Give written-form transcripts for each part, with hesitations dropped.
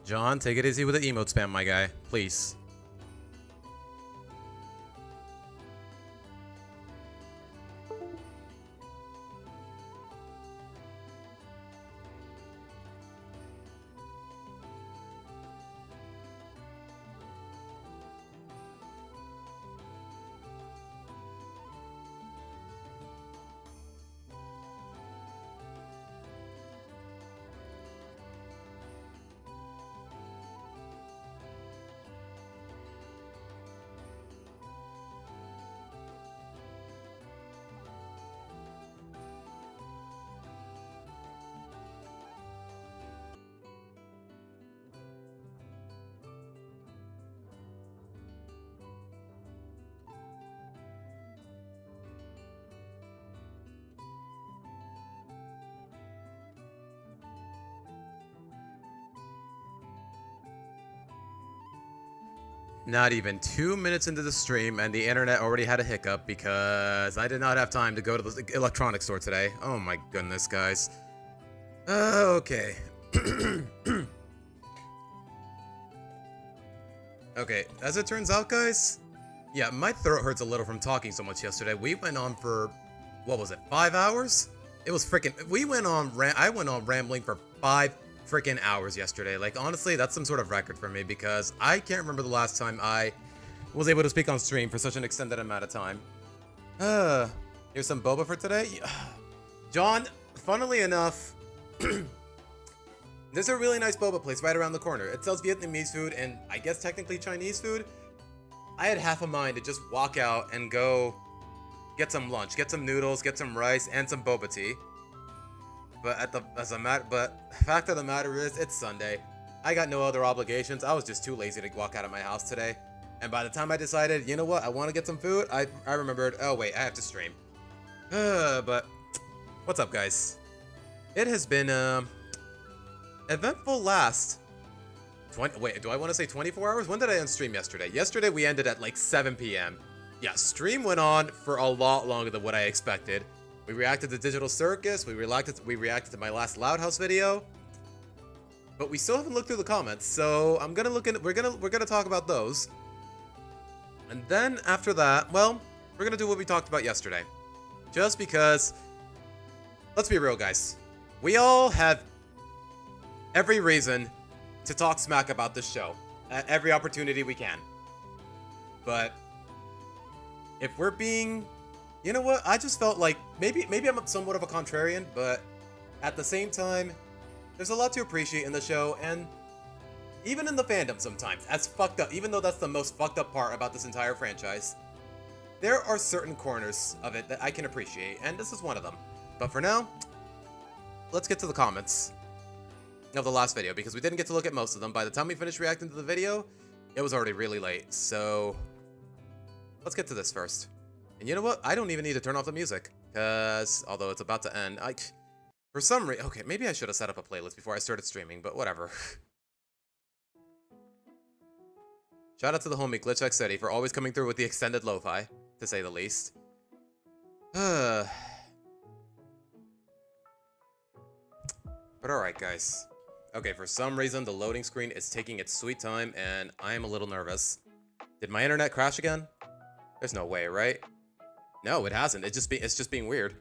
John, take it easy with the emote spam, my guy. Please. Not even 2 minutes into the stream and the internet already had a hiccup because I did not have time to go to the electronics store today. Oh my goodness, guys. Okay. Okay, as it turns out, guys, yeah, my throat hurts a little from talking so much yesterday. We went on for, what was it, 5 hours? It was freaking, I went on rambling for 5 freaking hours yesterday. Like, honestly, that's some sort of record for me because I can't remember the last time I was able to speak on stream for such an extended amount of time. Here's some boba for today. John, funnily enough, there's a really nice boba place right around the corner. It sells Vietnamese food and I guess technically Chinese food. I had half a mind to just walk out and go get some lunch, get some noodles, get some rice, and some boba tea. But fact of the matter is, it's Sunday. I got no other obligations. I was just too lazy to walk out of my house today. And by the time I decided, you know what, I want to get some food, I remembered, oh wait, I have to stream. But what's up, guys? It has been eventful last 20. Wait, do I want to say 24 hours? When did I end stream yesterday? Yesterday we ended at like 7 p.m. Yeah, stream went on for a lot longer than what I expected. We reacted to Digital Circus, we reacted to my last Loud House video. But we still haven't looked through the comments, so I'm gonna look in, we're gonna talk about those. And then after that, well, we're gonna do what we talked about yesterday. Just because, let's be real, guys. We all have every reason to talk smack about this show at every opportunity we can. But if we're being, you know what? I just felt like maybe I'm somewhat of a contrarian, but at the same time, there's a lot to appreciate in the show, and even in the fandom sometimes, as fucked up, even though that's the most fucked up part about this entire franchise, there are certain corners of it that I can appreciate, and this is one of them. But for now, let's get to the comments of the last video, because we didn't get to look at most of them. By the time we finished reacting to the video, it was already really late, so let's get to this first. And you know what? I don't even need to turn off the music, because although it's about to end, for some reason, okay, maybe I should have set up a playlist before I started streaming, but whatever. Shout out to the homie GlitchX City for always coming through with the extended lo-fi, to say the least. But alright, guys. Okay, for some reason, the loading screen is taking its sweet time, and I am a little nervous. Did my internet crash again? There's no way, right? No, it hasn't. It's just being weird.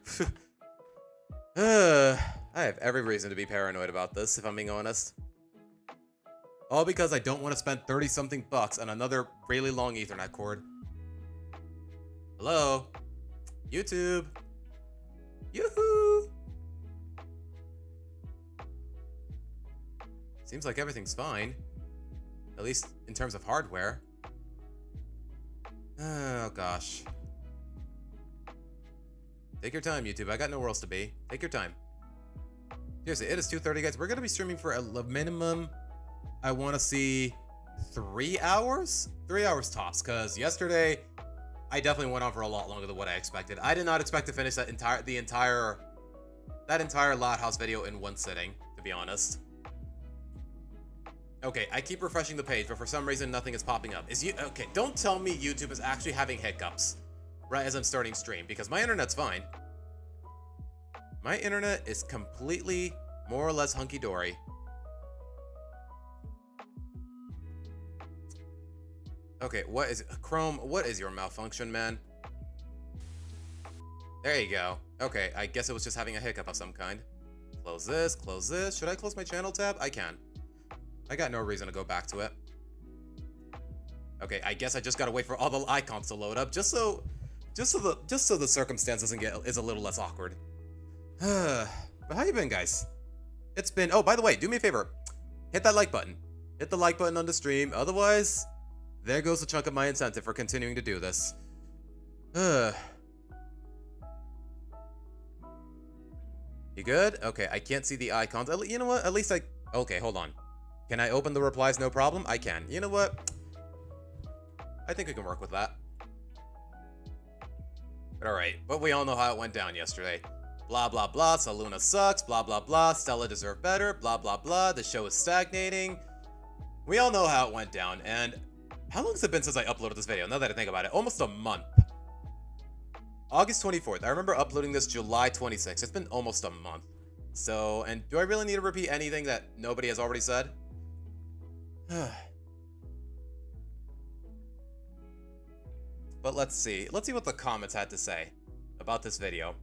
I have every reason to be paranoid about this, if I'm being honest. All because I don't want to spend 30-something bucks on another really long Ethernet cord. Hello? YouTube? Yoo-hoo! Seems like everything's fine. At least in terms of hardware. Oh, gosh. Take your time, YouTube. I got nowhere else to be. Take your time. Seriously, it is 2:30, guys. We're going to be streaming for a minimum, I want to see 3 hours? 3 hours tops, because yesterday, I definitely went on for a lot longer than what I expected. I did not expect to finish that entire Loud House video in one sitting, to be honest. Okay, I keep refreshing the page, but for some reason, nothing is popping up. Okay, don't tell me YouTube is actually having hiccups right as I'm starting stream, because my internet's fine. My internet is completely, more or less hunky-dory. Okay, what is Chrome? What is your malfunction, man? There you go. Okay, I guess it was just having a hiccup of some kind. Close this, close this. Should I close my channel tab? I can. I got no reason to go back to it. Okay, I guess I just gotta wait for all the icons to load up, just so the circumstance is a little less awkward. But how you been, guys? It's been. Oh, by the way, do me a favor. Hit that like button. Hit the like button on the stream. Otherwise, there goes a chunk of my incentive for continuing to do this. You good? Okay, I can't see the icons. You know what? At least I... Okay, hold on. Can I open the replies? No problem? I can. You know what? I think we can work with that. Alright, but we all know how it went down yesterday. Blah, blah, blah. Saluna sucks. Blah, blah, blah. Stella deserved better. Blah, blah, blah. The show is stagnating. We all know how it went down. And how long has it been since I uploaded this video? Now that I think about it, almost a month. August 24th. I remember uploading this July 26th. It's been almost a month. So, and do I really need to repeat anything that nobody has already said? But let's see. Let's see what the comments had to say about this video.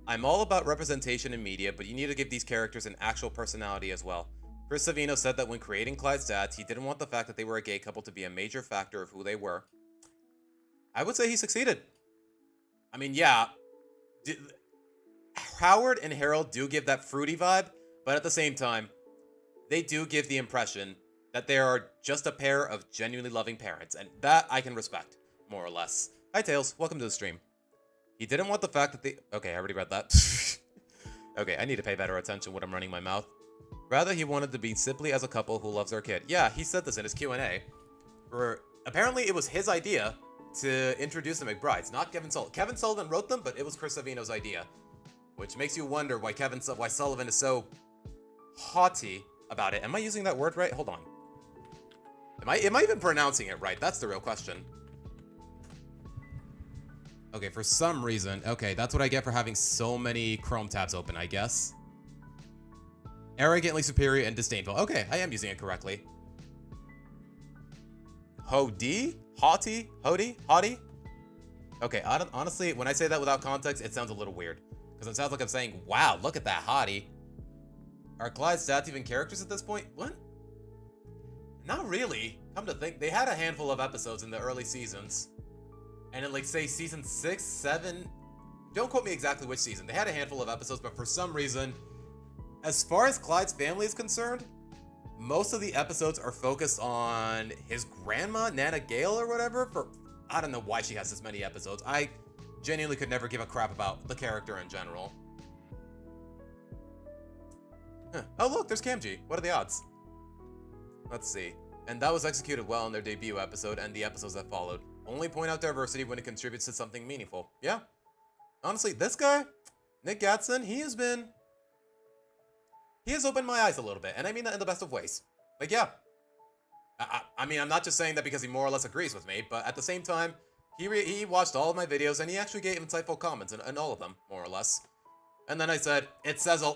I'm all about representation in media, but you need to give these characters an actual personality as well. Chris Savino said that when creating Clyde's dads, he didn't want the fact that they were a gay couple to be a major factor of who they were. I would say he succeeded. I mean, yeah, Howard and Harold do give that fruity vibe, but at the same time, they do give the impression that they are just a pair of genuinely loving parents, and that I can respect, more or less. Hi, Tails. Welcome to the stream. He didn't want the fact that they... Okay, I already read that. Okay, I need to pay better attention when I'm running my mouth. Rather, he wanted to be simply as a couple who loves their kid. Yeah, he said this in his Q&A. Apparently, it was his idea to introduce the McBrides, not Kevin Sullivan. Kevin Sullivan wrote them, but it was Chris Savino's idea. Which makes you wonder why Sullivan is so haughty about it. Am I using that word right? Hold on. Am I even pronouncing it right? That's the real question. Okay, for some reason. Okay, that's what I get for having so many Chrome tabs open, I guess. Arrogantly superior and disdainful. Okay, I am using it correctly. Hody? Haughty? Hody? Haughty? Okay, honestly, when I say that without context, it sounds a little weird. Because it sounds like I'm saying, wow, look at that hottie. Are Clyde's dads even characters at this point? What? Not really. Come to think, they had a handful of episodes in the early seasons. And in, like, say, season 6, 7... Don't quote me exactly which season. They had a handful of episodes, but for some reason, as far as Clyde's family is concerned, most of the episodes are focused on his grandma, Nana Gale or whatever. I don't know why she has this many episodes. I genuinely could never give a crap about the character in general. Huh. Oh look, there's Camji. What are the odds? Let's see. And that was executed well in their debut episode and the episodes that followed. Only point out diversity when it contributes to something meaningful. Yeah. Honestly, this guy, Nick Gatson, he has opened my eyes a little bit, and I mean that in the best of ways. Like, yeah. I mean, I'm not just saying that because he more or less agrees with me, but at the same time, he watched all of my videos, and he actually gave insightful comments in all of them, more or less. And then I said, it says a...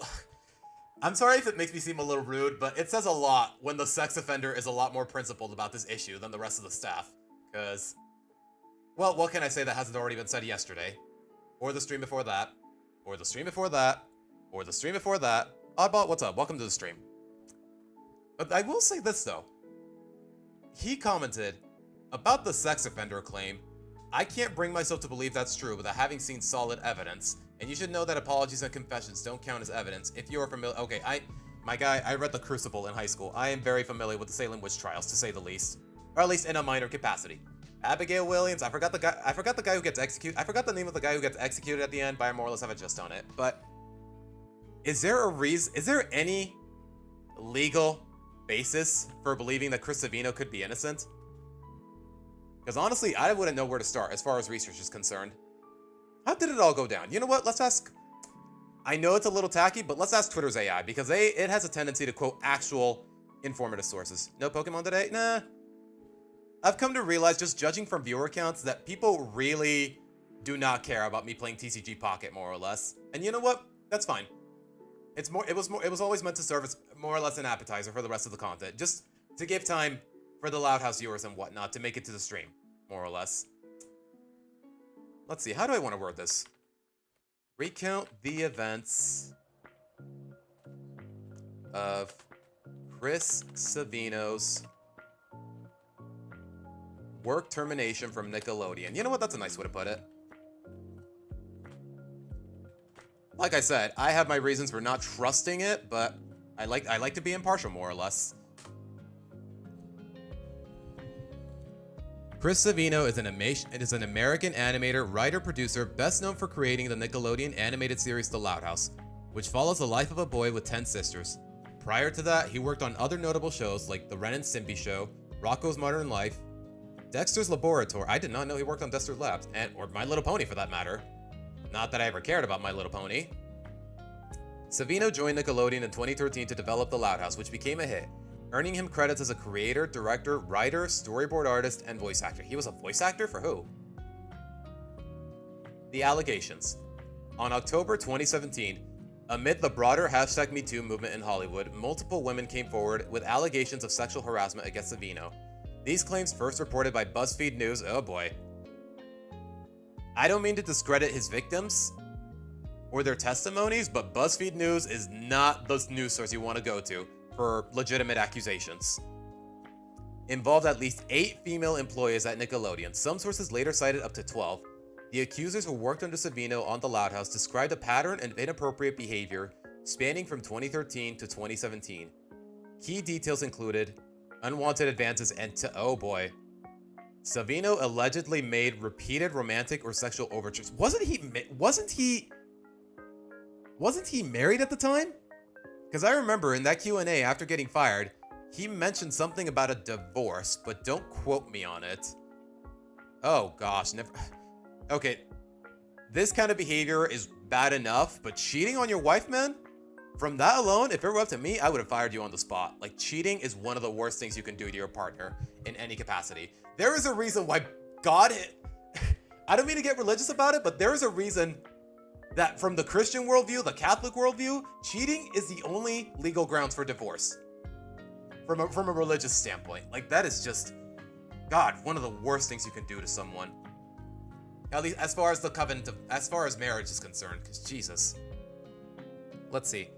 I'm sorry if it makes me seem a little rude, but it says a lot when the sex offender is a lot more principled about this issue than the rest of the staff. Because, well, what can I say that hasn't already been said yesterday? Or the stream before that. Or the stream before that. Or the stream before that. Oddball, what's up? Welcome to the stream. But I will say this, though. He commented about the sex offender claim. I can't bring myself to believe that's true without having seen solid evidence. And you should know that apologies and confessions don't count as evidence. If you're familiar... Okay, my guy, I read The Crucible in high school. I am very familiar with the Salem witch trials, to say the least. Or at least in a minor capacity. Abigail Williams, I forgot the guy who gets executed. I forgot the name of the guy who gets executed at the end, but I more or less have a gist on it. But is there any legal basis for believing that Chris Savino could be innocent? Because honestly, I wouldn't know where to start as far as research is concerned. How did it all go down? You know what? Let's ask... I know it's a little tacky, but let's ask Twitter's AI, because it has a tendency to quote actual informative sources. No Pokemon today? Nah. I've come to realize, just judging from viewer counts, that people really do not care about me playing TCG Pocket, more or less. And you know what? That's fine. It was always meant to serve as more or less an appetizer for the rest of the content, just to give time for the Loud House viewers and whatnot to make it to the stream, more or less. Let's see, how do I want to word this? Recount the events of Chris Savino's work termination from Nickelodeon. You know what? That's a nice way to put it. Like I said, I have my reasons for not trusting it, but I like to be impartial, more or less. Chris Savino is an American animator, writer, producer, best known for creating the Nickelodeon animated series The Loud House, which follows the life of a boy with 10 sisters. Prior to that, he worked on other notable shows like The Ren and Stimpy Show, Rocko's Modern Life, Dexter's Laboratory. I did not know he worked on Dexter's Labs, or My Little Pony for that matter. Not that I ever cared about My Little Pony. Savino joined Nickelodeon in 2013 to develop The Loud House, which became a hit, earning him credits as a creator, director, writer, storyboard artist, and voice actor. He was a voice actor for who? The allegations. On October 2017, amid the broader #MeToo movement in Hollywood, multiple women came forward with allegations of sexual harassment against Savino. These claims first reported by BuzzFeed News. Oh boy. I don't mean to discredit his victims or their testimonies, but BuzzFeed News is not the news source you want to go to for legitimate accusations. Involved at least 8 female employees at Nickelodeon. Some sources later cited up to 12. The accusers who worked under Savino on The Loud House described a pattern of inappropriate behavior spanning from 2013 to 2017. Key details included unwanted advances and oh boy. Savino allegedly made repeated romantic or sexual overtures. Wasn't he married at the time? Because I remember in that Q&A after getting fired, he mentioned something about a divorce, but don't quote me on it. Oh gosh, never. Okay, this kind of behavior is bad enough, but cheating on your wife, man? From that alone, if it were up to me, I would have fired you on the spot. Like, cheating is one of the worst things you can do to your partner in any capacity. There is a reason why God, I don't mean to get religious about it, but there is a reason that from the Christian worldview, the Catholic worldview, cheating is the only legal grounds for divorce. From a religious standpoint. Like, that is just, God, one of the worst things you can do to someone. At least as far as the covenant, as far as marriage is concerned, because Jesus. Let's see.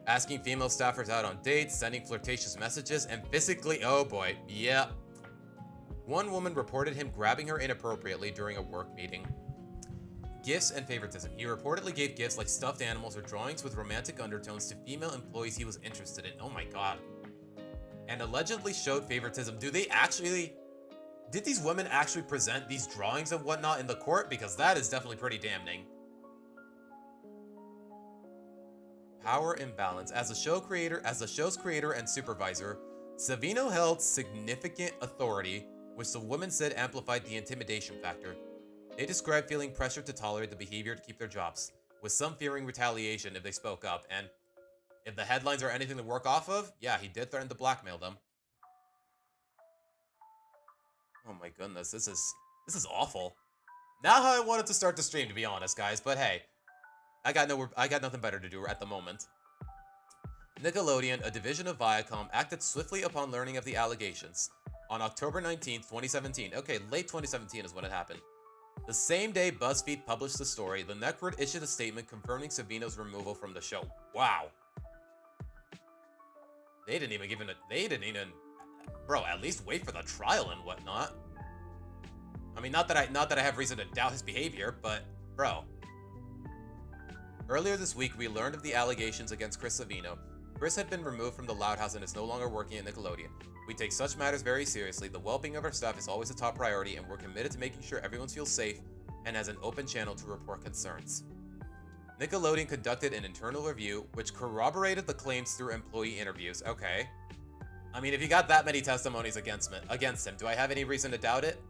Asking female staffers out on dates, sending flirtatious messages, and physically, oh boy, yeah. One woman reported him grabbing her inappropriately during a work meeting. Gifts and favoritism. He reportedly gave gifts like stuffed animals or drawings with romantic undertones to female employees he was interested in. Oh my god. And allegedly showed favoritism. Did these women actually present these drawings and whatnot in the court? Because that is definitely pretty damning. Power imbalance. As the show's creator and supervisor, Savino held significant authority, which the women said amplified the intimidation factor. They described feeling pressured to tolerate the behavior to keep their jobs, with some fearing retaliation if they spoke up, and if the headlines are anything to work off of, yeah, he did threaten to blackmail them. Oh my goodness, this is awful. Not how I wanted to start the stream, to be honest, guys, but hey, I got nothing better to do at the moment. Nickelodeon, a division of Viacom, acted swiftly upon learning of the allegations. On October 19th, 2017, okay, late 2017 is when it happened. The same day BuzzFeed published the story, the network issued a statement confirming Savino's removal from the show. Wow. They didn't even, bro, at least wait for the trial and whatnot. I mean, not that I have reason to doubt his behavior, but, bro. Earlier this week, we learned of the allegations against Chris Savino. Chris had been removed from the Loud House and is no longer working at Nickelodeon. We take such matters very seriously. The well-being of our staff is always a top priority, and we're committed to making sure everyone feels safe and has an open channel to report concerns. Nickelodeon conducted an internal review, which corroborated the claims through employee interviews. Okay. I mean, if you got that many testimonies against him, do I have any reason to doubt it?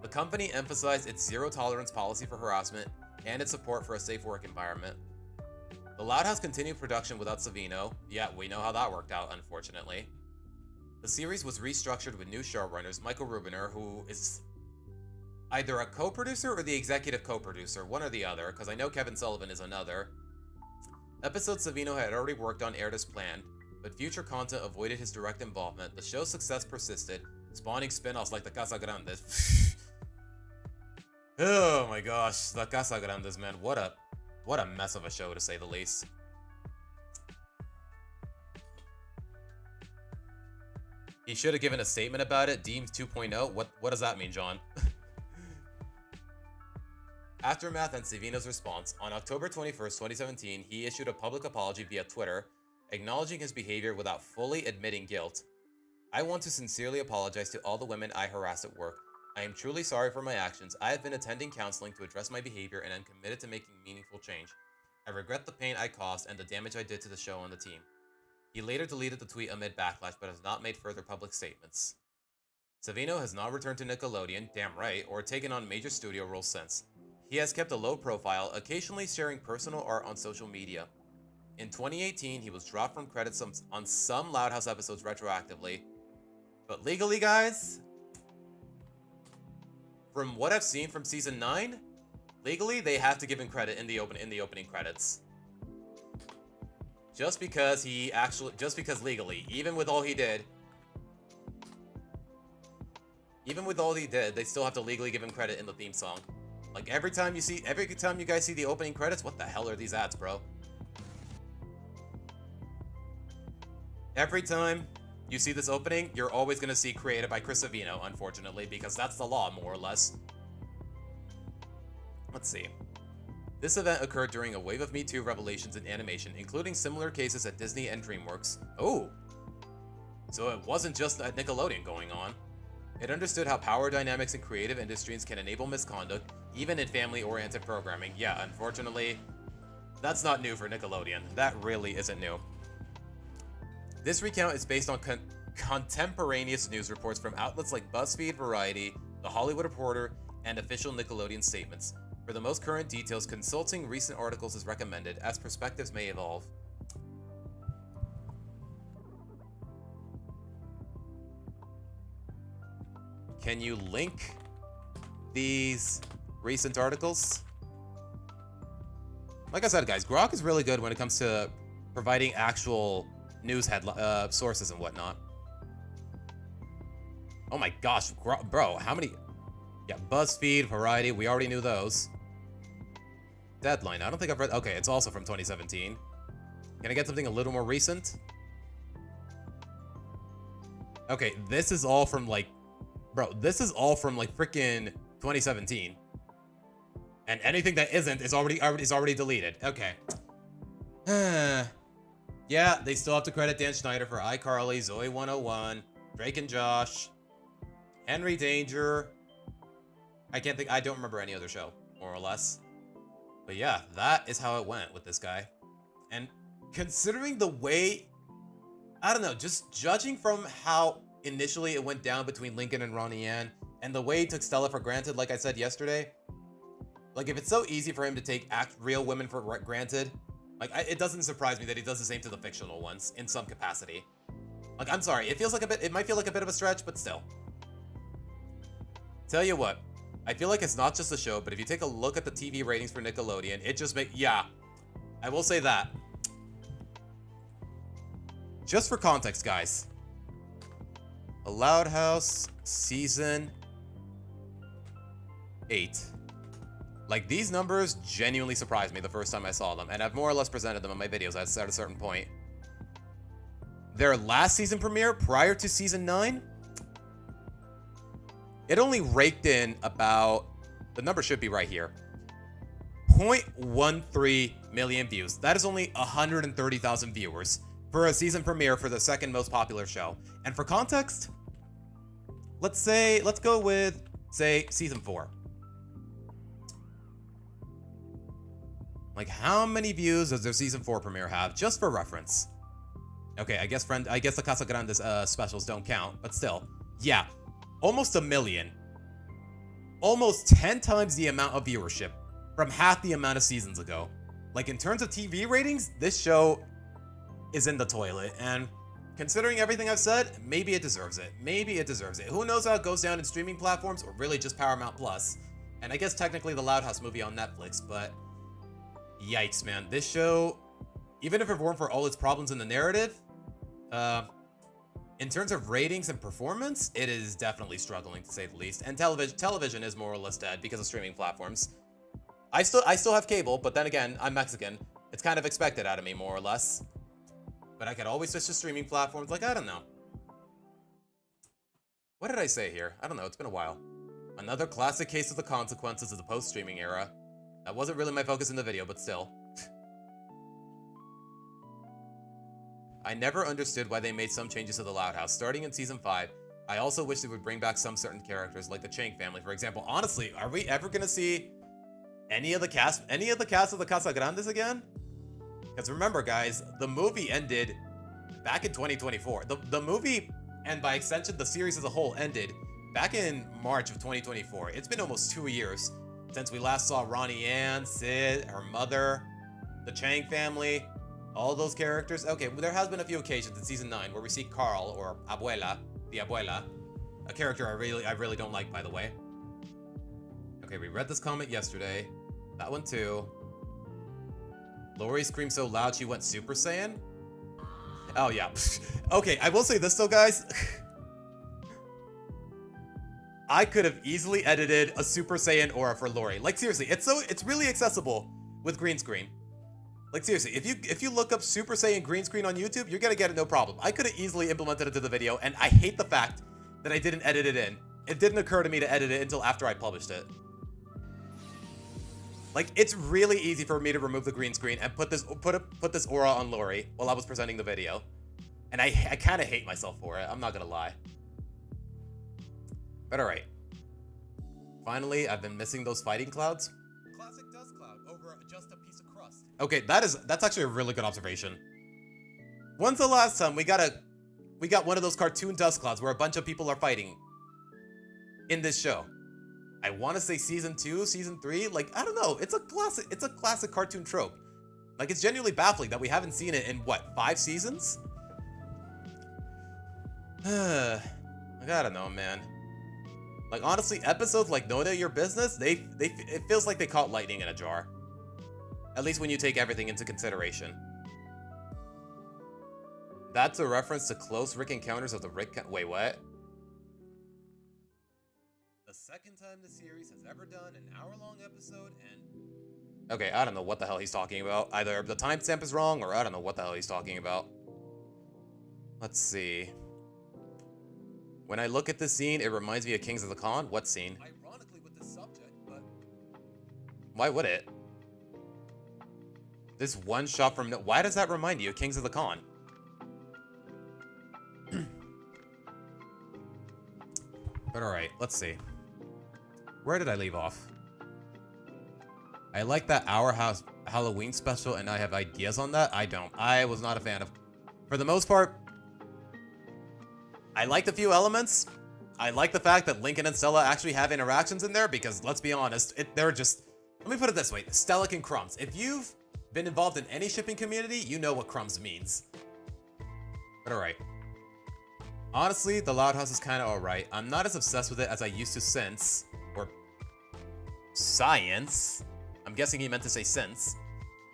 The company emphasized its zero-tolerance policy for harassment and its support for a safe work environment. The Loud House continued production without Savino. Yeah, we know how that worked out, unfortunately. The series was restructured with new showrunners, Michael Rubiner, who is either a co-producer or the executive co-producer, one or the other, because I know Kevin Sullivan is another. Episodes Savino had already worked on aired as planned. but future content avoided his direct involvement. The show's success persisted, spawning spin-offs like the Casa Grandes. Oh my gosh, the Casa Grandes, man. What a mess of a show, to say the least. He should have given a statement about it. Deemed 2.0. What does that mean, John? Aftermath and Savino's response. On October 21st, 2017, he issued a public apology via Twitter, acknowledging his behavior without fully admitting guilt. I want to sincerely apologize to all the women I harassed at work. I am truly sorry for my actions. I have been attending counseling to address my behavior and am committed to making meaningful change. I regret the pain I caused and the damage I did to the show and the team. He later deleted the tweet amid backlash, but has not made further public statements. Savino has not returned to Nickelodeon, damn right, or taken on major studio roles since. He has kept a low profile, occasionally sharing personal art on social media. In 2018, he was dropped from credits on some Loud House episodes retroactively. But legally, guys, from what I've seen from season 9, legally they have to give him credit in the opening credits. Just because legally, even with all he did, they still have to legally give him credit in the theme song. Like every time you guys see the opening credits, what the hell are these ads, bro? Every time you see this opening, you're always gonna see created by Chris Savino, unfortunately, because that's the law, more or less. Let's see. This event occurred during a wave of Me Too revelations in animation, including similar cases at Disney and DreamWorks. Oh! So it wasn't just at Nickelodeon going on. It understood how power dynamics in creative industries can enable misconduct, even in family-oriented programming. Yeah, unfortunately, that's not new for Nickelodeon. That really isn't new. This recount is based on contemporaneous news reports from outlets like BuzzFeed, Variety, The Hollywood Reporter, and official Nickelodeon statements. For the most current details, consulting recent articles is recommended, as perspectives may evolve. Can you link these recent articles? Like I said, guys, Grok is really good when it comes to providing actual news sources and whatnot. Oh my gosh, bro, how many? Yeah, BuzzFeed, Variety, we already knew those. Deadline, I don't think I've read. Okay, it's also from 2017. Can I get something a little more recent? Okay, this is all from like, bro, this is all from like freaking 2017. And anything that isn't is already deleted. Okay. Yeah, they still have to credit Dan Schneider for iCarly, Zoe 101, Drake and Josh, Henry Danger. I don't remember any other show, more or less. But yeah, that is how it went with this guy. And considering the way, I don't know, just judging from how initially it went down between Lincoln and Ronnie Ann, and the way he took Stella for granted, like I said yesterday, like if it's so easy for him to take real women for granted, like it doesn't surprise me that he does the same to the fictional ones in some capacity. Like, I'm sorry, it might feel like a bit of a stretch, but still. Tell you what, I feel like it's not just the show, but if you take a look at the TV ratings for Nickelodeon, it just yeah, I will say that. Just for context, guys. A Loud House season 8. Like, these numbers genuinely surprised me the first time I saw them, and I've more or less presented them in my videos at a certain point. Their last season premiere, prior to season 9, it only raked in about, the number should be right here, 0.13 million views. That is only 130,000 viewers for a season premiere for the second most popular show. And for context, let's go with, say, season 4. Like, how many views does their season 4 premiere have, just for reference? Okay, I guess the Casa Grandes specials don't count, but still. Yeah, almost 1 million. Almost 10 times the amount of viewership from half the amount of seasons ago. Like, in terms of TV ratings, this show is in the toilet, and considering everything I've said, maybe it deserves it. Maybe it deserves it. Who knows how it goes down in streaming platforms, or really just Paramount Plus. And I guess technically the Loud House movie on Netflix, but yikes, man. This show, even if it weren't for all its problems in the narrative, In terms of ratings and performance, it is definitely struggling, to say the least. And television is more or less dead because of streaming platforms. I still have cable, but then again, I'm Mexican. It's kind of expected out of me, more or less. But I could always switch to streaming platforms, like, I don't know. What did I say here? I don't know, it's been a while. Another classic case of the consequences of the post-streaming era. That wasn't really my focus in the video, but still. I never understood why they made some changes to the Loud House. Starting in Season 5, I also wish they would bring back some certain characters, like the Chang family, for example. Honestly, are we ever gonna see any of the cast of the Casa Grandes again? Because remember, guys, the movie ended back in 2024. The movie, and by extension, the series as a whole, ended back in March of 2024. It's been almost 2 years since we last saw Ronnie Ann, Sid, her mother, the Chang family, all those characters. Okay, well, there has been a few occasions in Season 9 where we see Carl, or Abuela, the Abuela, a character I really don't like, by the way. Okay, we read this comment yesterday. That one too. Lori screamed so loud she went Super Saiyan? Oh yeah. Okay, I will say this though, guys. I could have easily edited a Super Saiyan aura for Lori. Like seriously, it's really accessible with green screen. Like seriously, if you look up Super Saiyan green screen on YouTube, you're gonna get it no problem. I could have easily implemented it to the video, and I hate the fact that I didn't edit it in. It didn't occur to me to edit it until after I published it. Like, it's really easy for me to remove the green screen and put this aura on Lori while I was presenting the video. And I kind of hate myself for it, I'm not gonna lie. But alright. Finally, I've been missing those fighting clouds. Classic dust cloud over just a piece of crust. Okay, that's actually a really good observation. When's the last time we got one of those cartoon dust clouds where a bunch of people are fighting in this show? I want to say Season 2, Season 3, like, I don't know. It's a classic cartoon trope. Like, it's genuinely baffling that we haven't seen it in, what, 5 seasons? Like, I don't know, man. Like, honestly, episodes like Know Your Business, it feels like they caught lightning in a jar. At least when you take everything into consideration. That's a reference to close Rick encounters of the Rick... Wait, what? The second time the series has ever done an hour-long episode and... Okay, I don't know what the hell he's talking about. Either the timestamp is wrong, or I don't know what the hell he's talking about. Let's see. When I look at this scene, it reminds me of Kings of the Con. What scene? Ironically with this subject, but... Why would it? This one shot from... Why does that remind you of Kings of the Con? But alright, let's see. Where did I leave off? I like that Our House Halloween special, and I have ideas on that. I don't. I was not a fan of... For the most part, I liked a few elements. I like the fact that Lincoln and Stella actually have interactions in there, because let's be honest, they're just... Let me put it this way. Stella can crumbs. If you've been involved in any shipping community, you know what crumbs means. But alright. Honestly, the Loud House is kind of alright. I'm not as obsessed with it as I used to since... Or... Science. I'm guessing he meant to say since.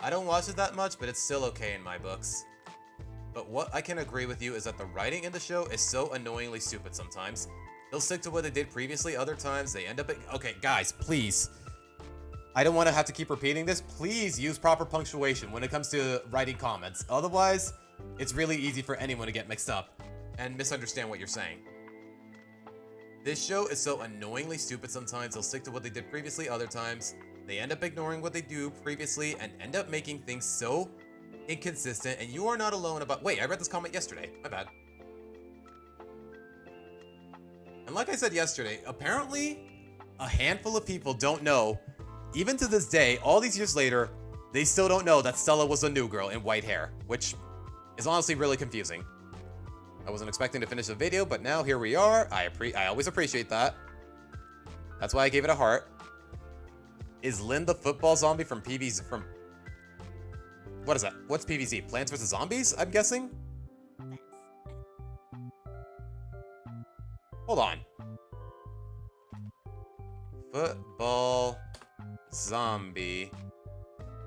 I don't watch it that much, but it's still okay in my books. But what I can agree with you is that the writing in the show is so annoyingly stupid sometimes. They'll stick to what they did previously, other times they end up... Okay, guys, please. I don't want to have to keep repeating this. Please use proper punctuation when it comes to writing comments. Otherwise, it's really easy for anyone to get mixed up and misunderstand what you're saying. This show is so annoyingly stupid sometimes. They'll stick to what they did previously, other times they end up ignoring what they do previously and end up making things so inconsistent, and you are not alone about... Wait, I read this comment yesterday. My bad. And like I said yesterday, apparently a handful of people don't know, even to this day, all these years later, they still don't know that Stella was a new girl in white hair, which is honestly really confusing. I wasn't expecting to finish the video, but now here we are. I always appreciate that. That's why I gave it a heart. Is Lynn the football zombie from PVZ? From... What is that? What's PVZ? Plants vs. Zombies, I'm guessing? Hold on. Football zombie.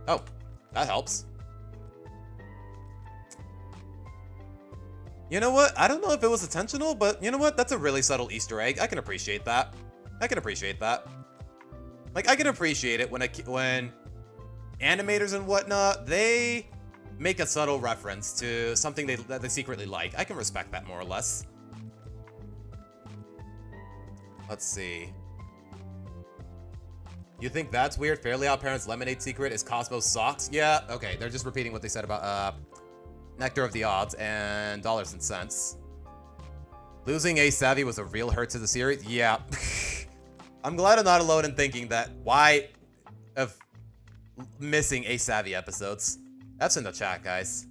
Oh, that helps. You know what? I don't know if it was intentional, but you know what? That's a really subtle Easter egg. I can appreciate that. I can appreciate that. Like, I can appreciate it when animators and whatnot, they make a subtle reference to something that they secretly like. I can respect that more or less. Let's see. You think that's weird? Fairly Odd Parents' lemonade secret is Cosmo's socks? Yeah, okay. They're just repeating what they said about Nectar of the Odds and Dollars and Cents. Losing Ace Savvy was a real hurt to the series? Yeah. I'm glad I'm not alone in thinking that. Why of missing Ace Savvy episodes? That's in the chat, guys.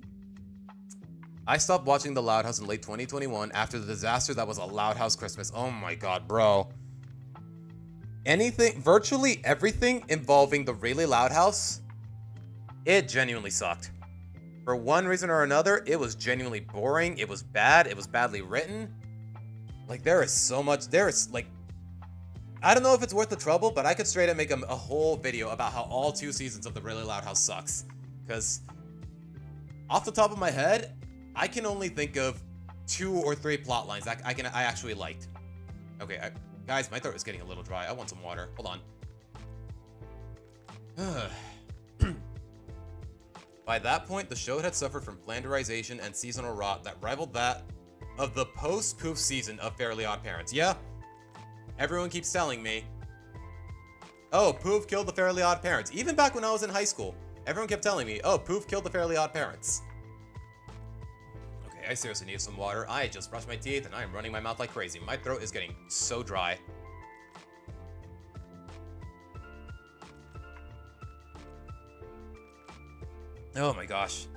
I stopped watching The Loud House in late 2021 after the disaster that was a Loud House Christmas. Oh my god, bro. Virtually everything involving the Really Loud House, it genuinely sucked. For one reason or another, it was genuinely boring. It was bad. It was badly written. Like, there is so much. I don't know if it's worth the trouble, but I could straight up make a whole video about how all 2 seasons of the Really Loud House sucks. Because off the top of my head, I can only think of 2 or 3 plot lines that I actually liked. Okay, guys, my throat is getting a little dry. I want some water. Hold on. By that point, the show had suffered from flanderization and seasonal rot that rivaled that of the post-Poof season of Fairly Odd Parents. Yeah, everyone keeps telling me, oh, Poof killed the Fairly Odd Parents. Even back when I was in high school, everyone kept telling me, oh, Poof killed the Fairly Odd Parents. Okay, I seriously need some water. I just brushed my teeth and I am running my mouth like crazy. My throat is getting so dry. Oh my gosh.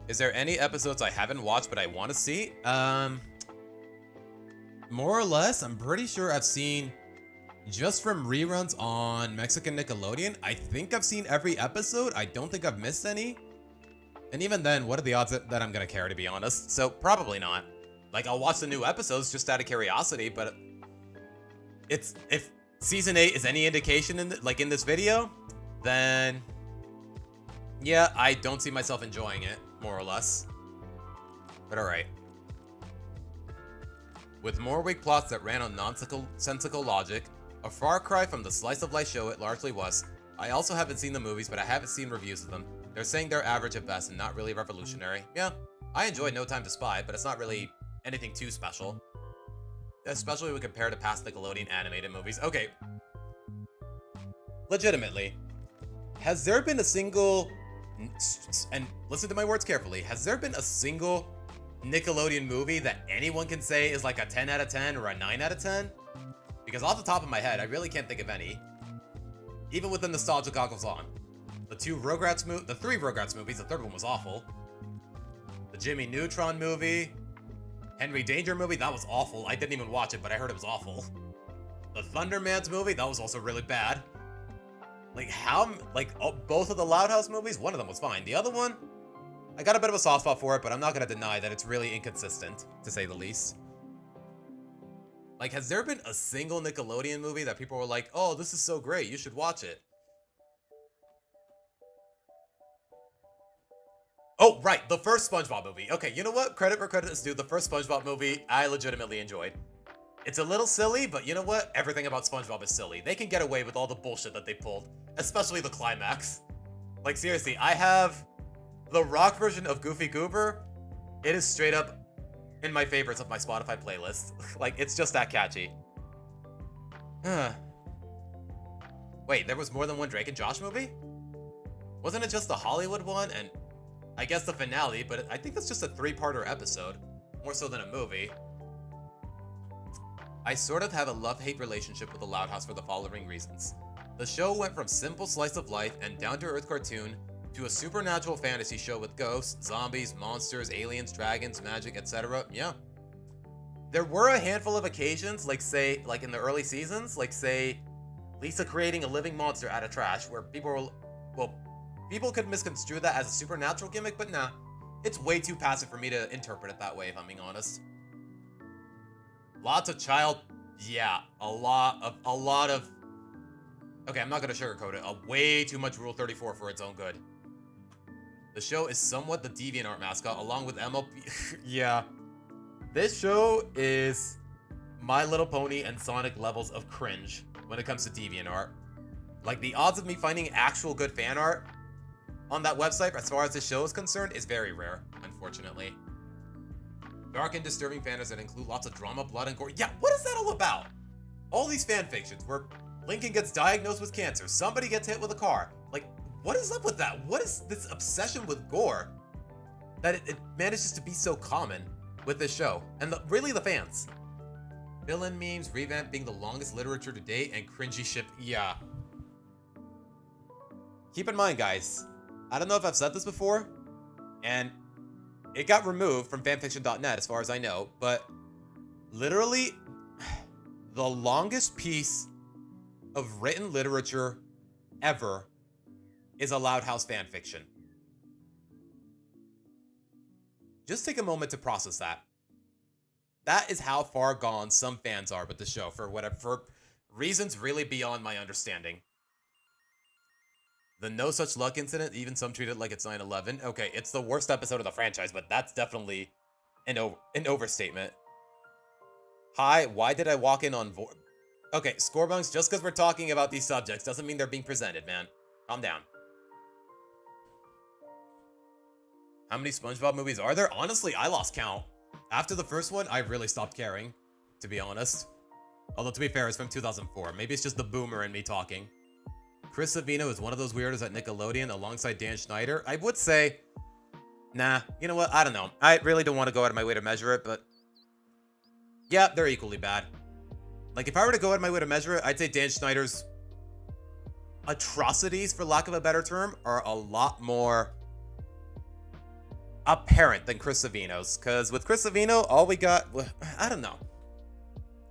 Is there any episodes I haven't watched but I want to see? More or less, I'm pretty sure I've seen, just from reruns on Mexican Nickelodeon, I think I've seen every episode. I don't think I've missed any. And even then, what are the odds that I'm gonna care, to be honest? So, probably not. Like, I'll watch the new episodes just out of curiosity, but if Season 8 is any indication in this video, then yeah, I don't see myself enjoying it, more or less. But alright. With more weak plots that ran on nonsensical logic, a far cry from the slice of life show it largely was. I also haven't seen the movies, but I haven't seen reviews of them. They're saying they're average at best and not really revolutionary. Yeah, I enjoyed No Time to Spy, but it's not really anything too special. Especially when compared to past Nickelodeon animated movies. Okay. Legitimately, has there been a single, and listen to my words carefully, has there been a single Nickelodeon movie that anyone can say is like a 10 out of 10 or a 9 out of 10? Because off the top of my head, I really can't think of any. Even with the nostalgia goggles on. The 3 Rugrats movies, the third one was awful. The Jimmy Neutron movie, Henry Danger movie, that was awful. I didn't even watch it, but I heard it was awful. The Thundermans movie, that was also really bad. Both of the Loud House movies, one of them was fine. The other one, I got a bit of a soft spot for it, but I'm not gonna deny that it's really inconsistent, to say the least. Like, has there been a single Nickelodeon movie that people were like, oh, this is so great, you should watch it? Oh, right, the first SpongeBob movie. Okay, you know what? Credit where credit is due. The first SpongeBob movie, I legitimately enjoyed. It's a little silly, but you know what? Everything about SpongeBob is silly. They can get away with all the bullshit that they pulled, especially the climax. Like, seriously, I have the rock version of Goofy Goober. It is straight up in my favorites of my Spotify playlist. Like, it's just that catchy. Wait, there was more than one Drake and Josh movie? Wasn't it just the Hollywood one and I guess the finale, but I think that's just a 3-parter episode, more so than a movie. I sort of have a love-hate relationship with the Loud House for the following reasons. The show went from simple slice of life and down-to-earth cartoon to a supernatural fantasy show with ghosts, zombies, monsters, aliens, dragons, magic, etc. Yeah. There were a handful of occasions, like in the early seasons, like say Lisa creating a living monster out of trash, where people could misconstrue that as a supernatural gimmick, but nah, it's way too passive for me to interpret it that way, if I'm being honest. Lots of yeah, a lot of, okay, I'm not gonna sugarcoat it, way too much Rule 34 for its own good. The show is somewhat the DeviantArt mascot, along with MLP. Yeah. This show is My Little Pony and Sonic levels of cringe when it comes to DeviantArt. Like, the odds of me finding actual good fan art on that website, as far as this show is concerned, is very rare, unfortunately. Dark and disturbing fanfics that include lots of drama, blood, and gore. Yeah, what is that all about? All these fanfictions where Lincoln gets diagnosed with cancer, somebody gets hit with a car. Like, what is up with that? What is this obsession with gore that it manages to be so common with this show? And really the fans. Villain memes, revamp being the longest literature to date, and cringy ship. Yeah. Keep in mind, guys, I don't know if I've said this before, and it got removed from fanfiction.net as far as I know, but literally the longest piece of written literature ever is a Loud House fanfiction. Just take a moment to process that. That is how far gone some fans are with the show for reasons really beyond my understanding. The no such luck incident, even some treat it like it's 9/11. Okay, it's the worst episode of the franchise, but that's definitely an overstatement. Hi, why did I walk in on Okay, Scorebunks, just because we're talking about these subjects doesn't mean they're being presented, man. Calm down. How many SpongeBob movies are there? Honestly, I lost count. After the first one, I really stopped caring, to be honest. Although, to be fair, it's from 2004. Maybe it's just the boomer in me talking. Chris Savino is one of those weirdos at Nickelodeon alongside Dan Schneider. I would say, nah, you know what? I don't know. I really don't want to go out of my way to measure it, but yeah, they're equally bad. Like, if I were to go out of my way to measure it, I'd say Dan Schneider's atrocities, for lack of a better term, are a lot more apparent than Chris Savino's. Because with Chris Savino, all we got, I don't know.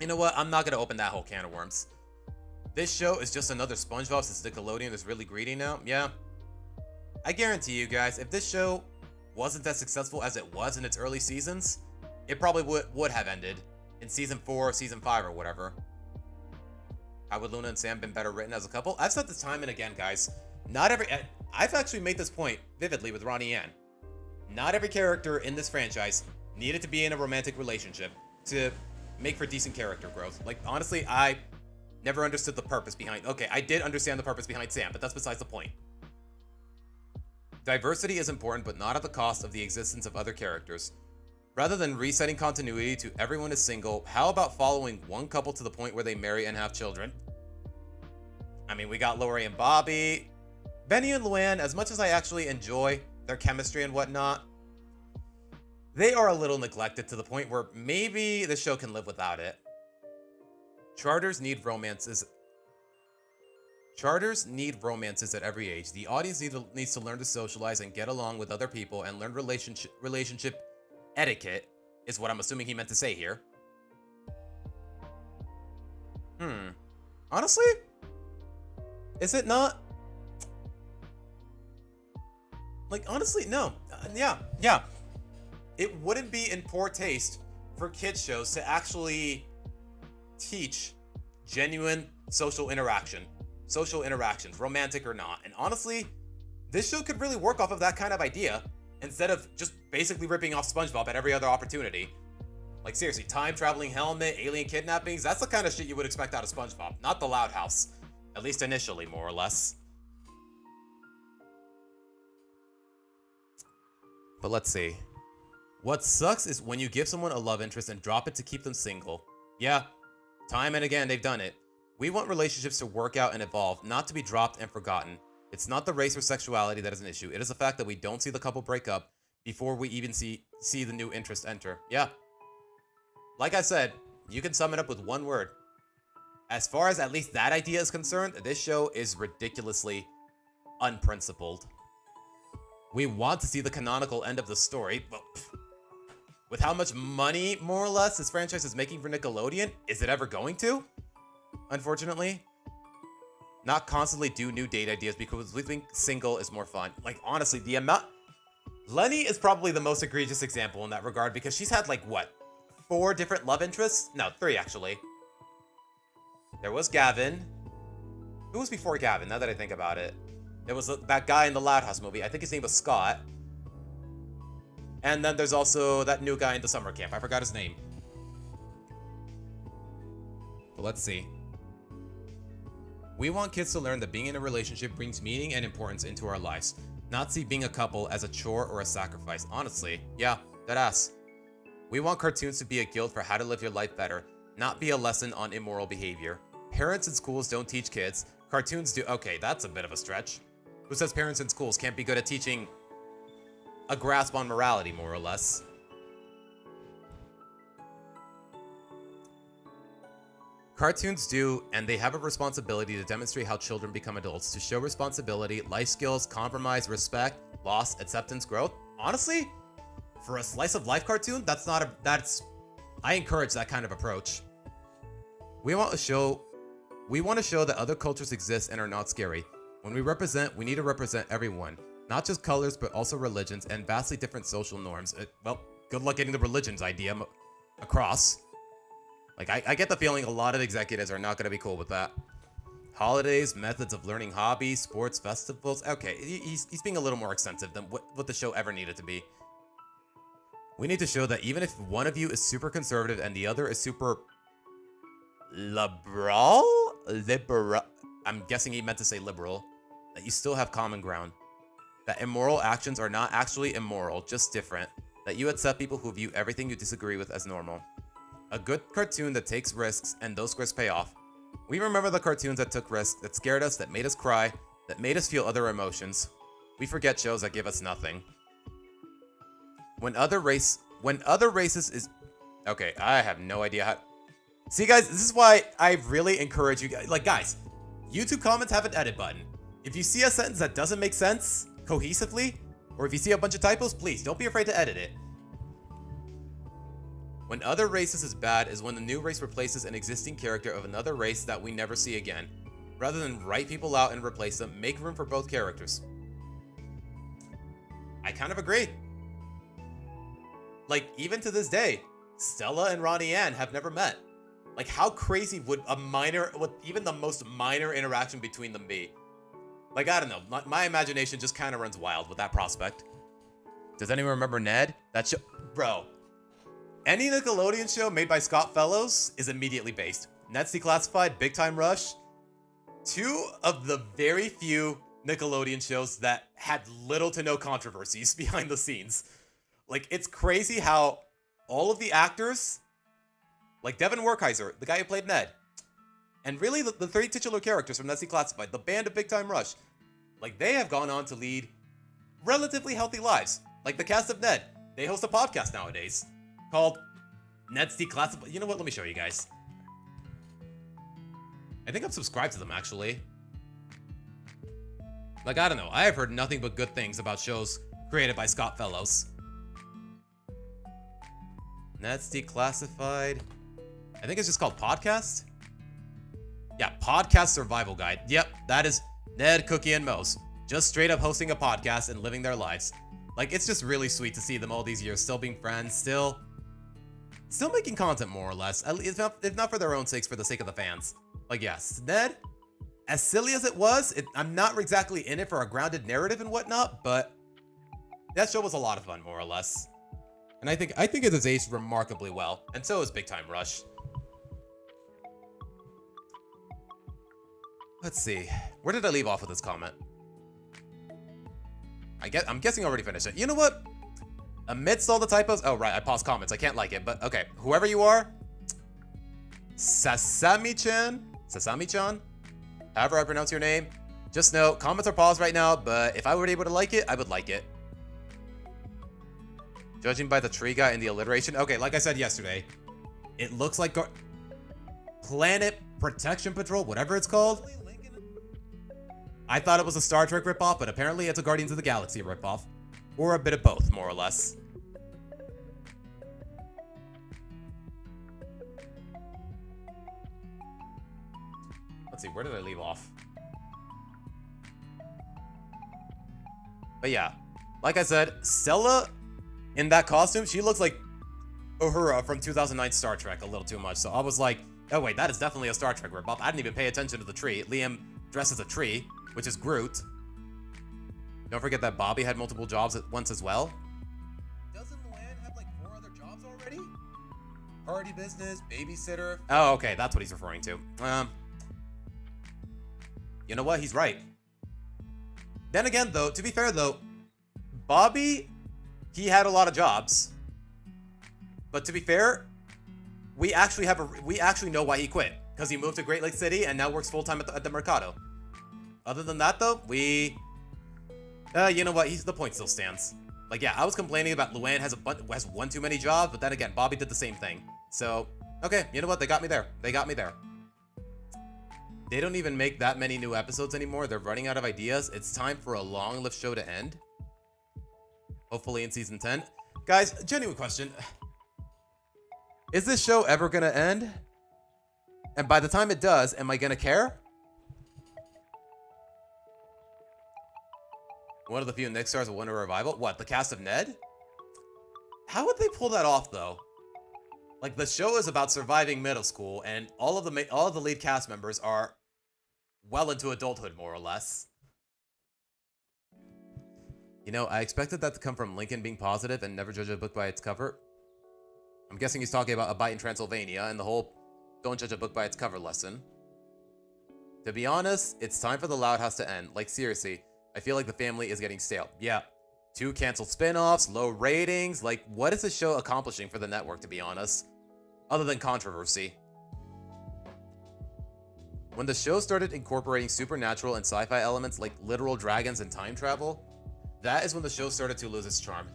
You know what? I'm not going to open that whole can of worms. This show is just another SpongeBob since Nickelodeon is really greedy now. Yeah. I guarantee you guys, if this show wasn't as successful as it was in its early seasons, it probably would have ended in season 4 or season 5 or whatever. How would Luna and Sam been better written as a couple? I've said this time and again, guys. I've actually made this point vividly with Ronnie Ann. Not every character in this franchise needed to be in a romantic relationship to make for decent character growth. Like, honestly, I never understood the purpose behind... Okay, I did understand the purpose behind Sam, but that's besides the point. Diversity is important, but not at the cost of the existence of other characters. Rather than resetting continuity to everyone is single, how about following one couple to the point where they marry and have children? I mean, we got Lori and Bobby. Benny and Luann, as much as I actually enjoy their chemistry and whatnot, they are a little neglected to the point where maybe the show can live without it. Charters need romances at every age. The audience needs to learn to socialize and get along with other people and learn relationship etiquette, is what I'm assuming he meant to say here. Honestly? Is it not? Like, honestly, no. Yeah. It wouldn't be in poor taste for kids shows to actually teach genuine social interactions, romantic or not. And honestly, this show could really work off of that kind of idea instead of just basically ripping off SpongeBob at every other opportunity. Like, seriously, time traveling helmet, alien kidnappings, that's the kind of shit you would expect out of SpongeBob, not the Loud House. At least initially, more or less. But let's see. What sucks is when you give someone a love interest and drop it to keep them single. Yeah, time and again, they've done it. We want relationships to work out and evolve, not to be dropped and forgotten. It's not the race or sexuality that is an issue. It is the fact that we don't see the couple break up before we even see the new interest enter. Yeah. Like I said, you can sum it up with one word. As far as at least that idea is concerned, this show is ridiculously unprincipled. We want to see the canonical end of the story, but with how much money, more or less, this franchise is making for Nickelodeon, is it ever going to? Unfortunately. Not constantly do new date ideas because we think single is more fun. Like, honestly, the amount... Lenny is probably the most egregious example in that regard because she's had, like, what? 4 different love interests? No, 3, actually. There was Gavin. Who was before Gavin, now that I think about it? There was that guy in the Loud House movie. I think his name was Scott. And then there's also that new guy in the summer camp. I forgot his name. But let's see. We want kids to learn that being in a relationship brings meaning and importance into our lives. Not see being a couple as a chore or a sacrifice. Honestly, yeah, that ass. We want cartoons to be a guide for how to live your life better, not be a lesson on immoral behavior. Parents in schools don't teach kids. Cartoons do. Okay, that's a bit of a stretch. Who says parents in schools can't be good at teaching a grasp on morality, more or less? Cartoons do, and they have a responsibility to demonstrate how children become adults, to show responsibility, life skills, compromise, respect, loss, acceptance, growth. Honestly, for a slice of life cartoon, I encourage that kind of approach. We want to show that other cultures exist and are not scary. When we represent, we need to represent everyone, not just colors, but also religions and vastly different social norms. Well, good luck getting the religions idea across. Like, I get the feeling a lot of executives are not going to be cool with that. Holidays, methods of learning hobbies, sports, festivals. Okay, he's being a little more extensive than what the show ever needed to be. We need to show that even if one of you is super conservative and the other is super liberal? I'm guessing he meant to say liberal. That you still have common ground. That immoral actions are not actually immoral, just different. That you accept people who view everything you disagree with as normal. A good cartoon that takes risks, and those risks pay off. We remember the cartoons that took risks, that scared us, that made us cry, that made us feel other emotions. We forget shows that give us nothing. When other races is... Okay, I have no idea how... See, guys, this is why I really encourage you guys... Like, guys, YouTube comments have an edit button. If you see a sentence that doesn't make sense cohesively, or if you see a bunch of typos, please don't be afraid to edit it. When other races is bad is when the new race replaces an existing character of another race that we never see again. Rather than write people out and replace them, make room for both characters. I kind of agree. Like, even to this day, Stella and Ronnie Ann have never met. Like, how crazy would even the most minor interaction between them be? Like, I don't know. My imagination just kind of runs wild with that prospect. Does anyone remember Ned? That show... Bro. Any Nickelodeon show made by Scott Fellows is immediately based. Ned's Declassified, Big Time Rush. Two of the very few Nickelodeon shows that had little to no controversies behind the scenes. Like, it's crazy how all of the actors, like Devin Werkheiser, the guy who played Ned, and really the three titular characters from Ned's Declassified, the band of Big Time Rush, like, they have gone on to lead relatively healthy lives. Like the cast of Ned, they host a podcast nowadays called Ned's Declassified. You know what? Let me show you guys. I think I'm subscribed to them, actually. Like, I don't know. I have heard nothing but good things about shows created by Scott Fellows. Ned's Declassified. I think it's just called Podcast. Yeah, Podcast Survival Guide. Yep, that is Ned, Cookie, and Mose. Just straight up hosting a podcast and living their lives. Like, it's just really sweet to see them all these years still being friends, still making content, more or less. At least, if not for their own sakes, for the sake of the fans. Like, yes, Ned, as silly as it was, I'm not exactly in it for a grounded narrative and whatnot, but that show was a lot of fun, more or less. And I think it has aged remarkably well, and so is Big Time Rush. Let's see. Where did I leave off with this comment? I'm guessing I already finished it. You know what? Amidst all the typos... Oh, right. I paused comments. I can't like it. But, okay. Whoever you are... Sasami-chan? However I pronounce your name. Just know, comments are paused right now, but if I were able to like it, I would like it. Judging by the tree guy and the alliteration. Okay, like I said yesterday, it looks like Planet Protection Patrol, whatever it's called. I thought it was a Star Trek ripoff, but apparently it's a Guardians of the Galaxy ripoff. Or a bit of both, more or less. Let's see, where did I leave off? But yeah, like I said, Stella in that costume, she looks like Uhura from 2009 Star Trek a little too much. So I was like, oh wait, that is definitely a Star Trek ripoff. I didn't even pay attention to the tree. Liam dressed as a tree, which is Groot. Don't forget that Bobby had multiple jobs at once as well. Party business, babysitter. Oh, okay, that's what he's referring to. You know what? He's right. Then again, though, to be fair, though, Bobby, he had a lot of jobs. But to be fair, we actually know why he quit, because he moved to Great Lake City and now works full time at the Mercado. Other than that, though, you know what? The point still stands. Like, yeah, I was complaining about Luann has one too many jobs, but then again, Bobby did the same thing. So, okay, you know what? They got me there. They got me there. They don't even make that many new episodes anymore. They're running out of ideas. It's time for a long-lived show to end. Hopefully in season 10. Guys, genuine question. Is this show ever gonna end? And by the time it does, am I gonna care? One of the few Nick stars will win a revival? What, the cast of Ned? How would they pull that off, though? Like, the show is about surviving middle school, and all of the lead cast members are well into adulthood, more or less. You know, I expected that to come from Lincoln being positive and never judge a book by its cover. I'm guessing he's talking about A Bite in Transylvania and the whole don't judge a book by its cover lesson. To be honest, it's time for the Loud House to end. Like, seriously, I feel like the family is getting stale. Yeah. 2 canceled spin-offs, low ratings. Like, what is this show accomplishing for the network, to be honest? Other than controversy. When the show started incorporating supernatural and sci-fi elements like literal dragons and time travel, that is when the show started to lose its charm.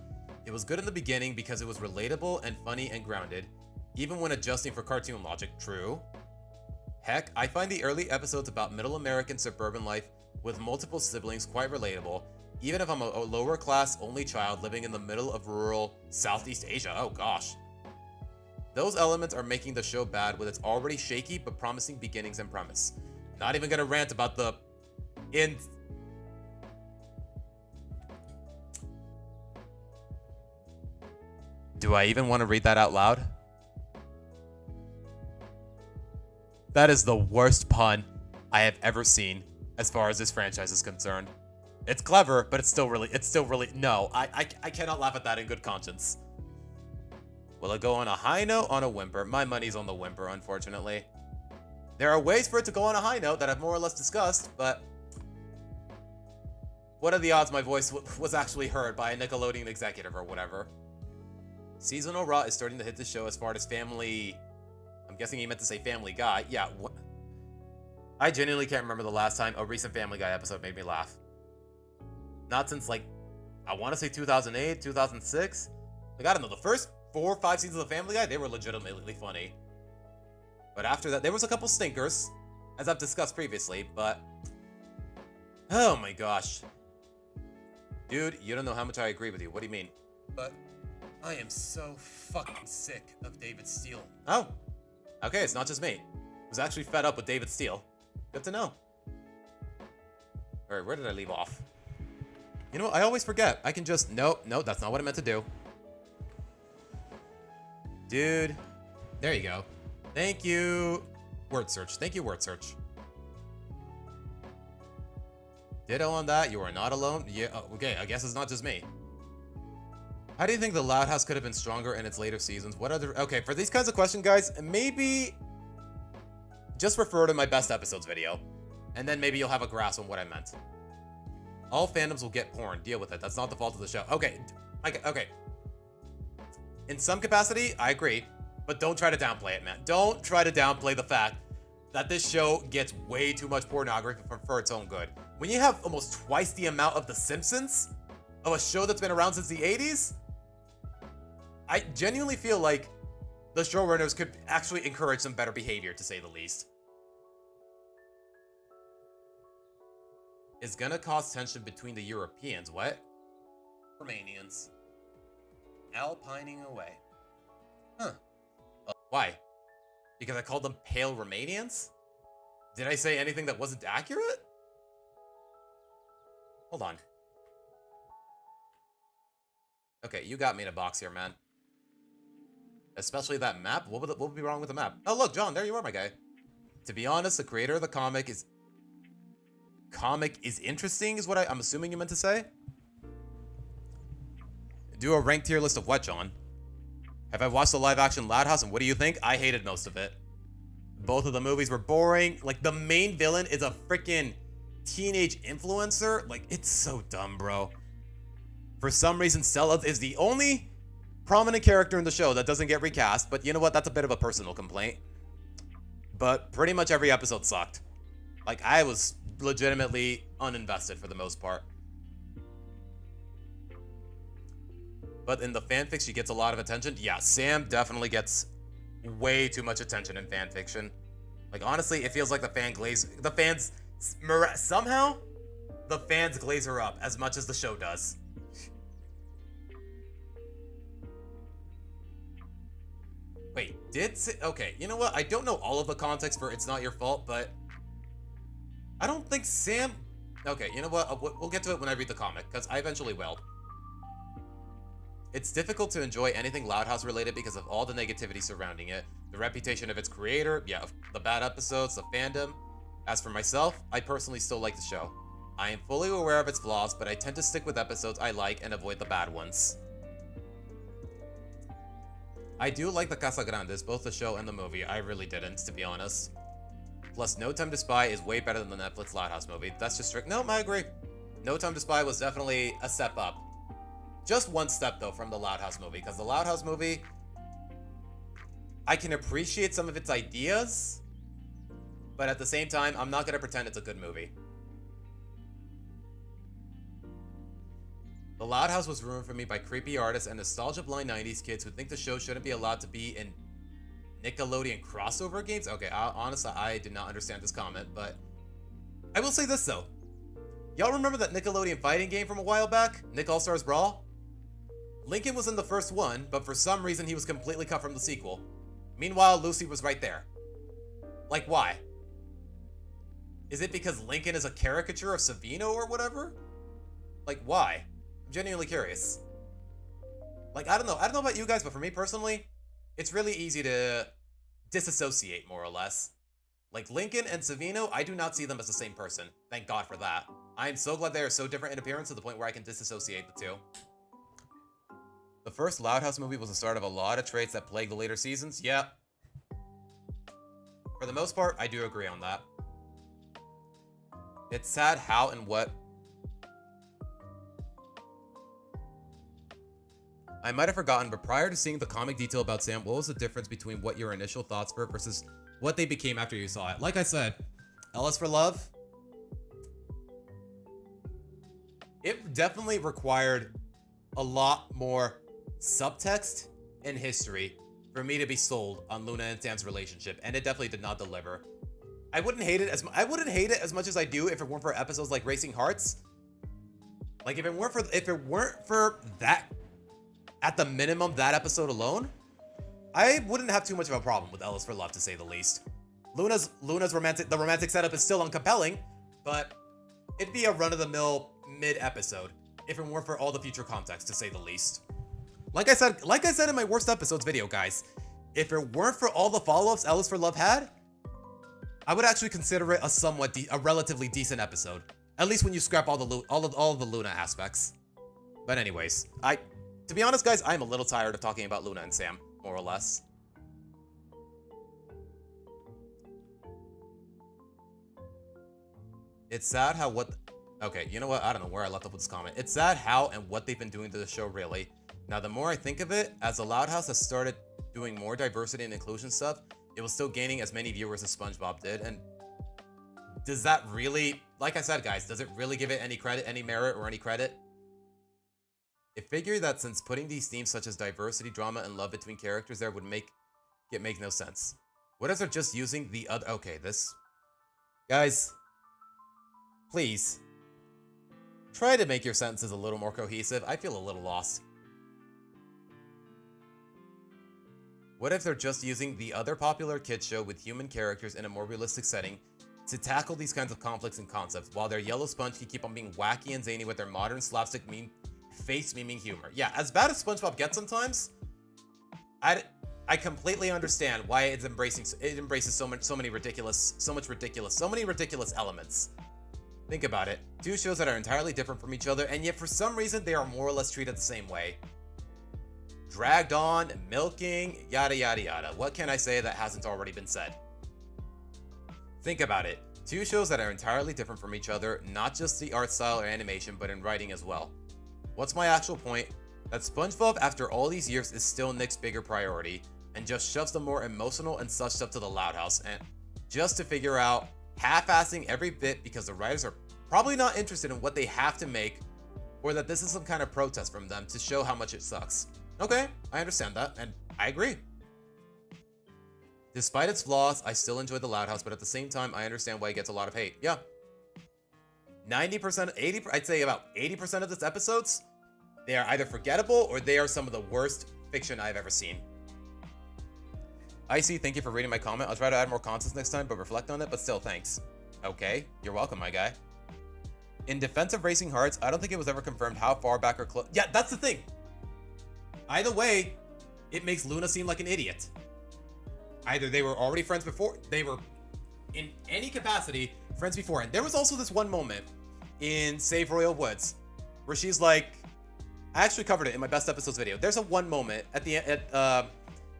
It was good in the beginning because it was relatable and funny and grounded, even when adjusting for cartoon logic, true. Heck, I find the early episodes about middle American suburban life with multiple siblings quite relatable, even if I'm a lower class only child living in the middle of rural Southeast Asia. Oh gosh. Those elements are making the show bad with its already shaky but promising beginnings and premise. Not even gonna rant about the Do I even want to read that out loud? That is the worst pun I have ever seen as far as this franchise is concerned. It's clever, but it's still really, no, I cannot laugh at that in good conscience. Will it go on a high note, on a whimper? My money's on the whimper, unfortunately. There are ways for it to go on a high note that I've more or less discussed, but what are the odds my voice was actually heard by a Nickelodeon executive or whatever? Seasonal Raw is starting to hit the show as far as family... I'm guessing he meant to say Family Guy. Yeah, I genuinely can't remember the last time a recent Family Guy episode made me laugh. Not since, like, I want to say 2008, 2006. Like, I don't know, the first 4 or 5 seasons of Family Guy, they were legitimately funny. But after that, there was a couple stinkers, as I've discussed previously, but... Oh my gosh. Dude, you don't know how much I agree with you. What do you mean? But I am so fucking sick of David Steele. Oh. Okay, it's not just me. I was actually fed up with David Steele. Good to know. Alright, where did I leave off? You know what? I always forget. I can just... Nope, that's not what I meant to do. Dude. There you go. Thank you. Word search. Thank you, word search. Ditto on that. You are not alone. Yeah, okay, I guess it's not just me. How do you think the Loud House could have been stronger in its later seasons? What other... Okay, for these kinds of questions, guys, maybe just refer to my best episodes video, and then maybe you'll have a grasp on what I meant. All fandoms will get porn. Deal with it. That's not the fault of the show. Okay, okay. In some capacity, I agree, but don't try to downplay it, man. Don't try to downplay the fact that this show gets way too much pornography for its own good. When you have almost twice the amount of The Simpsons, of a show that's been around since the 80s, I genuinely feel like the showrunners could actually encourage some better behavior, to say the least. It's gonna cause tension between the Europeans. What? Romanians. Alpining away. Huh. Why? Because I called them pale Romanians? Did I say anything that wasn't accurate? Hold on. Okay, you got me in a box here, man. Especially that map. What would be wrong with the map? Oh, look, John, there you are, my guy. To be honest, the creator of the comic is interesting, is what I'm assuming you meant to say. Do a ranked tier list of what, John? Have I watched the live-action Loud House, and what do you think? I hated most of it. Both of the movies were boring. Like, the main villain is a freaking teenage influencer. Like, it's so dumb, bro. For some reason, Stella is the only prominent character in the show that doesn't get recast, but you know what? That's a bit of a personal complaint. But pretty much every episode sucked. Like, I was legitimately uninvested for the most part. But in the fanfic, she gets a lot of attention. Yeah, Sam definitely gets way too much attention in fanfiction. Like, honestly, it feels like somehow the fans glaze her up as much as the show does. Wait, okay, you know what? I don't know all of the context for It's Not Your Fault, but I don't think Sam... Okay, you know what? We'll get to it when I read the comic, because I eventually will. It's difficult to enjoy anything Loud House related because of all the negativity surrounding it, the reputation of its creator, yeah, the bad episodes, the fandom. As for myself, I personally still like the show. I am fully aware of its flaws, but I tend to stick with episodes I like and avoid the bad ones. I do like the Casagrandes, both the show and the movie. I really didn't, to be honest. Plus, No Time to Spy is way better than the Netflix Loud House movie. That's just strict. No, I agree. No Time to Spy was definitely a step up. Just one step, though, from the Loud House movie, because the Loud House movie, I can appreciate some of its ideas, but at the same time, I'm not going to pretend it's a good movie. The Loud House was ruined for me by creepy artists and nostalgia-blind 90s kids who think the show shouldn't be allowed to be in Nickelodeon crossover games. Okay, honestly, I did not understand this comment, but I will say this, though. Y'all remember that Nickelodeon fighting game from a while back? Nick All-Stars Brawl? Lincoln was in the first one, but for some reason he was completely cut from the sequel. Meanwhile, Lucy was right there. Like, why? Is it because Lincoln is a caricature of Savino or whatever? Like, why? I'm genuinely curious. Like, I don't know about you guys, but for me personally, it's really easy to disassociate, more or less. Like, Lincoln and Savino, I do not see them as the same person. Thank God for that. I am so glad they are so different in appearance to the point where I can disassociate the two. The first Loud House movie was the start of a lot of traits that plague the later seasons. Yeah. For the most part, I do agree on that. It's sad how and what... I might have forgotten, but prior to seeing the comic detail about Sam, what was the difference between what your initial thoughts were versus what they became after you saw it? Like I said, Ellis for Love, it definitely required a lot more subtext and history for me to be sold on Luna and Sam's relationship, and it definitely did not deliver. I wouldn't hate it as much as I do if it weren't for episodes like Racing Hearts. Like, if it weren't for that, at the minimum, that episode alone, I wouldn't have too much of a problem with Ellis for Love, to say the least. Luna's romantic setup is still uncompelling, but it'd be a run-of-the-mill mid-episode if it weren't for all the future context, to say the least. Like I said in my worst episodes video, guys, if it weren't for all the follow-ups Ellis for Love had, I would actually consider it a relatively decent episode. At least when you scrap all of the Luna aspects. But anyways, to be honest, guys, I'm a little tired of talking about Luna and Sam, more or less. It's sad how okay, you know what? I don't know where I left off with this comment. It's sad how and what they've been doing to the show, really. Now, the more I think of it, as the Loud House has started doing more diversity and inclusion stuff, it was still gaining as many viewers as SpongeBob did. And does that really, like I said, guys, does it really give it any credit, any merit, or any credit? It figured that since putting these themes such as diversity, drama, and love between characters there would make no sense. What if they're just using the other... Okay, this... Guys, please, try to make your sentences a little more cohesive. I feel a little lost. What if they're just using the other popular kids show with human characters in a more realistic setting to tackle these kinds of conflicts and concepts, while their yellow sponge can keep on being wacky and zany with their modern slapstick face-memeing humor? Yeah, as bad as SpongeBob gets sometimes, I completely understand why it embraces so many ridiculous elements. Think about it. Two shows that are entirely different from each other, and yet for some reason they are more or less treated the same way. dragged on, milking, yada yada yada. What can I say that hasn't already been said? Think about it. Two shows that are entirely different from each other, not just the art style or animation, but in writing as well. What's my actual point? That SpongeBob, after all these years, is still Nick's bigger priority, and just shoves the more emotional and such stuff to the Loud House, and just to figure out half-assing every bit because the writers are probably not interested in what they have to make, or that this is some kind of protest from them to show how much it sucks. Okay, I understand that, and I agree. Despite its flaws, I still enjoy the Loud House, but at the same time, I understand why it gets a lot of hate. Yeah. 90%, 80%, I'd say about 80% of its episodes, they are either forgettable or they are some of the worst fiction I've ever seen. Icy, thank you for reading my comment. I'll try to add more context next time, but reflect on it, but still, thanks. Okay, you're welcome, my guy. In defense of Racing Hearts, I don't think it was ever confirmed how far back or close. Yeah, that's the thing. Either way, it makes Luna seem like an idiot. Either they were already friends before, they were in any capacity friends before. And there was also this one moment in Save Royal Woods where she's like, I actually covered it in my best episodes video. There's a one moment at the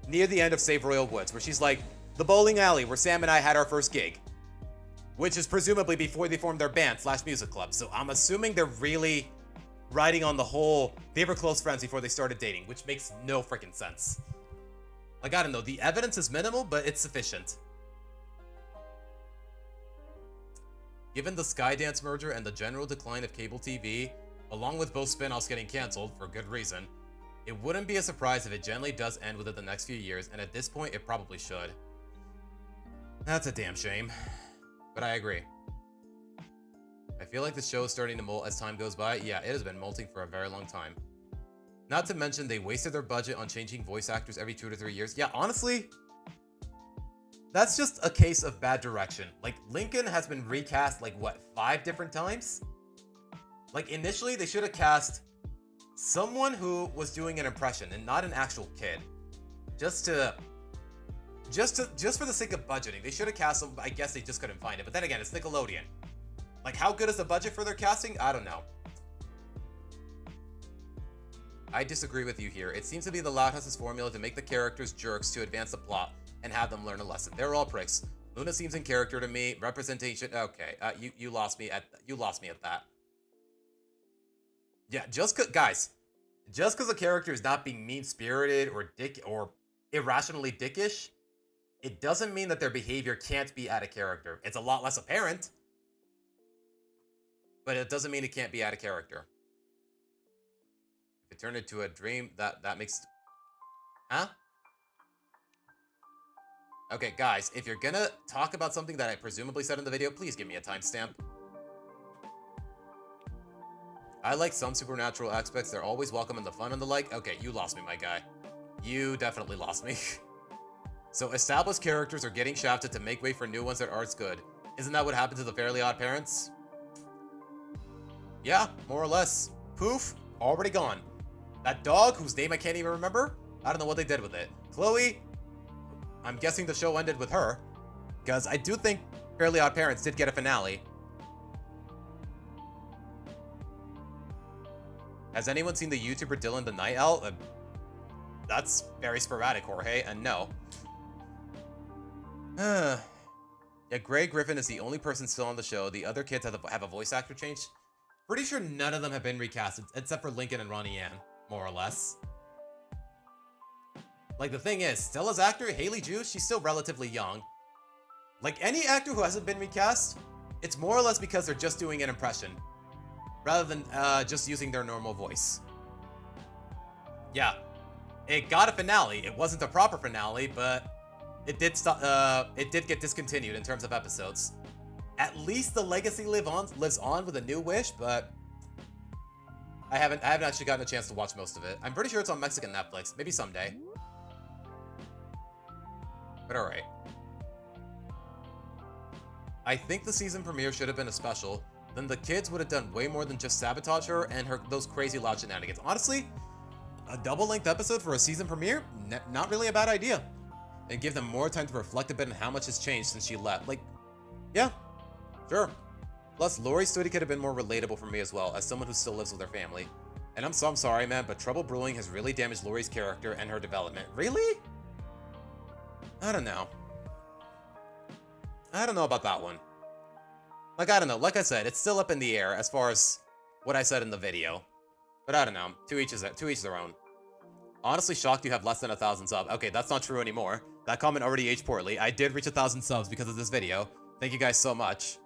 near the end of Save Royal Woods where she's like, the bowling alley where Sam and I had our first gig, which is presumably before they formed their band / music club. So I'm assuming they're really riding on the whole, they were close friends before they started dating, which makes no freaking sense. Like, I don't know, the evidence is minimal, but it's sufficient. Given the Skydance merger and the general decline of cable TV, along with both spin-offs getting canceled for good reason, it wouldn't be a surprise if it generally does end within the next few years, and at this point, it probably should. That's a damn shame, but I agree. I feel like the show is starting to molt as time goes by. Yeah, it has been molting for a very long time. Not to mention, they wasted their budget on changing voice actors every 2 to 3 years. Yeah, honestly, that's just a case of bad direction. Like, Lincoln has been recast, like, what, 5 different times? Like, initially, they should have cast someone who was doing an impression and not an actual kid. Just for the sake of budgeting, they should have cast them. I guess they just couldn't find it. But then again, it's Nickelodeon. Like, how good is the budget for their casting? I don't know. I disagree with you here. It seems to be the Loud House's formula to make the characters jerks to advance the plot and have them learn a lesson. They're all pricks. Luna seems in character to me. Representation. Okay, you lost me at that. Yeah, guys, just because a character is not being mean-spirited or irrationally dickish, it doesn't mean that their behavior can't be out of character. It's a lot less apparent, but it doesn't mean it can't be out of character. If it turned into a dream, that makes... Huh? Okay, guys, if you're gonna talk about something that I presumably said in the video, please give me a timestamp. I like some supernatural aspects. They're always welcome in the fun and the like. Okay, you lost me, my guy. You definitely lost me. So established characters are getting shafted to make way for new ones that aren't good. Isn't that what happened to the Fairly Odd Parents? Yeah, more or less. Poof, already gone. That dog, whose name I can't even remember, I don't know what they did with it. Chloe, I'm guessing the show ended with her, because I do think Fairly Odd Parents did get a finale. Has anyone seen the YouTuber Dylan the Night Owl? That's very sporadic, Jorge, and no. Yeah, Greg Griffin is the only person still on the show. The other kids have a voice actor change. Pretty sure none of them have been recast, except for Lincoln and Ronnie Ann, more or less. Like, the thing is, Stella's actor, Haley Ju, she's still relatively young. Like, any actor who hasn't been recast, it's more or less because they're just doing an impression, rather than just using their normal voice. Yeah, it got a finale. It wasn't a proper finale, but it did get discontinued in terms of episodes. At least the legacy lives on with a new wish, but I haven't actually gotten a chance to watch most of it. I'm pretty sure it's on Mexican Netflix. Maybe someday. But alright. I think the season premiere should have been a special. Then the kids would have done way more than just sabotage her and those crazy loud shenanigans. Honestly, a double-length episode for a season premiere? Not really a bad idea. And give them more time to reflect a bit on how much has changed since she left. Like, yeah, sure. Plus, Lori's story could have been more relatable for me as well, as someone who still lives with her family. And I'm sorry, man, but trouble brewing has really damaged Lori's character and her development. Really? I don't know. I don't know about that one. Like, I don't know. Like I said, it's still up in the air as far as what I said in the video. But I don't know. To each their own. Honestly shocked you have less than 1,000 subs. Okay, that's not true anymore. That comment already aged poorly. I did reach 1,000 subs because of this video. Thank you guys so much.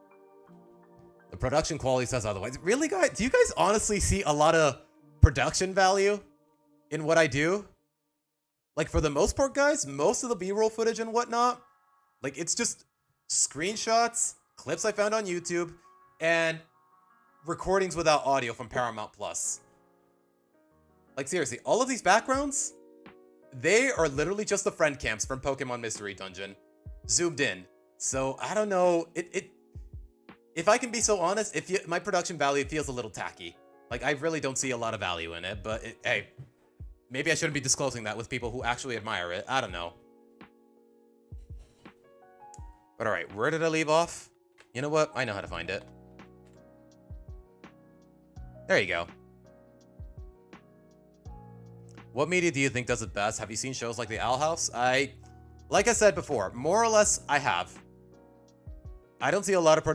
The production quality says otherwise. Really, guys? Do you guys honestly see a lot of production value in what I do? Like, for the most part, guys, most of the B-roll footage and whatnot, like, it's just screenshots, clips I found on YouTube, and recordings without audio from Paramount Plus. Like, seriously, all of these backgrounds, they are literally just the friend camps from Pokemon Mystery Dungeon, zoomed in. So, I don't know, if I can be so honest, my production value feels a little tacky. Like, I really don't see a lot of value in it, but hey, maybe I shouldn't be disclosing that with people who actually admire it. I don't know. But alright, where did I leave off? You know what? I know how to find it. There you go. What media do you think does it best? Have you seen shows like The Owl House? Like I said before, more or less, I have. I don't see a lot of,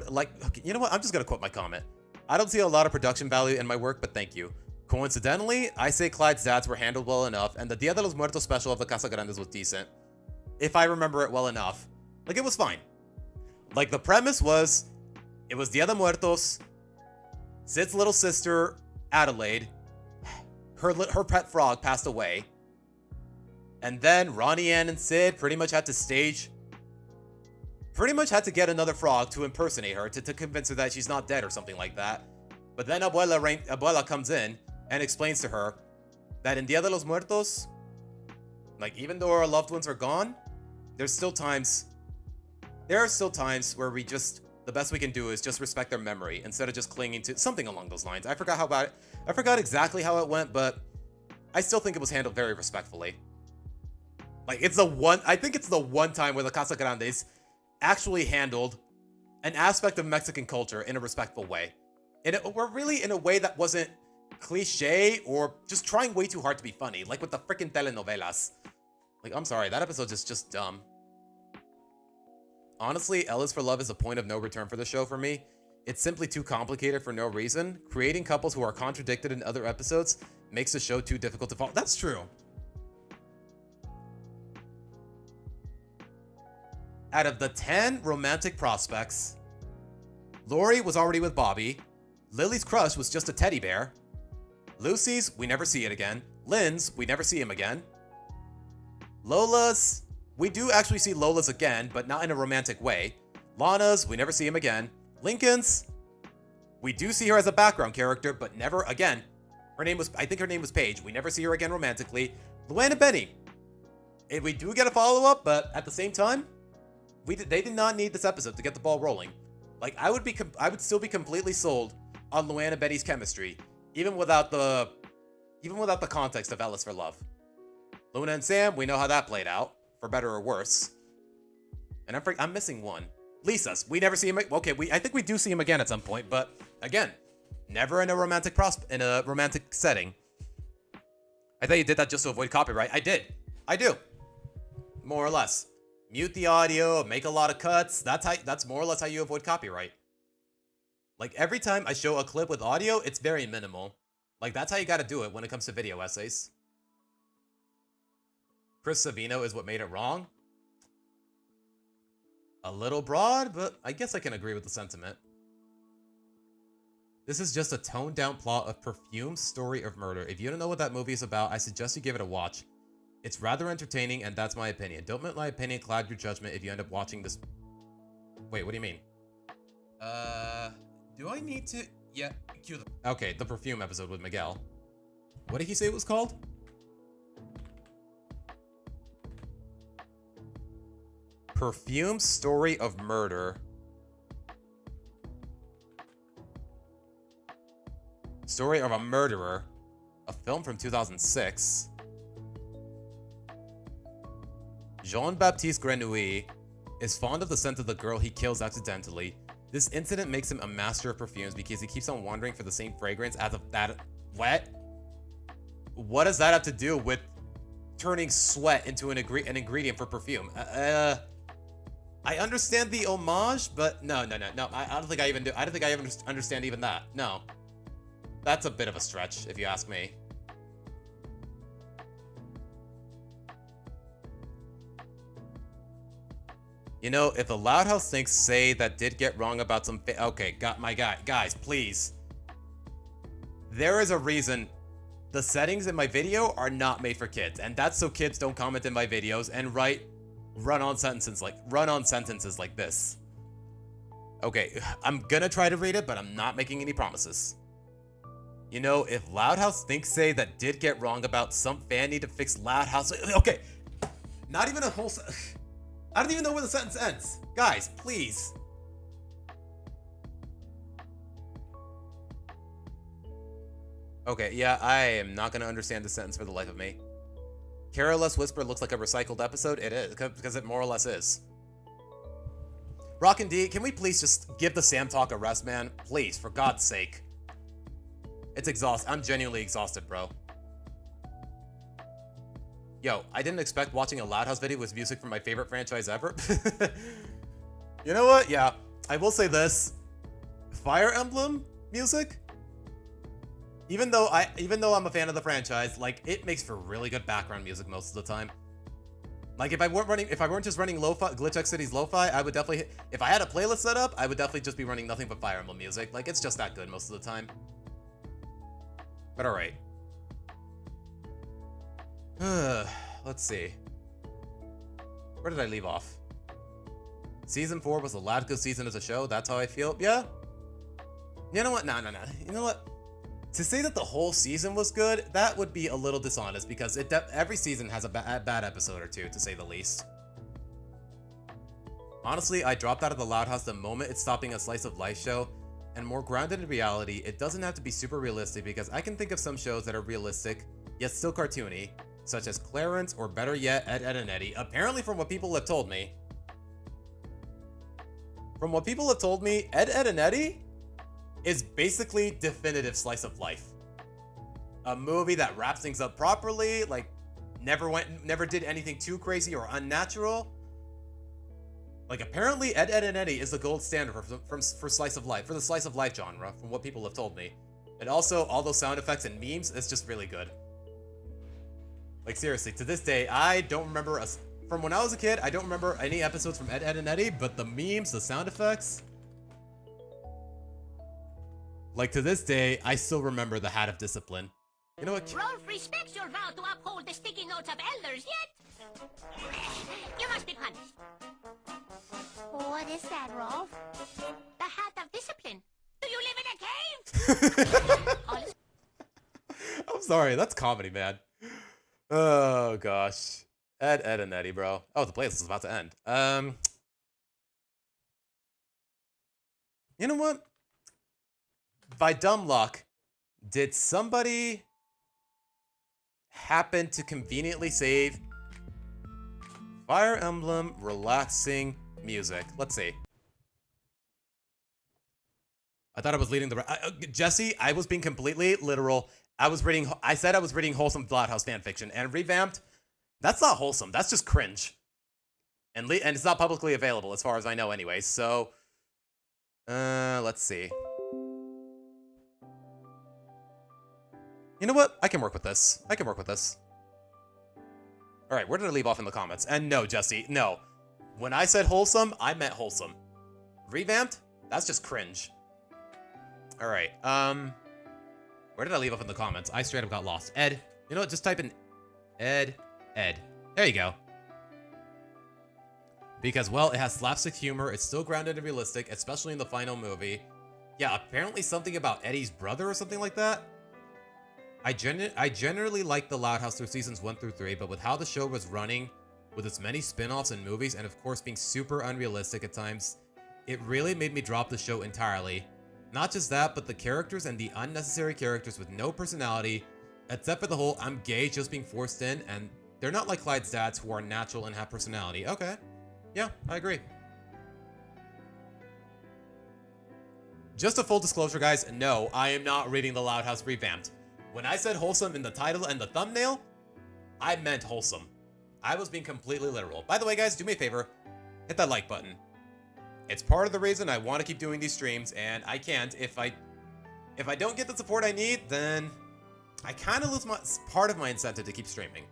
you know what? I'm just going to quote my comment. I don't see a lot of production value in my work, but thank you. Coincidentally, I say Clyde's dads were handled well enough, and the Dia de los Muertos special of the Casa Grandes was decent. If I remember it well enough. Like, it was fine. Like, the premise was, it was Dia de Muertos, Sid's little sister, Adelaide, her pet frog passed away, and then Ronnie Ann and Sid pretty much had to get another frog to impersonate her, to convince her that she's not dead or something like that. But then Abuela comes in and explains to her that in Dia de los Muertos, like, even though our loved ones are gone, there are still times where the best we can do is just respect their memory instead of just clinging to something along those lines. I forgot exactly how it went, but I still think it was handled very respectfully. Like, I think it's the one time where the Casa Grandes actually handled an aspect of Mexican culture in a respectful way. We're really in a way that wasn't cliche or just trying way too hard to be funny, like with the freaking telenovelas. Like, I'm sorry, that episode is just dumb. Honestly, L is for Love is a point of no return for the show for me. It's simply too complicated for no reason. Creating couples who are contradicted in other episodes makes the show too difficult to follow. That's true. Out of the 10 romantic prospects, Lori was already with Bobby. Lily's crush was just a teddy bear. Lucy's, we never see it again. Lynn's, we never see him again. Lola's, we do actually see Lola's again, but not in a romantic way. Lana's, we never see him again. Lincoln's, we do see her as a background character, but never again. I think her name was Paige. We never see her again romantically. Luann and Benny, we do get a follow-up, but at the same time, they did not need this episode to get the ball rolling. Like, I would still be completely sold on Luann and Benny's chemistry, even without the context of L is for Love. Luna and Sam, we know how that played out, for better or worse. And I'm missing one. Lisa's, we never see him. Okay, I think we do see him again at some point, but again, never in a romantic setting. I thought you did that just to avoid copyright. I did. I do. More or less. Mute the audio, make a lot of cuts. That's more or less how you avoid copyright. Like, every time I show a clip with audio, it's very minimal. Like, that's how you gotta do it when it comes to video essays. Chris Savino is what made it wrong. A little broad, but I guess I can agree with the sentiment. This is just a toned-down plot of Perfume's Story of Murder. If you don't know what that movie is about, I suggest you give it a watch. It's rather entertaining, and that's my opinion. Don't let my opinion cloud your judgment if you end up watching this. Wait, what do you mean? Do I need to? Yeah, cue the. Okay, the Perfume episode with Miguel. What did he say it was called? Perfume's Story of Murder. Story of a Murderer. A film from 2006. Jean-Baptiste Grenouille is fond of the scent of the girl he kills accidentally. This incident makes him a master of perfumes because he keeps on wandering for the same fragrance as of that. What? What does that have to do with turning sweat into an ingredient for perfume? I understand the homage, but no. I don't think I even do. I don't think I even understand even that. No. That's a bit of a stretch, if you ask me. You know, if the Loud House thinks say that did get wrong about some okay, got my guy. Guys, please. There is a reason the settings in my video are not made for kids, and that's so kids don't comment in my videos and run on sentences like this. Okay, I'm gonna try to read it, but I'm not making any promises. You know, if Loud House thinks say that did get wrong about some fan need to fix Loud House. Okay, not even a whole. I don't even know where the sentence ends. Guys, please. Okay, yeah, I am not going to understand the sentence for the life of me. Careless Whisper looks like a recycled episode. It is, because it more or less is. Rock and D, can we please just give the Sam Talk a rest, man? Please, for God's sake. It's exhausting. I'm genuinely exhausted, bro. Yo, I didn't expect watching a Loud House video with music from my favorite franchise ever. You know what? Yeah, I will say this. Fire Emblem music? Even though I'm a fan of the franchise, like, it makes for really good background music most of the time. Like, if I weren't just running lo-fi, Glitch X City's lo-fi, I would definitely, if I had a playlist set up, I would definitely just be running nothing but Fire Emblem music. Like, it's just that good most of the time. But alright. Let's see. Where did I leave off? Season 4 was a lot good season as a show. That's how I feel. Yeah. You know what? No. You know what? To say that the whole season was good, that would be a little dishonest because every season has a bad episode or two, to say the least. Honestly, I dropped out of the Loud House the moment it's stopping a slice of life show, and more grounded in reality. It doesn't have to be super realistic because I can think of some shows that are realistic, yet still cartoony, such as Clarence or better yet, Ed, Edd and Eddy. Apparently, from what people have told me, Ed, Edd and Eddy is basically definitive slice of life. A movie that wraps things up properly, like never did anything too crazy or unnatural. Like apparently Ed, Edd and Eddy is the gold standard for slice of life, for the slice of life genre, from what people have told me. And also all those sound effects and memes, it's just really good. Like seriously, to this day, I don't remember from when I was a kid, I don't remember any episodes from Ed, Edd and Eddy, but the memes, the sound effects, like to this day, I still remember the Hat of Discipline. You know what? Rolf respects your vow to uphold the sticky notes of elders, yet you must be punished. What is that, Rolf? The Hat of Discipline. Do you live in a cave? I'm sorry, that's comedy, man. Oh gosh. Ed, Edd and Eddy, bro. Oh, the playlist is about to end. You know what? By dumb luck, did somebody happen to conveniently save Fire Emblem relaxing music? Let's see. I thought I was leading the Jesse, I was being completely literal. I said I was reading Wholesome Loud House fanfiction and revamped. That's not wholesome. That's just cringe. And it's not publicly available as far as I know anyway. So let's see. You know what? I can work with this. All right, where did I leave off in the comments? And no, Jesse, no. When I said wholesome, I meant wholesome. Revamped? That's just cringe. All right, where did I leave off in the comments? I straight up got lost. Ed, you know what? Just type in Ed. There you go. Because, well, it has slapstick humor. It's still grounded and realistic, especially in the final movie. Yeah, apparently something about Eddie's brother or something like that. I generally like the Loud House through seasons 1 through 3, but with how the show was running, with its many spin-offs and movies, and of course being super unrealistic at times, it really made me drop the show entirely. Not just that, but the characters and the unnecessary characters with no personality, except for the whole I'm gay just being forced in, and they're not like Clyde's dads who are natural and have personality. Okay. Yeah, I agree. Just a full disclosure, guys, no, I am not reading the Loud House revamped. When I said wholesome in the title and the thumbnail, I meant wholesome. I was being completely literal. By the way, guys, do me a favor. Hit that like button. It's part of the reason I want to keep doing these streams, and I can't. If I don't get the support I need, then I kind of lose part of my incentive to keep streaming.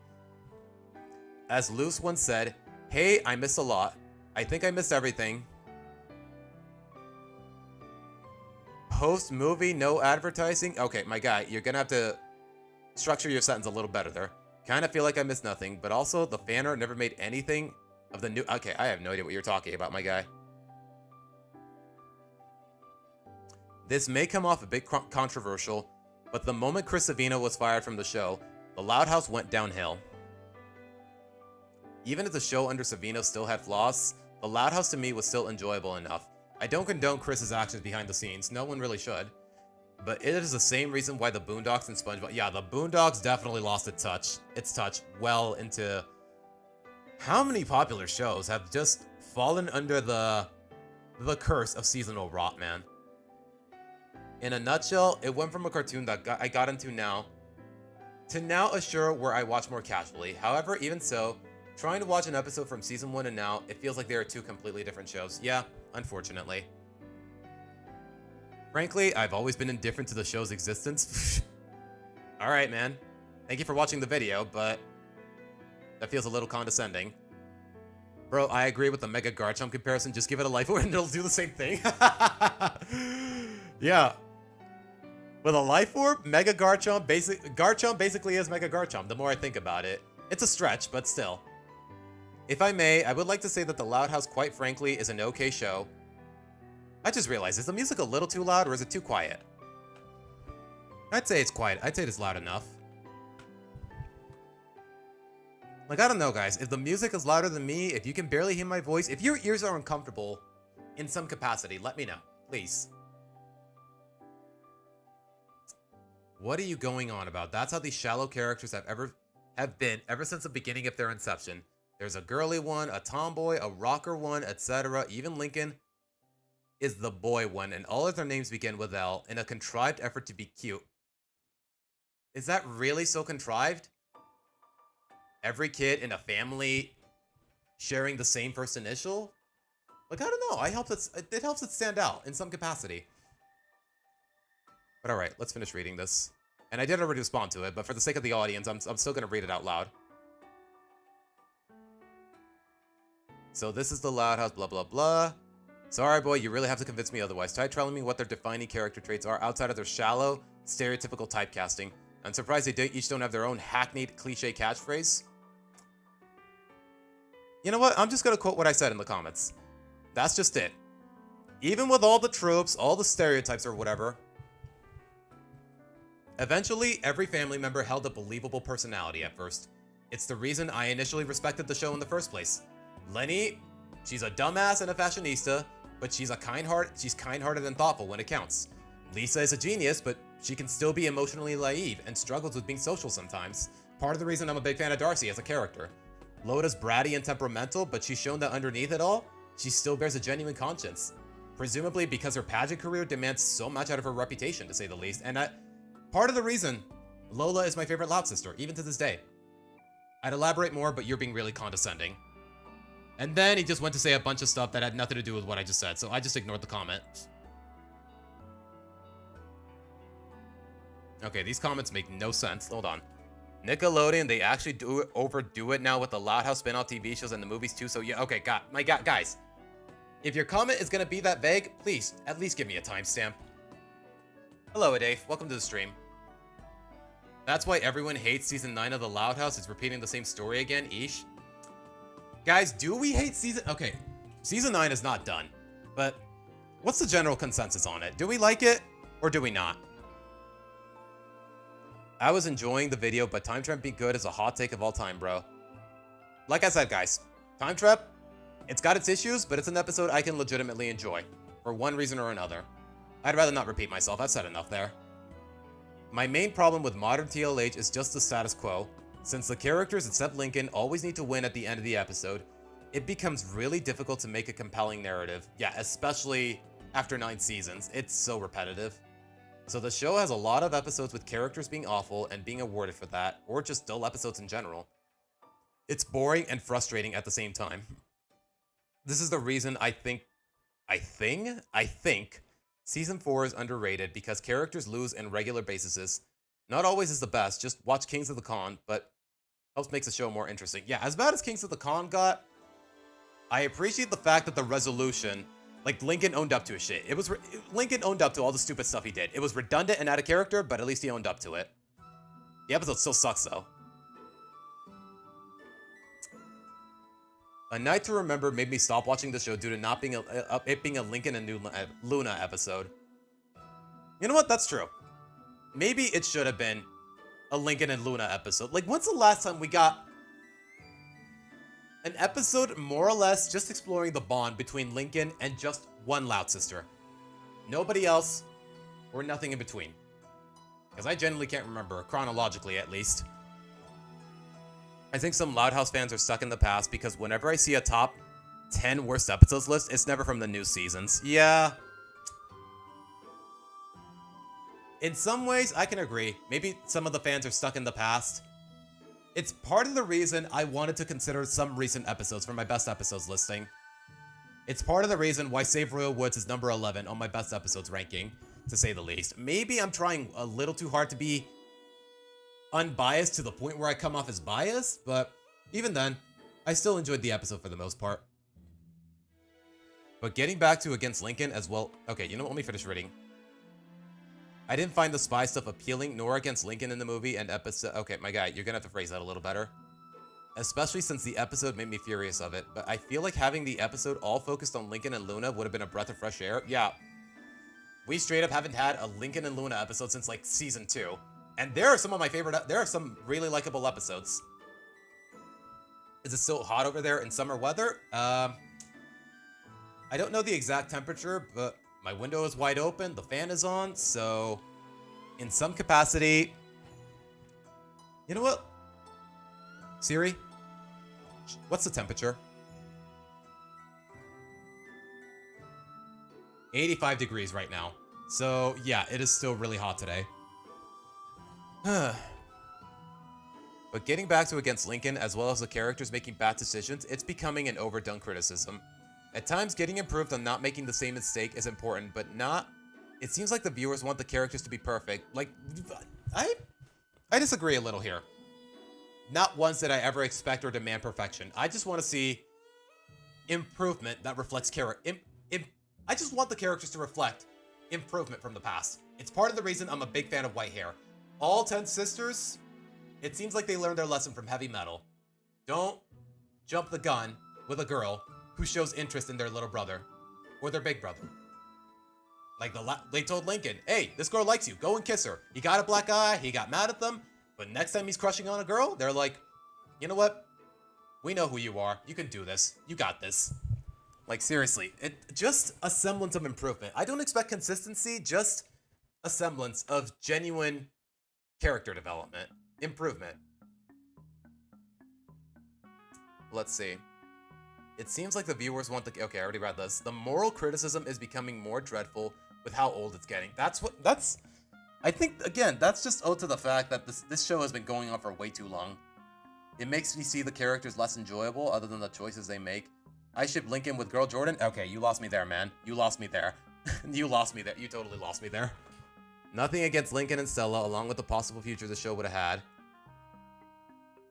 As Luce once said, hey, I missed a lot. I think I missed everything. Post-movie, no advertising? Okay, my guy, you're gonna have to structure your sentence a little better there. Kind of feel like I missed nothing, but also the fan art never made anything of the new... Okay, I have no idea what you're talking about, my guy. This may come off a bit controversial, but the moment Chris Savino was fired from the show, the Loud House went downhill. Even if the show under Savino still had flaws, the Loud House to me was still enjoyable enough. I don't condone Chris's actions behind the scenes, no one really should. But it is the same reason why the Boondocks and SpongeBob... Yeah, the Boondocks definitely lost its touch well into... How many popular shows have just fallen under the curse of seasonal rot, man? In a nutshell, it went from a cartoon that I got into now to now a show where I watch more casually. However, even so, trying to watch an episode from season 1 and now, it feels like they are two completely different shows. Yeah, unfortunately. Frankly, I've always been indifferent to the show's existence. Alright, man. Thank you for watching the video, but that feels a little condescending. Bro, I agree with the Mega Garchomp comparison. Just give it a life orb and it'll do the same thing. Yeah. With a life orb, Mega Garchomp basically is Mega Garchomp, the more I think about it. It's a stretch, but still. If I may, I would like to say that The Loud House, quite frankly, is an okay show. I just realized, is the music a little too loud or is it too quiet? I'd say it's quiet. I'd say it's loud enough. Like, I don't know, guys. If the music is louder than me, if you can barely hear my voice, if your ears are uncomfortable in some capacity, let me know, please. What are you going on about? That's how these shallow characters have been ever since the beginning of their inception. There's a girly one, a tomboy, a rocker one, etc. Even Lincoln is the boy one, and all of their names begin with L in a contrived effort to be cute. Is that really so contrived? Every kid in a family sharing the same first initial? Like, I don't know. It helps it stand out in some capacity. But alright, let's finish reading this. And I did already respond to it, but for the sake of the audience, I'm still going to read it out loud. So this is the Loud House, blah, blah, blah. Sorry, boy, you really have to convince me otherwise. Try telling me what their defining character traits are outside of their shallow, stereotypical typecasting. I'm surprised they each don't have their own hackneyed cliche catchphrase. You know what? I'm just going to quote what I said in the comments. That's just it. Even with all the tropes, all the stereotypes or whatever, eventually, every family member held a believable personality at first. It's the reason I initially respected the show in the first place. Lenny, she's a dumbass and a fashionista, but she's kind-hearted and thoughtful when it counts. Lisa is a genius, but she can still be emotionally naive and struggles with being social sometimes. Part of the reason I'm a big fan of Darcy as a character. Loda's bratty and temperamental, but she's shown that underneath it all, she still bears a genuine conscience. Presumably because her pageant career demands so much out of her reputation, to say the least, and part of the reason Lola is my favorite Loud sister, even to this day. I'd elaborate more, but you're being really condescending. And then he just went to say a bunch of stuff that had nothing to do with what I just said, so I just ignored the comment. Okay, these comments make no sense. Hold on. Nickelodeon, they actually overdo it now with the Loud House spin-off TV shows and the movies too, so yeah, okay, guys. If your comment is gonna be that vague, please, at least give me a timestamp. Hello, Adave. Welcome to the stream. That's why everyone hates Season 9 of The Loud House. It's repeating the same story again, eesh. Guys, do we hate Season... Okay, Season 9 is not done, but what's the general consensus on it? Do we like it, or do we not? I was enjoying the video, but Time Trap being good is a hot take of all time, bro. Like I said, guys, Time Trap, it's got its issues, but it's an episode I can legitimately enjoy, for one reason or another. I'd rather not repeat myself, I've said enough there. My main problem with modern TLH is just the status quo. Since the characters, except Lincoln, always need to win at the end of the episode, it becomes really difficult to make a compelling narrative. Yeah, especially after 9 seasons. It's so repetitive. So the show has a lot of episodes with characters being awful and being awarded for that, or just dull episodes in general. It's boring and frustrating at the same time. This is the reason I think Season 4 is underrated because characters lose in regular basis. Not always is the best, just watch Kings of the Con, but helps makes the show more interesting. Yeah, as bad as Kings of the Con got, I appreciate the fact that the resolution, like Lincoln owned up to his shit. Lincoln owned up to all the stupid stuff he did. It was redundant and out of character, but at least he owned up to it. The episode still sucks though. A Night to Remember made me stop watching the show due to not being it being a Lincoln and Luna episode. You know what? That's true. Maybe it should have been a Lincoln and Luna episode. Like, when's the last time we got an episode more or less just exploring the bond between Lincoln and just one Loud sister? Nobody else, or nothing in between. Because I genuinely can't remember, chronologically at least. I think some Loud House fans are stuck in the past because whenever I see a top 10 worst episodes list, it's never from the new seasons. Yeah. In some ways, I can agree. Maybe some of the fans are stuck in the past. It's part of the reason I wanted to consider some recent episodes for my best episodes listing. It's part of the reason why Save Royal Woods is number 11 on my best episodes ranking, to say the least. Maybe I'm trying a little too hard to be unbiased to the point where I come off as biased, but even then, I still enjoyed the episode for the most part. But getting back to Against Lincoln as well... Okay, you know what? Let me finish reading. I didn't find the spy stuff appealing, nor Against Lincoln in the movie and episode... Okay, my guy, you're gonna have to phrase that a little better. Especially since the episode made me furious of it, but I feel like having the episode all focused on Lincoln and Luna would have been a breath of fresh air. Yeah. We straight up haven't had a Lincoln and Luna episode since, like, Season 2. And there are some of my favorite... There are some really likable episodes. Is it still hot over there in summer weather? I don't know the exact temperature, but... My window is wide open, the fan is on, so in some capacity... You know what? Siri, what's the temperature? 85 degrees right now. So yeah, it is still really hot today. But getting back to Against Lincoln, as well as the characters making bad decisions, it's becoming an overdone criticism. At times, getting improved on not making the same mistake is important, but not... It seems like the viewers want the characters to be perfect. Like, I disagree a little here. Not once did I ever expect or demand perfection. I just want to see improvement that reflects character. I just want the characters to reflect improvement from the past. It's part of the reason I'm a big fan of white hair. All 10 sisters, it seems like they learned their lesson from Heavy Metal. Don't jump the gun with a girl who shows interest in their little brother or their big brother. Like they told Lincoln, hey, this girl likes you, go and kiss her. He got a black eye, he got mad at them, but next time he's crushing on a girl, they're like, you know what? We know who you are, you can do this, you got this. Like, seriously, just a semblance of improvement. I don't expect consistency, just a semblance of genuine character development, improvement. Let's see. It seems like the viewers want the... Okay, I already read this. The moral criticism is becoming more dreadful with how old it's getting. That's... I think, again, that's just owed to the fact that this show has been going on for way too long. It makes me see the characters less enjoyable other than the choices they make. I ship Lincoln with Girl Jordan? Okay, you lost me there, man. You lost me there. You lost me there. You totally lost me there. Nothing against Lincoln and Stella, along with the possible future the show would have had.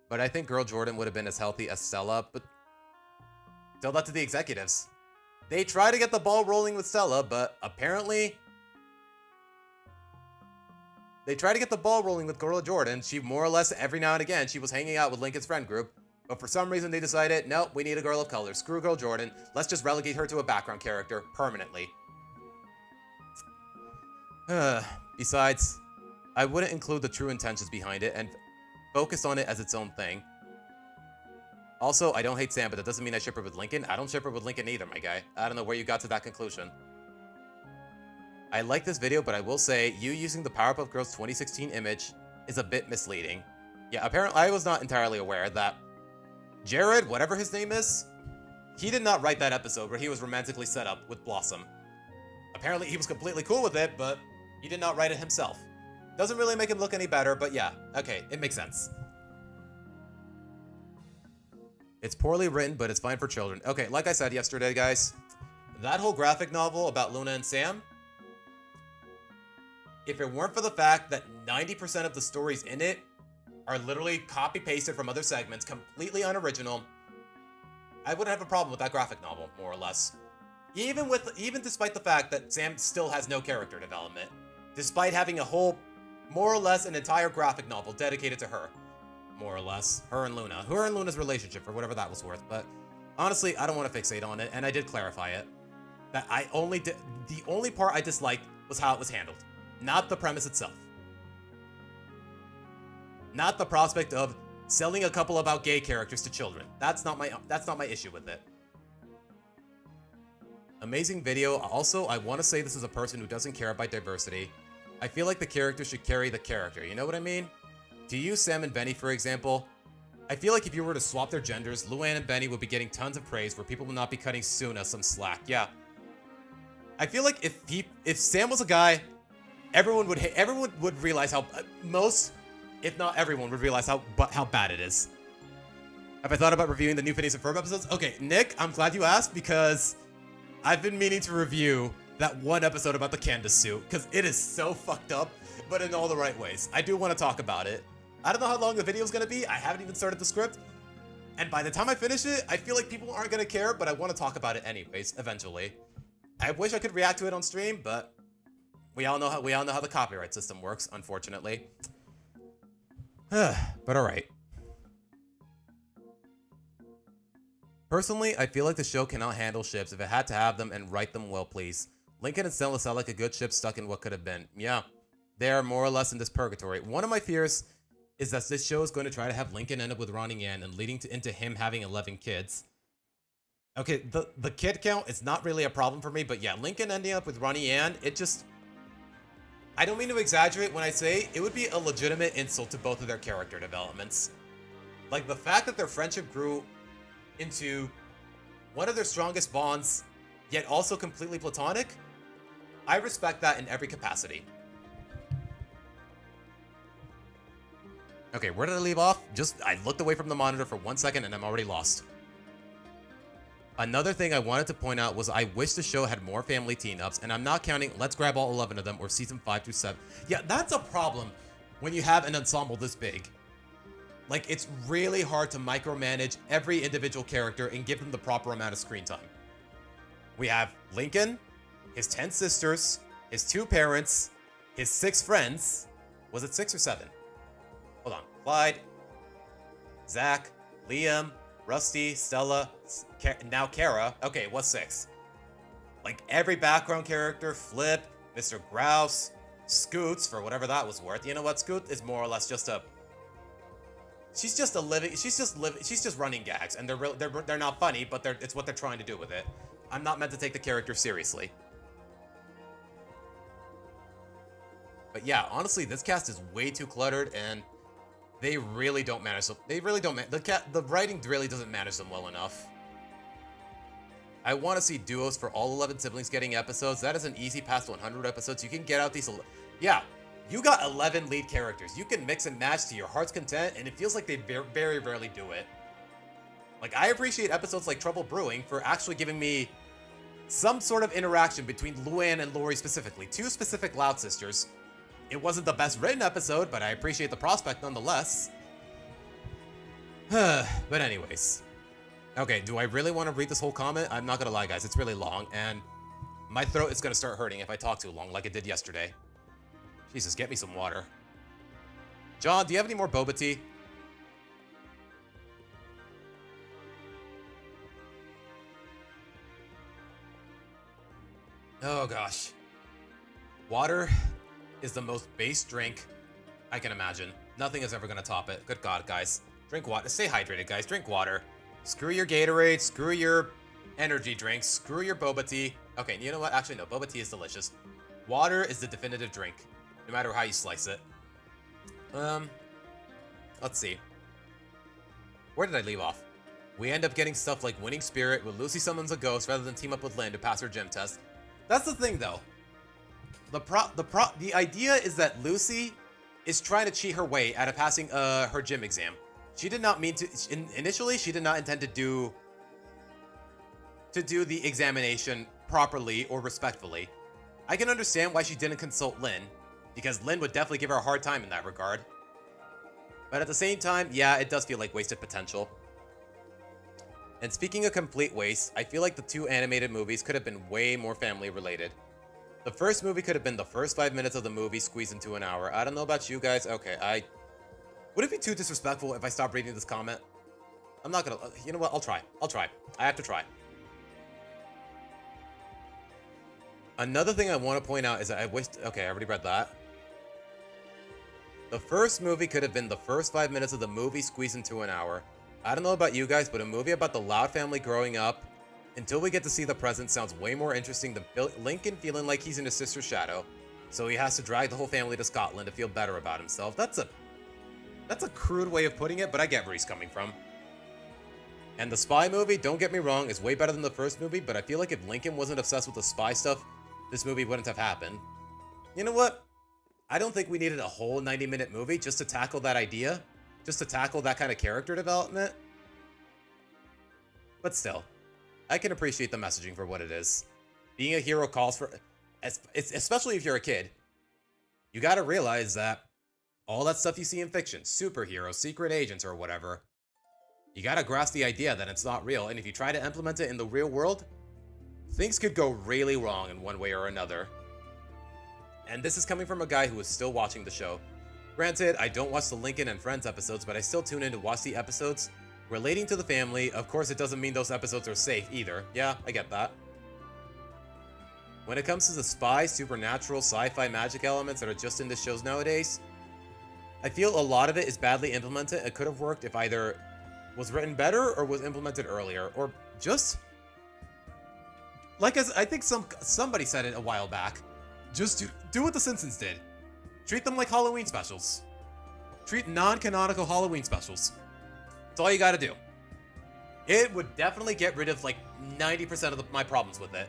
But I think Girl Jordan would have been as healthy as Stella, but... Tell that to the executives. They try to get the ball rolling with Stella, but apparently... They try to get the ball rolling with Girl Jordan. She more or less, every now and again, she was hanging out with Lincoln's friend group. But for some reason they decided, nope, we need a girl of color. Screw Girl Jordan. Let's just relegate her to a background character permanently. Besides, I wouldn't include the true intentions behind it and focus on it as its own thing. Also, I don't hate Sam, but that doesn't mean I ship her with Lincoln. I don't ship her with Lincoln either, my guy. I don't know where you got to that conclusion. I like this video, but I will say, you using the Powerpuff Girls 2016 image is a bit misleading. Yeah, apparently I was not entirely aware that Jared, whatever his name is, he did not write that episode where he was romantically set up with Blossom. Apparently he was completely cool with it, but He did not write it himself. Doesn't really make him look any better, but yeah, okay, it makes sense. It's poorly written, but it's fine for children. Okay, like I said yesterday, guys, that whole graphic novel about Luna and Sam, if it weren't for the fact that 90% of the stories in it are literally copy-pasted from other segments, completely unoriginal, I wouldn't have a problem with that graphic novel, more or less. Even despite the fact that Sam still has no character development, despite having a whole, more or less, an entire graphic novel dedicated to her, more or less, her and Luna's relationship, for whatever that was worth. But honestly, I don't want to fixate on it, and I did clarify it. That the only part I disliked was how it was handled, not the premise itself. Not the prospect of selling a couple about gay characters to children. That's not my issue with it. Amazing video. Also, I want to say this is a person who doesn't care about diversity. I feel like the character should carry the character, you know what I mean? To use Sam and Benny, for example, I feel like if you were to swap their genders, Luann and Benny would be getting tons of praise where people will not be cutting Suna some slack. Yeah. I feel like if Sam was a guy, everyone would realize how most, if not everyone, would realize how bad it is. Have I thought about reviewing the new Phineas and Ferb episodes? Okay, Nick, I'm glad you asked because I've been meaning to review that one episode about the Candace suit because it is so fucked up, but in all the right ways. I do want to talk about it. I don't know how long the video is going to be. I haven't even started the script. And by the time I finish it, I feel like people aren't going to care, but I want to talk about it anyways, eventually. I wish I could react to it on stream, but we all know how the copyright system works, unfortunately. But all right. Personally, I feel like the show cannot handle ships. If it had to have them and write them well, please. Lincoln and Stella sound like a good ship stuck in what could have been. Yeah, they are more or less in this purgatory. One of my fears is that this show is going to try to have Lincoln end up with Ronnie Ann and leading into him having 11 kids. Okay, the kid count is not really a problem for me, but yeah, Lincoln ending up with Ronnie Ann, it just... I don't mean to exaggerate when I say it would be a legitimate insult to both of their character developments. Like, the fact that their friendship grew into one of their strongest bonds, yet also completely platonic, I respect that in every capacity. Okay, where did I leave off? I looked away from the monitor for 1 second and I'm already lost. Another thing I wanted to point out was I wish the show had more family teen-ups, and I'm not counting Let's Grab All 11 of Them or season 5 through 7. Yeah, that's a problem when you have an ensemble this big. Like, it's really hard to micromanage every individual character and give them the proper amount of screen time. We have Lincoln, his 10 sisters, his 2 parents, his 6 friends. Was it 6 or 7? Hold on. Clyde, Zach, Liam, Rusty, Stella, now Kara. Okay, it was 6. Like, every background character, Flip, Mr. Grouse, Scoots, for whatever that was worth. You know what? Scoot is more or less just a... She's just running gags, and they're not funny, but it's what they're trying to do with it. I'm not meant to take the character seriously. But yeah, honestly, this cast is way too cluttered, and they really don't manage them. The writing really doesn't manage them well enough. I want to see duos for all 11 siblings getting episodes. That is an easy pass to 100 episodes. You can get out these... Yeah, you got 11 lead characters. You can mix and match to your heart's content, and it feels like they very rarely do it. Like, I appreciate episodes like Trouble Brewing for actually giving me some sort of interaction between Luann and Lori specifically. 2 specific Loud sisters. It wasn't the best written episode, but I appreciate the prospect nonetheless. But anyways. Okay, do I really want to read this whole comment? I'm not gonna lie, guys. It's really long, and my throat is gonna start hurting if I talk too long like it did yesterday. Jesus, get me some water. John, do you have any more boba tea? Oh, gosh. Water is the most base drink I can imagine. Nothing is ever gonna top it. Good God, guys. Drink water. Stay hydrated, guys. Drink water. Screw your Gatorade. Screw your energy drinks. Screw your boba tea. Okay, you know what? Actually, no. Boba tea is delicious. Water is the definitive drink, no matter how you slice it. Let's see. Where did I leave off? We end up getting stuff like Winning Spirit, where Lucy summons a ghost rather than team up with Lynn to pass her gym test. That's the thing, though. The idea is that Lucy is trying to cheat her way out of passing her gym exam. She did not mean to. Initially, she did not intend to do the examination properly or respectfully. I can understand why she didn't consult Lynn, because Lynn would definitely give her a hard time in that regard. But at the same time, yeah, it does feel like wasted potential. And speaking of complete waste, I feel like the 2 animated movies could have been way more family related. The first movie could have been the first 5 minutes of the movie squeezed into an hour. I don't know about you guys. Okay, would it be too disrespectful if I stopped reading this comment? I'm not gonna, you know what, I'll try. I have to try. Another thing I want to point out is that okay, I already read that. The first movie could have been the first 5 minutes of the movie squeezed into an hour. I don't know about you guys, but a movie about the Loud family growing up until we get to see the present sounds way more interesting than Lincoln feeling like he's in his sister's shadow, so he has to drag the whole family to Scotland to feel better about himself. That's a crude way of putting it, but I get where he's coming from. And the spy movie, don't get me wrong, is way better than the first movie, but I feel like if Lincoln wasn't obsessed with the spy stuff, this movie wouldn't have happened. You know what? I don't think we needed a whole 90-minute movie just to tackle that idea, just to tackle that kind of character development. But still, I can appreciate the messaging for what it is. Being a hero calls for, especially if you're a kid, you gotta realize that all that stuff you see in fiction, superheroes, secret agents, or whatever, you gotta grasp the idea that it's not real, and if you try to implement it in the real world, things could go really wrong in one way or another. And this is coming from a guy who is still watching the show. Granted, I don't watch the Lincoln and Friends episodes, but I still tune in to watch the episodes relating to the family. Of course, it doesn't mean those episodes are safe either. Yeah, I get that. When it comes to the spy, supernatural, sci-fi magic elements that are just in the shows nowadays, I feel a lot of it is badly implemented. It could have worked if either was written better or was implemented earlier, or just like, as I think somebody said it a while back, just do what the Simpsons did. Treat them like Halloween specials. Treat non-canonical Halloween specials. That's all you gotta do. It would definitely get rid of like 90% of my problems with it.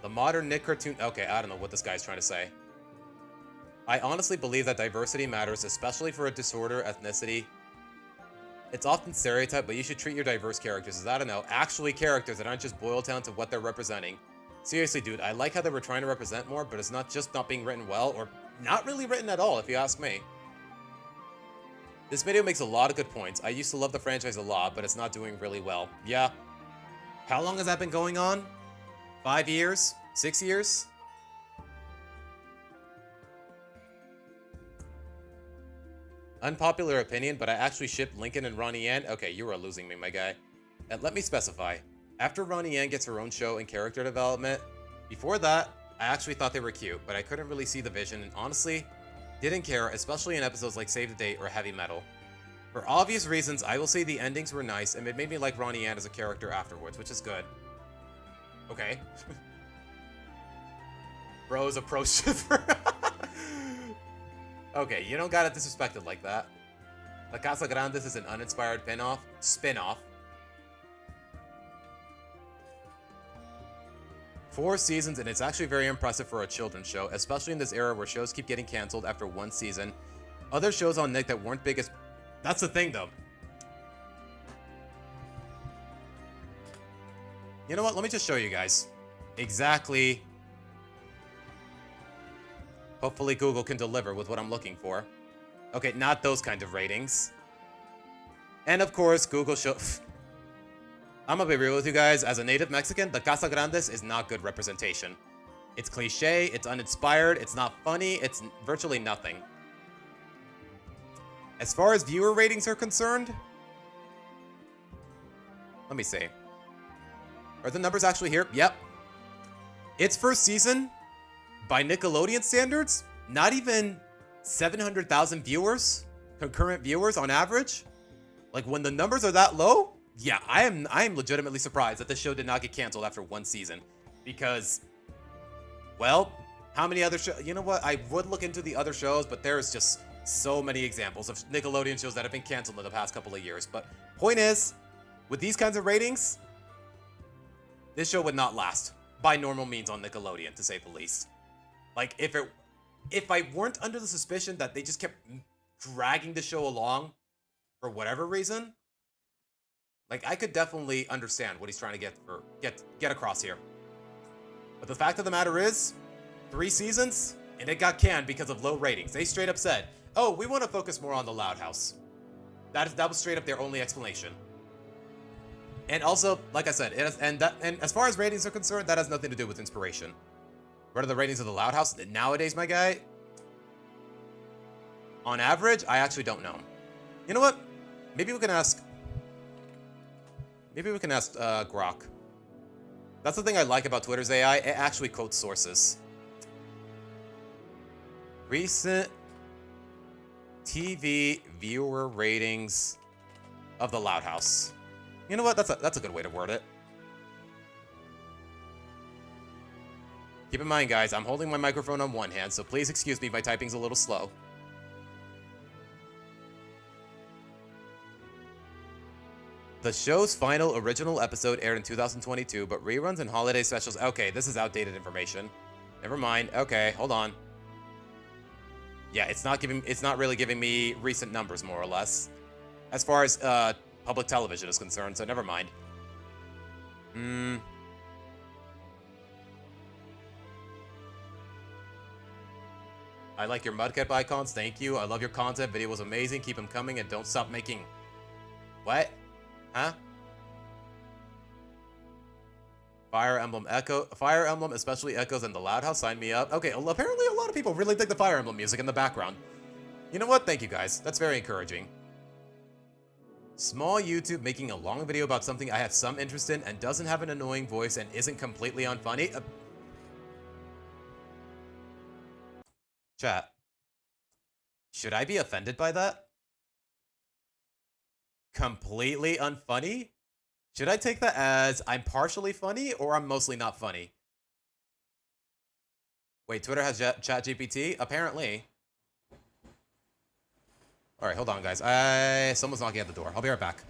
The modern Nick cartoon. Okay, I don't know what this guy's trying to say. I honestly believe that diversity matters, especially for a disorder, ethnicity. It's often stereotyped, but you should treat your diverse characters as, I don't know, actually characters that aren't just boiled down to what they're representing. Seriously, dude, I like how they were trying to represent more, but it's not just not being written well, or not really written at all, if you ask me. This video makes a lot of good points. I used to love the franchise a lot, but it's not doing really well. Yeah. How long has that been going on? 5 years? 6 years? Unpopular opinion, but I actually shipped Lincoln and Ronnie Ann. Okay, you are losing me, my guy. And let me specify. After Ronnie Ann gets her own show and character development, before that, I actually thought they were cute, but I couldn't really see the vision, and honestly, didn't care, especially in episodes like Save the Date or Heavy Metal. For obvious reasons, I will say the endings were nice, and it made me like Ronnie Ann as a character afterwards, which is good. Okay. Bro's a pro shipper. Okay, you don't gotta disrespect it like that. La Casa Grandes is an uninspired spin-off. 4 seasons, and it's actually very impressive for a children's show, especially in this era where shows keep getting canceled after 1 season. Other shows on Nick that weren't big as... That's the thing, though. You know what? Let me just show you guys. Exactly. Hopefully Google can deliver with what I'm looking for. Okay, not those kind of ratings. And of course, Google show... I'm gonna be real with you guys. As a native Mexican, the Casa Grandes is not good representation. It's cliche, it's uninspired, it's not funny, it's virtually nothing. As far as viewer ratings are concerned... Let me see. Are the numbers actually here? Yep. Its first season, by Nickelodeon standards, not even 700,000 viewers, concurrent viewers on average. Like, when the numbers are that low, yeah, I am legitimately surprised that this show did not get canceled after 1 season. Because, well, how many other shows? You know what? I would look into the other shows, but there's just so many examples of Nickelodeon shows that have been canceled in the past couple of years. But point is, with these kinds of ratings, this show would not last. by normal means on Nickelodeon, to say the least. Like, if I weren't under the suspicion that they just kept dragging the show along for whatever reason, like, I could definitely understand what he's trying to get across here. But the fact of the matter is, 3 seasons, and it got canned because of low ratings. They straight up said, oh, we want to focus more on the Loud House. That was straight up their only explanation. And also, like I said, and as far as ratings are concerned, that has nothing to do with inspiration. What are the ratings of the Loud House nowadays, my guy? On average, I actually don't know. You know what? Maybe we can ask Grok. That's the thing I like about Twitter's AI. It actually quotes sources. Recent TV viewer ratings of the Loud House. You know what? That's a good way to word it. Keep in mind, guys, I'm holding my microphone on one hand, so please excuse me if my typing's a little slow. The show's final original episode aired in 2022, but reruns and holiday specials... Okay, this is outdated information. Never mind. Okay, hold on. Yeah, it's not really giving me recent numbers, more or less, as far as public television is concerned, so never mind. I like your Mudcat icons, thank you. I love your content, video was amazing, keep them coming, and don't stop making... What? Huh? Fire Emblem, especially Echoes and the Loud House, sign me up. Okay, well, apparently a lot of people really dig the Fire Emblem music in the background. You know what? Thank you, guys. That's very encouraging. Small YouTube making a long video about something I have some interest in and doesn't have an annoying voice and isn't completely unfunny. Chat. Should I be offended by that? Completely unfunny? Should I take that as I'm partially funny or I'm mostly not funny? Wait, Twitter has ChatGPT? Apparently. Alright, hold on, guys. Someone's knocking at the door. I'll be right back.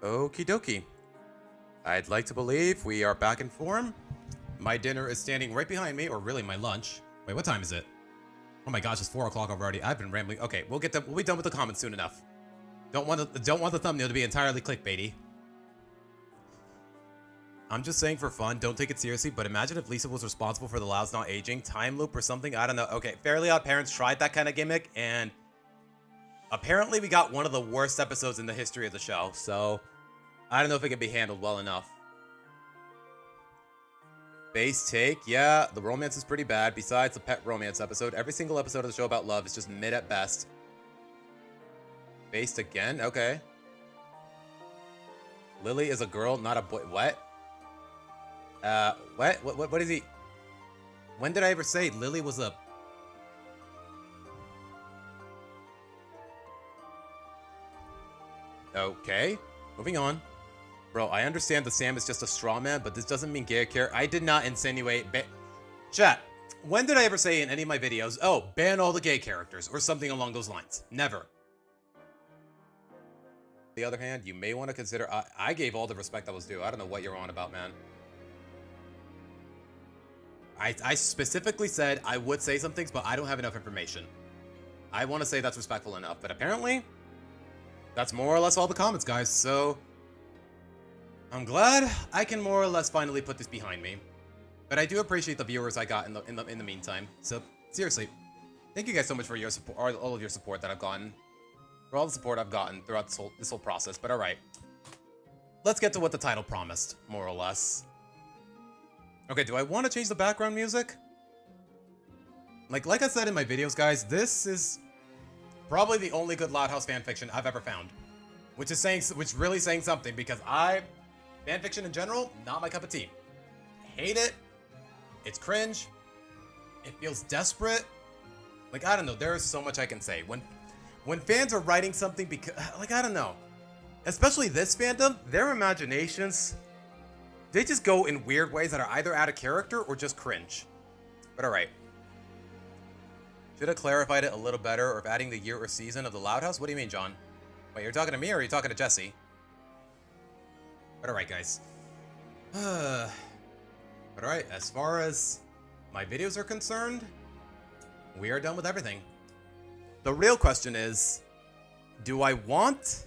Okie dokie. I'd like to believe we are back in form. My dinner is standing right behind me, or really my lunch. Wait, what time is it? Oh my gosh, it's 4 o'clock already. I've been rambling. Okay, we'll be done with the comments soon enough. Don't want the thumbnail to be entirely clickbaity. I'm just saying for fun, don't take it seriously, but imagine if Lisa was responsible for the Louds not aging, time loop or something, I don't know. Okay, Fairly Odd Parents tried that kind of gimmick, and apparently we got one of the worst episodes in the history of the show, so I don't know if it can be handled well enough. Base take, yeah, the romance is pretty bad. Besides the pet romance episode, every single episode of the show about love is just mid at best. Based again? Okay. Lily is a girl, not a boy. What? What is he? When did I ever say Lily was a... Okay, moving on. Bro, I understand the Sam is just a straw man, but this doesn't mean gay care. I did not insinuate... Chat, when did I ever say in any of my videos, oh, ban all the gay characters, or something along those lines? Never. On the other hand, you may want to consider... I gave all the respect that was due. I don't know what you're on about, man. I specifically said I would say some things, but I don't have enough information. I want to say that's respectful enough, but apparently, that's more or less all the comments, guys, so... I'm glad I can more or less finally put this behind me. But I do appreciate the viewers I got in the meantime. So, seriously, thank you guys so much for your support, all of your support that I've gotten. For all the support I've gotten throughout this whole process, but alright. Let's get to what the title promised, more or less. Okay, do I want to change the background music? Like I said in my videos, guys, this is probably the only good Loud House fanfiction I've ever found. Which really saying something, because fanfiction in general, not my cup of tea. Hate it. It's cringe. It feels desperate. Like, I don't know, there is so much I can say. When fans are writing something because, like, I don't know. Especially this fandom, their imaginations, they just go in weird ways that are either out of character or just cringe. But alright. Should have clarified it a little better, or if adding the year or season of the Loud House? What do you mean, John? Wait, you're talking to me or are you talking to Jesse? But alright, guys. But alright, as far as my videos are concerned, we are done with everything. The real question is, do I want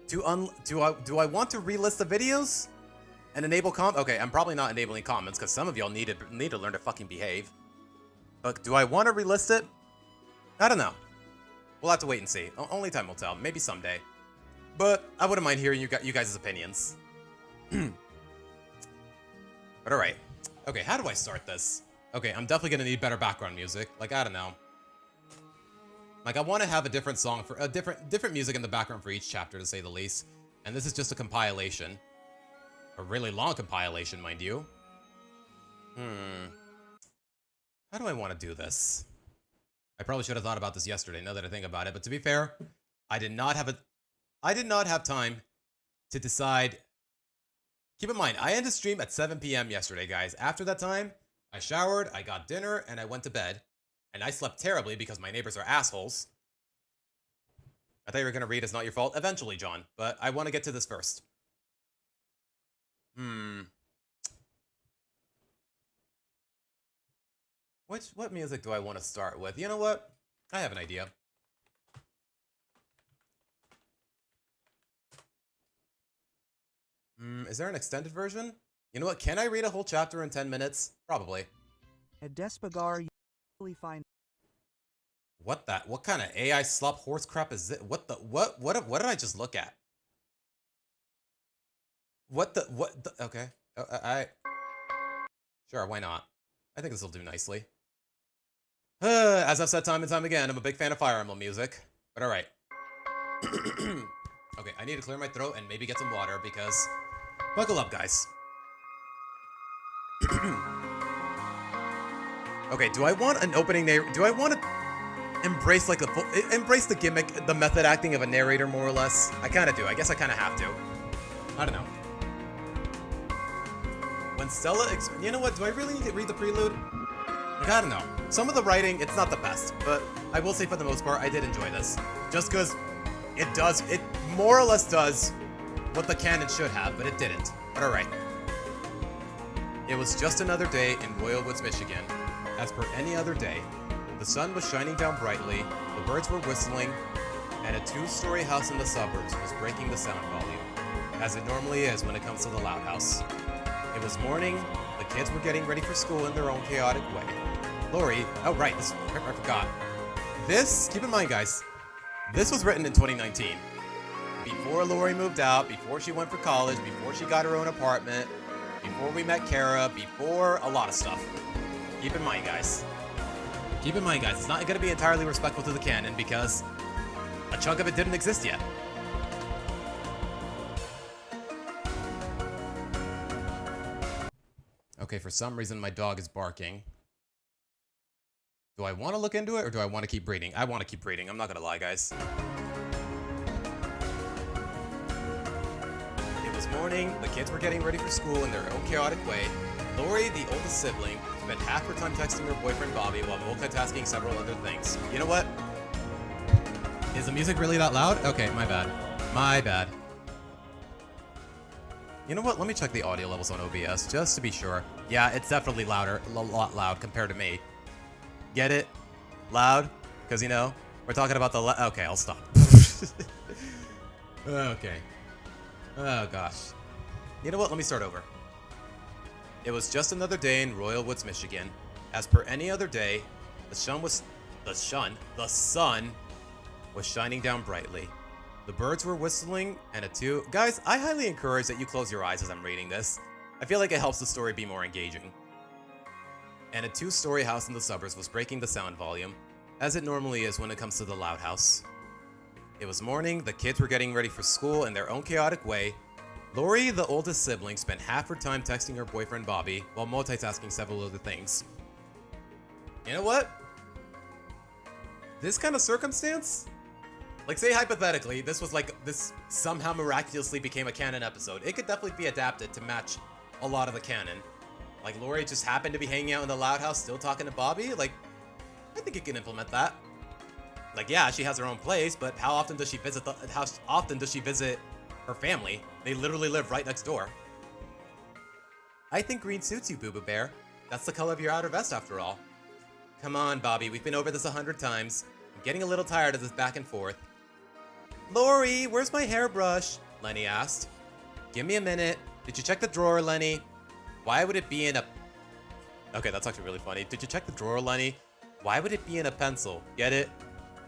to relist the videos and enable Okay, I'm probably not enabling comments because some of y'all need to learn to fucking behave. But do I want to relist it? I don't know. We'll have to wait and see. Only time will tell. Maybe someday. But I wouldn't mind hearing you guys' opinions. But alright. Okay, how do I start this? Okay, I'm definitely gonna need better background music. Like, I don't know. Like, I want to have a different song for different music in the background for each chapter, to say the least. And this is just a compilation. A really long compilation, mind you. How do I want to do this? I probably should have thought about this yesterday, now that I think about it. But to be fair, I did not have time to decide. Keep in mind, I ended stream at 7 p.m. yesterday, guys. After that time, I showered, I got dinner, and I went to bed. And I slept terribly because my neighbors are assholes. I thought you were going to read It's Not Your Fault eventually, John. But I want to get to this first. What music do I want to start with? You know what? I have an idea. Is there an extended version? You know what? Can I read a whole chapter in 10 minutes? Probably. At Despagar, you usually find... What kind of AI slop horse crap is it? What did I just look at? Okay. Sure, why not? I think this will do nicely. As I've said time and time again, I'm a big fan of Fire Emblem music. But alright. Okay, I need to clear my throat and maybe get some water because... Buckle up, guys. Okay, do I want an opening do I want to embrace like embrace the gimmick, the method acting of a narrator more or less? I kind of do. I guess I kind of have to. I don't know. When Stella, you know what? Do I really need to read the prelude? Like, I don't know. Some of the writing, it's not the best, but I will say for the most part, I did enjoy this. Just because it more or less does what the canon should have, but it didn't. But alright. It was just another day in Royal Woods, Michigan. As per any other day, the sun was shining down brightly, the birds were whistling, and a 2-story house in the suburbs was breaking the sound volume, as it normally is when it comes to the loud house. It was morning, the kids were getting ready for school in their own chaotic way. Lori, oh right, I forgot. This, keep in mind guys, this was written in 2019. Before Lori moved out, before she went for college, before she got her own apartment, before we met Kara, before a lot of stuff. Keep in mind guys. Keep in mind guys, it's not going to be entirely respectful to the canon because a chunk of it didn't exist yet. Okay, for some reason my dog is barking. Do I want to look into it or do I want to keep reading? I want to keep reading, I'm not going to lie guys. It was morning, the kids were getting ready for school in their own chaotic way. Lori, the oldest sibling, spent half her time texting her boyfriend Bobby while multitasking several other things. You know what? Is the music really that loud? Okay, my bad. My bad. You know what? Let me check the audio levels on OBS just to be sure. Yeah, it's definitely louder, a lot loud compared to me. Get it? Loud? Because, you know, we're talking about the okay, I'll stop. Okay. Oh, gosh. You know what? Let me start over. It was just another day in Royal Woods, Michigan. As per any other day, the sun was shining down brightly. The birds were whistling, and guys, I highly encourage that you close your eyes as I'm reading this. I feel like it helps the story be more engaging. And a 2-story house in the suburbs was breaking the sound volume, as it normally is when it comes to the loud house. It was morning, the kids were getting ready for school in their own chaotic way. Lori, the oldest sibling, spent half her time texting her boyfriend Bobby while multitasking several other things. You know what? This kind of circumstance? Like, say hypothetically, this somehow miraculously became a canon episode. It could definitely be adapted to match a lot of the canon. Like, Lori just happened to be hanging out in the loud house still talking to Bobby. Like, I think you can implement that. Like, yeah, she has her own place, but how often does she visit her family? They literally live right next door. I think green suits you, Boo Boo Bear. That's the color of your outer vest, after all. Come on, Bobby, we've been over this 100 times. I'm getting a little tired of this back and forth. Lori, where's my hairbrush? Lenny asked. Give me a minute. Did you check the drawer, Lenny? Why would it be in a... Okay, that's actually really funny. Did you check the drawer, Lenny? Why would it be in a pencil? Get it?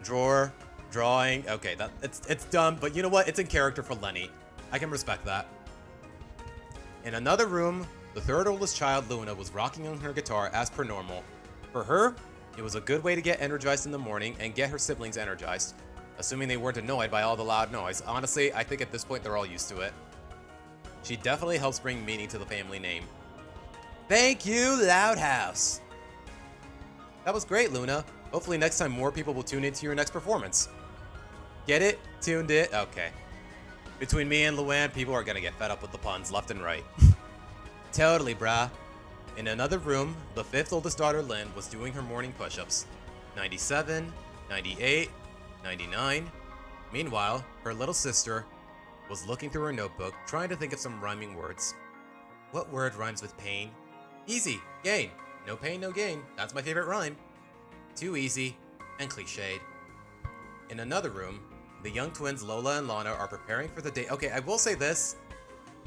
Drawer, drawing. Okay, it's dumb, but you know what? It's in character for Lenny. I can respect that. In another room, the third oldest child, Luna, was rocking on her guitar as per normal. For her, it was a good way to get energized in the morning and get her siblings energized, assuming they weren't annoyed by all the loud noise. Honestly, I think at this point they're all used to it. She definitely helps bring meaning to the family name. Thank you, Loud House! That was great, Luna. Hopefully next time more people will tune into your next performance. Get it? Tuned it? Okay. Between me and Luann, people are gonna get fed up with the puns left and right. Totally, brah. In another room, the 5th oldest daughter, Lynn, was doing her morning push-ups. 97, 98, 99. Meanwhile, her little sister was looking through her notebook, trying to think of some rhyming words. What word rhymes with pain? Easy. Gain. No pain, no gain. That's my favorite rhyme. Too easy and cliched. In another room, the young twins Lola and Lana are preparing for the day. Okay, I will say this.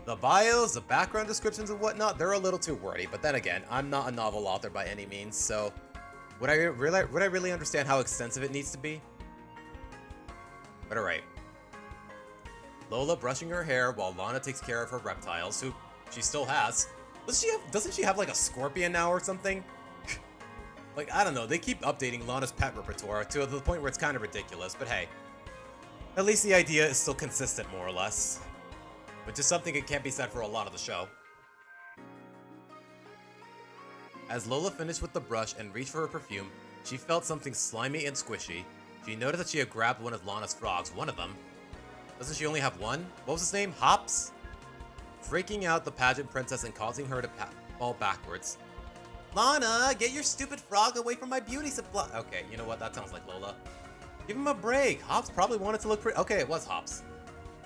The bios, the background descriptions and whatnot, they're a little too wordy. But then again, I'm not a novel author by any means, so would I really understand how extensive it needs to be? But alright. Lola brushing her hair while Lana takes care of her reptiles, who she still has. Doesn't she have like a scorpion now or something? Like, I don't know, they keep updating Lana's pet repertoire to the point where it's kind of ridiculous, but hey. At least the idea is still consistent, more or less. Which is something that can't be said for a lot of the show. As Lola finished with the brush and reached for her perfume, she felt something slimy and squishy. She noticed that she had grabbed one of Lana's frogs, one of them. Doesn't she only have one? What was his name? Hops? Freaking out the pageant princess and causing her to fall backwards. Lana, get your stupid frog away from my beauty supply. Okay, you know what? That sounds like Lola. Give him a break. Hops probably wanted to look pretty. Okay, it was Hops.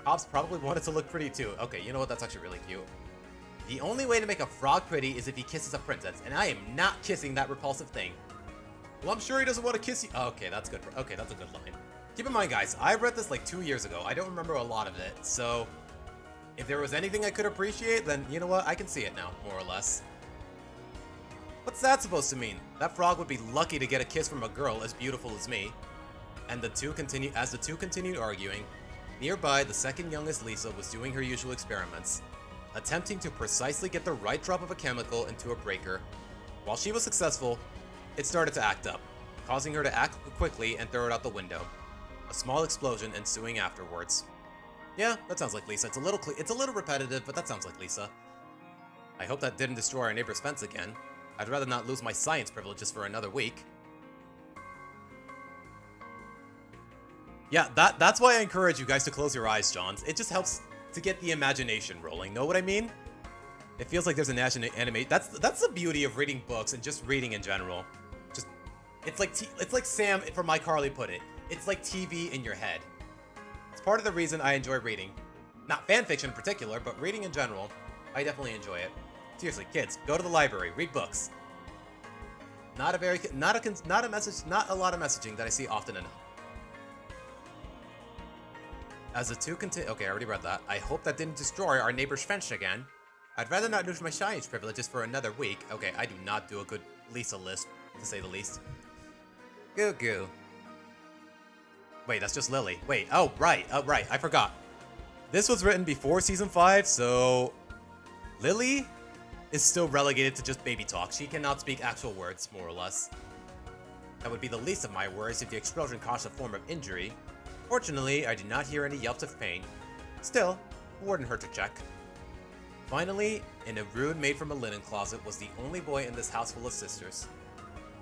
Cops probably wanted to look pretty too. Okay, you know what? That's actually really cute. The only way to make a frog pretty is if he kisses a princess, and I am not kissing that repulsive thing. Well, I'm sure he doesn't want to kiss you. Okay, that's good. Okay, that's a good line. Keep in mind, guys, I read this like 2 years ago. I don't remember a lot of it, so if there was anything I could appreciate, then you know what? I can see it now, more or less. What's that supposed to mean? That frog would be lucky to get a kiss from a girl as beautiful as me. And the two continued arguing. Nearby, the second youngest Lisa was doing her usual experiments, attempting to precisely get the right drop of a chemical into a breaker. While she was successful, it started to act up, causing her to act quickly and throw it out the window. A small explosion ensuing afterwards. Yeah, that sounds like Lisa. It's a little repetitive, but that sounds like Lisa. I hope that didn't destroy our neighbor's fence again. I'd rather not lose my science privileges for another week. Yeah, that's why I encourage you guys to close your eyes, Johns. It just helps to get the imagination rolling. Know what I mean? It feels like there's an anime. That's the beauty of reading books and just reading in general. Just it's like Sam from iCarly put it. It's like TV in your head. It's part of the reason I enjoy reading. Not fanfiction in particular, but reading in general. I definitely enjoy it. Seriously, kids, go to the library, read books. Not a lot of messaging that I see often enough. As the two continue, okay, I already read that. I hope that didn't destroy our neighbor's fence again. I'd rather not lose my science privileges for another week. Okay, I do not do a good Lisa lisp, to say the least. Goo goo. Wait, that's just Lily. Wait, oh, right, I forgot. This was written before Season 5, so Lily is still relegated to just baby talk. She cannot speak actual words, more or less. That would be the least of my worries if the explosion caused a form of injury. Fortunately, I did not hear any yelps of pain. Still, it wouldn't hurt to check. Finally, in a room made from a linen closet was the only boy in this house full of sisters.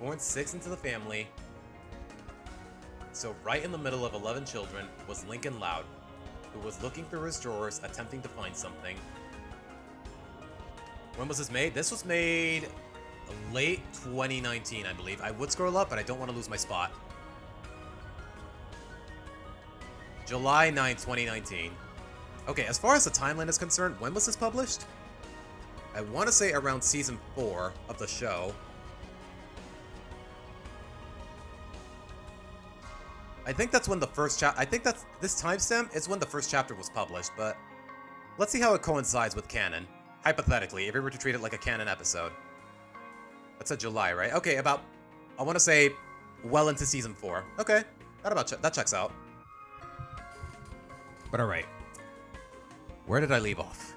Born 6th into the family, so right in the middle of 11 children was Lincoln Loud, who was looking through his drawers attempting to find something. When was this made? This was made late 2019, I believe. I would scroll up, but I don't want to lose my spot. July 9th, 2019. Okay, as far as the timeline is concerned, when was this published? I want to say around Season 4 of the show. I think that's when the first chapter... I think that's... This timestamp is when the first chapter was published, but... Let's see how it coincides with canon. Hypothetically, if we were to treat it like a canon episode. That's a July, right? Okay, about... I want to say... well into Season 4. Okay, that checks out. But alright. Where did I leave off?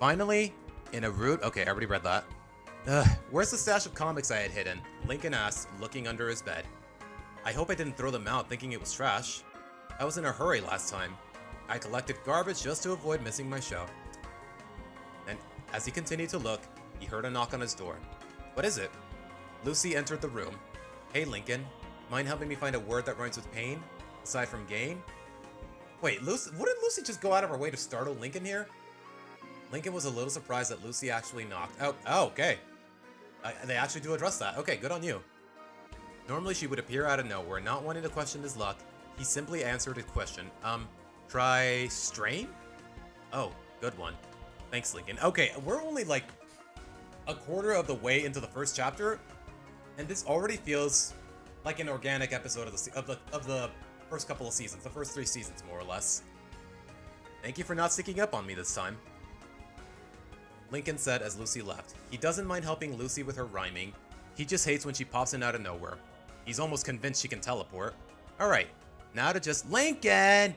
Finally, in a root... Okay, I already read that. Where's the stash of comics I had hidden? Lincoln asked, looking under his bed. I hope I didn't throw them out thinking it was trash. I was in a hurry last time. I collected garbage just to avoid missing my show. And as he continued to look, he heard a knock on his door. What is it? Lucy entered the room. Hey, Lincoln. Mind helping me find a word that rhymes with pain? Aside from gain? Wait, wouldn't Lucy just go out of her way to startle Lincoln here? Lincoln was a little surprised that Lucy actually knocked. Oh, okay. They actually do address that. Okay, good on you. Normally she would appear out of nowhere, not wanting to question his luck. He simply answered his question. Try strain? Oh, good one. Thanks, Lincoln. Okay, we're only like a quarter of the way into the first chapter, and this already feels like an organic episode of the first couple of seasons, the first 3 seasons, more or less. Thank you for not sticking up on me this time. Lincoln said as Lucy left. He doesn't mind helping Lucy with her rhyming. He just hates when she pops in out of nowhere. He's almost convinced she can teleport. Alright, now to just... Lincoln!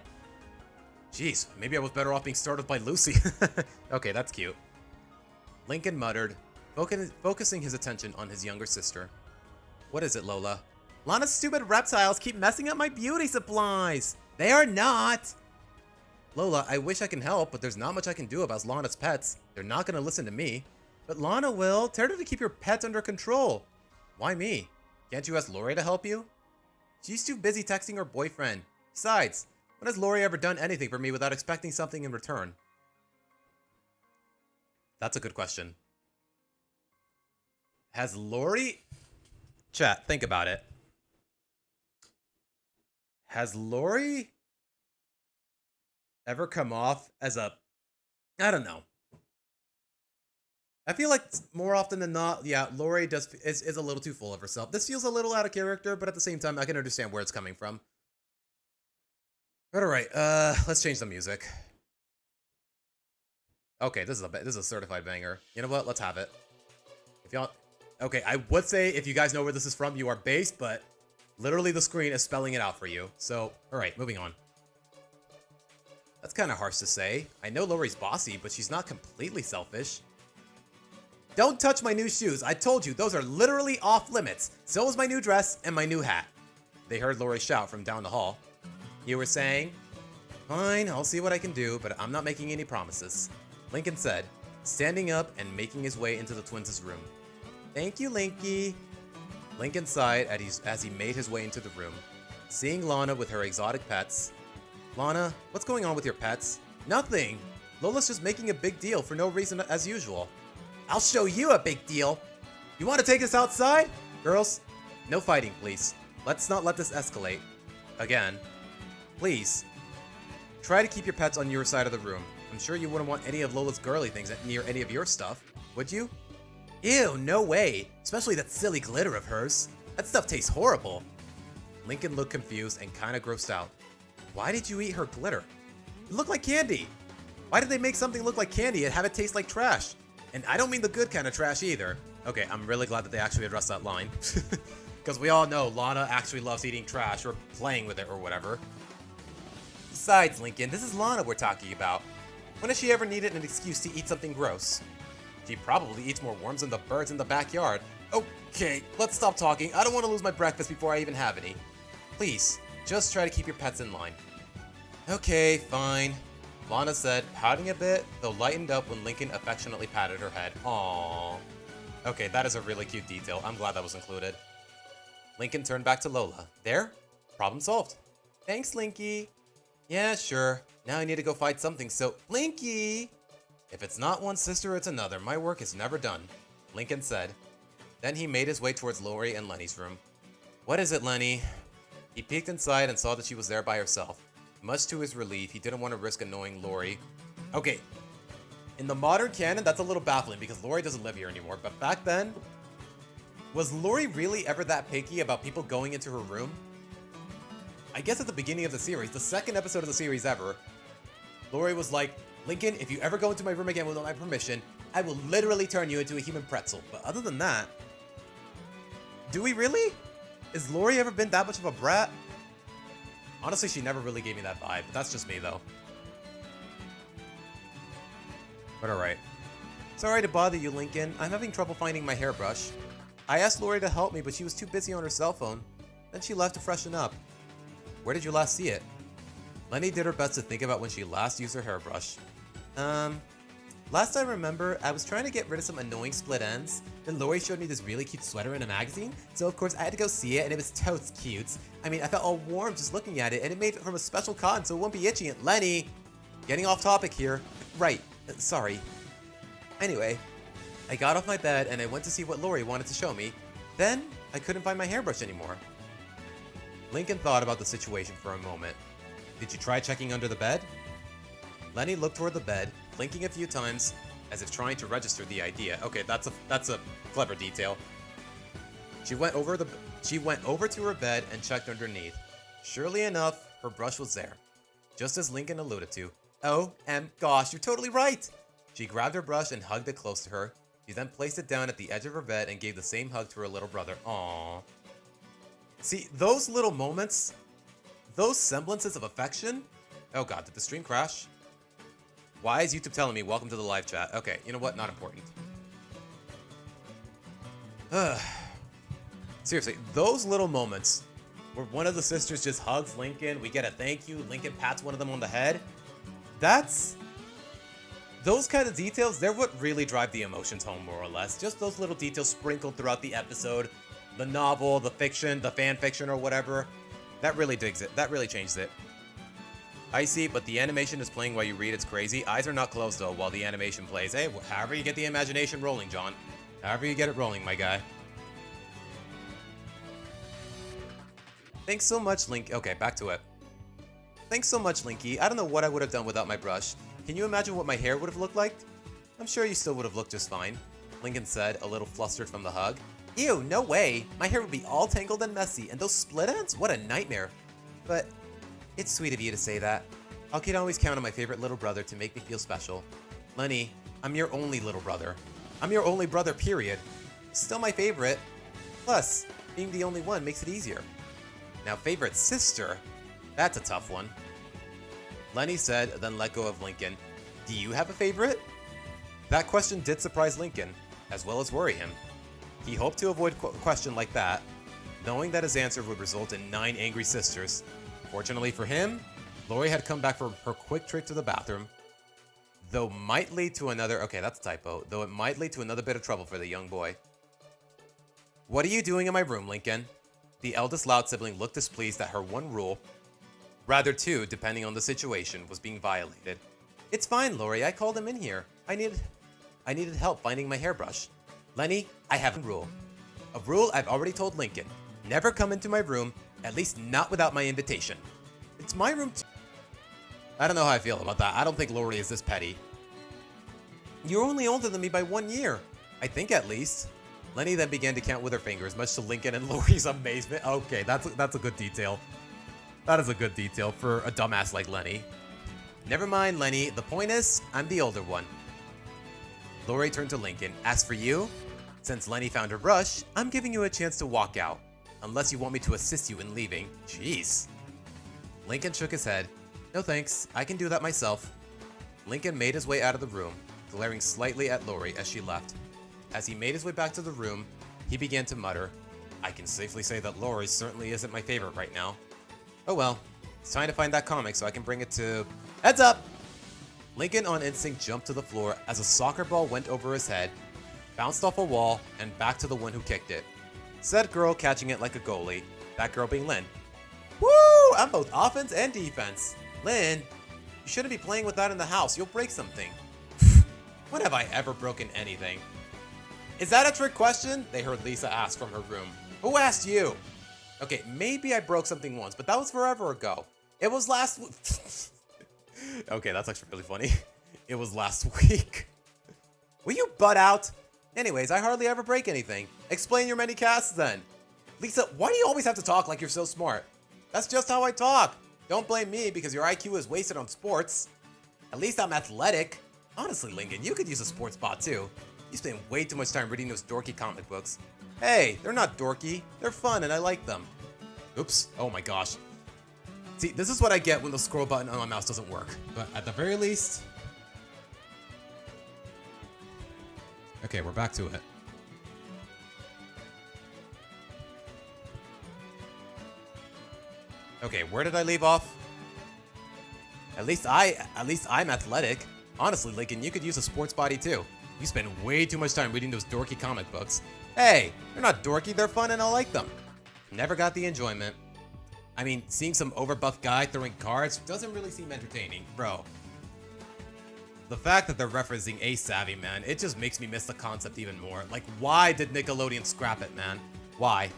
Jeez, maybe I was better off being startled by Lucy. Okay, that's cute. Lincoln muttered, focusing his attention on his younger sister. What is it, Lola? Lana's stupid reptiles keep messing up my beauty supplies! They are not! Lola, I wish I can help, but there's not much I can do about Lana's pets. They're not gonna listen to me. But Lana will. Tell her to keep your pets under control. Why me? Can't you ask Lori to help you? She's too busy texting her boyfriend. Besides, when has Lori ever done anything for me without expecting something in return? That's a good question. Has Lori... Chat, think about it. Has Lori ever come off as a... I don't know. I feel like more often than not, yeah, Lori is a little too full of herself. This feels a little out of character, but at the same time, I can understand where it's coming from. But alright, let's change the music. Okay, this is a certified banger. You know what? Let's have it. If y'all... Okay, I would say if you guys know where this is from, you are based, but literally the screen is spelling it out for you. So, alright, moving on. That's kind of harsh to say. I know Lori's bossy, but she's not completely selfish. Don't touch my new shoes. I told you, those are literally off limits. So is my new dress and my new hat. They heard Lori shout from down the hall. You were saying? Fine, I'll see what I can do, but I'm not making any promises. Lincoln said, standing up and making his way into the twins' room. Thank you, Linky. Lincoln sighed as he made his way into the room, seeing Lana with her exotic pets. Lana, what's going on with your pets? Nothing. Lola's just making a big deal for no reason as usual. I'll show you a big deal. You want to take us outside? Girls, no fighting, please. Let's not let this escalate. Again. Please. Try to keep your pets on your side of the room. I'm sure you wouldn't want any of Lola's girly things near any of your stuff, would you? Ew, no way. Especially that silly glitter of hers. That stuff tastes horrible. Lincoln looked confused and kind of grossed out. Why did you eat her glitter? It looked like candy. Why did they make something look like candy and have it taste like trash? And I don't mean the good kind of trash either. Okay, I'm really glad that they actually addressed that line. Because we all know Lana actually loves eating trash or playing with it or whatever. Besides, Lincoln, this is Lana we're talking about. When has she ever needed an excuse to eat something gross? She probably eats more worms than the birds in the backyard. Okay, let's stop talking. I don't want to lose my breakfast before I even have any. Please, just try to keep your pets in line. Okay, fine. Lana said, pouting a bit, though lightened up when Lincoln affectionately patted her head. Aww. Okay, that is a really cute detail. I'm glad that was included. Lincoln turned back to Lola. There? Problem solved. Thanks, Linky. Yeah, sure. Now I need to go find something, so... Linky! If it's not one sister, it's another. My work is never done, Lincoln said. Then he made his way towards Lori and Lenny's room. What is it, Lenny? He peeked inside and saw that she was there by herself. Much to his relief, he didn't want to risk annoying Lori. Okay, in the modern canon, that's a little baffling because Lori doesn't live here anymore. But back then, was Lori really ever that picky about people going into her room? I guess at the beginning of the series, the second episode of the series ever, Lori was like, Lincoln, if you ever go into my room again without my permission, I will literally turn you into a human pretzel. But other than that, do we really? Has Lori ever been that much of a brat? Honestly, she never really gave me that vibe, but that's just me, though. But alright. Sorry to bother you, Lincoln. I'm having trouble finding my hairbrush. I asked Lori to help me, but she was too busy on her cell phone. Then she left to freshen up. Where did you last see it? Lenny did her best to think about when she last used her hairbrush. Last I remember, I was trying to get rid of some annoying split ends. Then Lori showed me this really cute sweater in a magazine, so of course I had to go see it, and it was totes cute. I mean, I felt all warm just looking at it, and it made it from a special cotton so it won't be itchy. And Lenny, getting off topic here. Right, sorry. Anyway, I got off my bed and I went to see what Lori wanted to show me. Then, I couldn't find my hairbrush anymore. Lincoln thought about the situation for a moment. Did you try checking under the bed? Lenny looked toward the bed, blinking a few times, as if trying to register the idea. Okay, that's a clever detail. She went over to her bed and checked underneath. Surely enough, her brush was there, just as Lincoln alluded to. Oh, gosh, you're totally right! She grabbed her brush and hugged it close to her. She then placed it down at the edge of her bed and gave the same hug to her little brother. Aww. See, those little moments, those semblances of affection. Oh god, did the stream crash? Why is YouTube telling me welcome to the live chat? Okay, you know what? Not important. Seriously, those little moments where one of the sisters just hugs Lincoln, we get a thank you, Lincoln pats one of them on the head. Those kind of details, they're what really drive the emotions home, more or less. Just those little details sprinkled throughout the episode, the novel, the fiction, the fan fiction, or whatever. That really digs it. That really changed it. I see, but the animation is playing while you read. It's crazy. Eyes are not closed, though, while the animation plays. Hey, however you get the imagination rolling, John. However you get it rolling, my guy. Thanks so much, Link. Okay, back to it. Thanks so much, Linky. I don't know what I would have done without my brush. Can you imagine what my hair would have looked like? I'm sure you still would have looked just fine, Lincoln said, a little flustered from the hug. Ew, no way. My hair would be all tangled and messy, and those split ends? What a nightmare. But it's sweet of you to say that. I can always count on my favorite little brother to make me feel special. Lenny, I'm your only little brother. I'm your only brother, period. Still my favorite. Plus, being the only one makes it easier. Now, favorite sister? That's a tough one. Lenny said, then let go of Lincoln. Do you have a favorite? That question did surprise Lincoln, as well as worry him. He hoped to avoid a question like that, knowing that his answer would result in 9 angry sisters. Fortunately for him, Lori had come back from her quick trip to the bathroom, though it might lead to another bit of trouble for the young boy. What are you doing in my room, Lincoln? The eldest loud sibling looked displeased that her one rule, rather two, depending on the situation, was being violated. It's fine, Lori. I called him in here. I needed help finding my hairbrush. Lenny, I have a rule. A rule I've already told Lincoln. Never come into my room, at least not without my invitation. It's my room too. I don't know how I feel about that. I don't think Lori is this petty. You're only older than me by 1 year. I think at least. Lenny then began to count with her fingers, much to Lincoln and Lori's amazement. Okay, that's a good detail. That is a good detail for a dumbass like Lenny. Never mind, Lenny. The point is, I'm the older one. Lori turned to Lincoln. As for you, since Lenny found her brush, I'm giving you a chance to walk out. Unless you want me to assist you in leaving. Jeez. Lincoln shook his head. No thanks, I can do that myself. Lincoln made his way out of the room, glaring slightly at Lori as she left. As he made his way back to the room, he began to mutter, I can safely say that Lori certainly isn't my favorite right now. Oh well, it's time to find that comic so I can bring it to... Heads up! Lincoln on instinct jumped to the floor as a soccer ball went over his head, bounced off a wall, and back to the one who kicked it. Said girl catching it like a goalie, that girl being Lynn. Woo! I'm both offense and defense. Lynn, you shouldn't be playing with that in the house. You'll break something. When have I ever broken anything? Is that a trick question? They heard Lisa ask from her room. Who asked you? Okay, maybe I broke something once, but that was forever ago. It was last week. Okay, that's actually really funny. It was last week. Will you butt out? Anyways, I hardly ever break anything. Explain your many casts then. Lisa, why do you always have to talk like you're so smart? That's just how I talk. Don't blame me because your IQ is wasted on sports. At least I'm athletic. Honestly, Lincoln, you could use a sports bot too. You spend way too much time reading those dorky comic books. Hey, they're not dorky. They're fun and I like them. Oops. Oh my gosh. See, this is what I get when the scroll button on my mouse doesn't work. But at the very least... Okay, we're back to it. Okay, where did I leave off? At least I'm athletic. Honestly, Lincoln, you could use a sports body too. You spend way too much time reading those dorky comic books. Hey, they're not dorky, they're fun and I like them. Never got the enjoyment. I mean, seeing some overbuffed guy throwing cards doesn't really seem entertaining, bro. The fact that they're referencing a savvy, man, it just makes me miss the concept even more. Like, why did Nickelodeon scrap it, man? Why?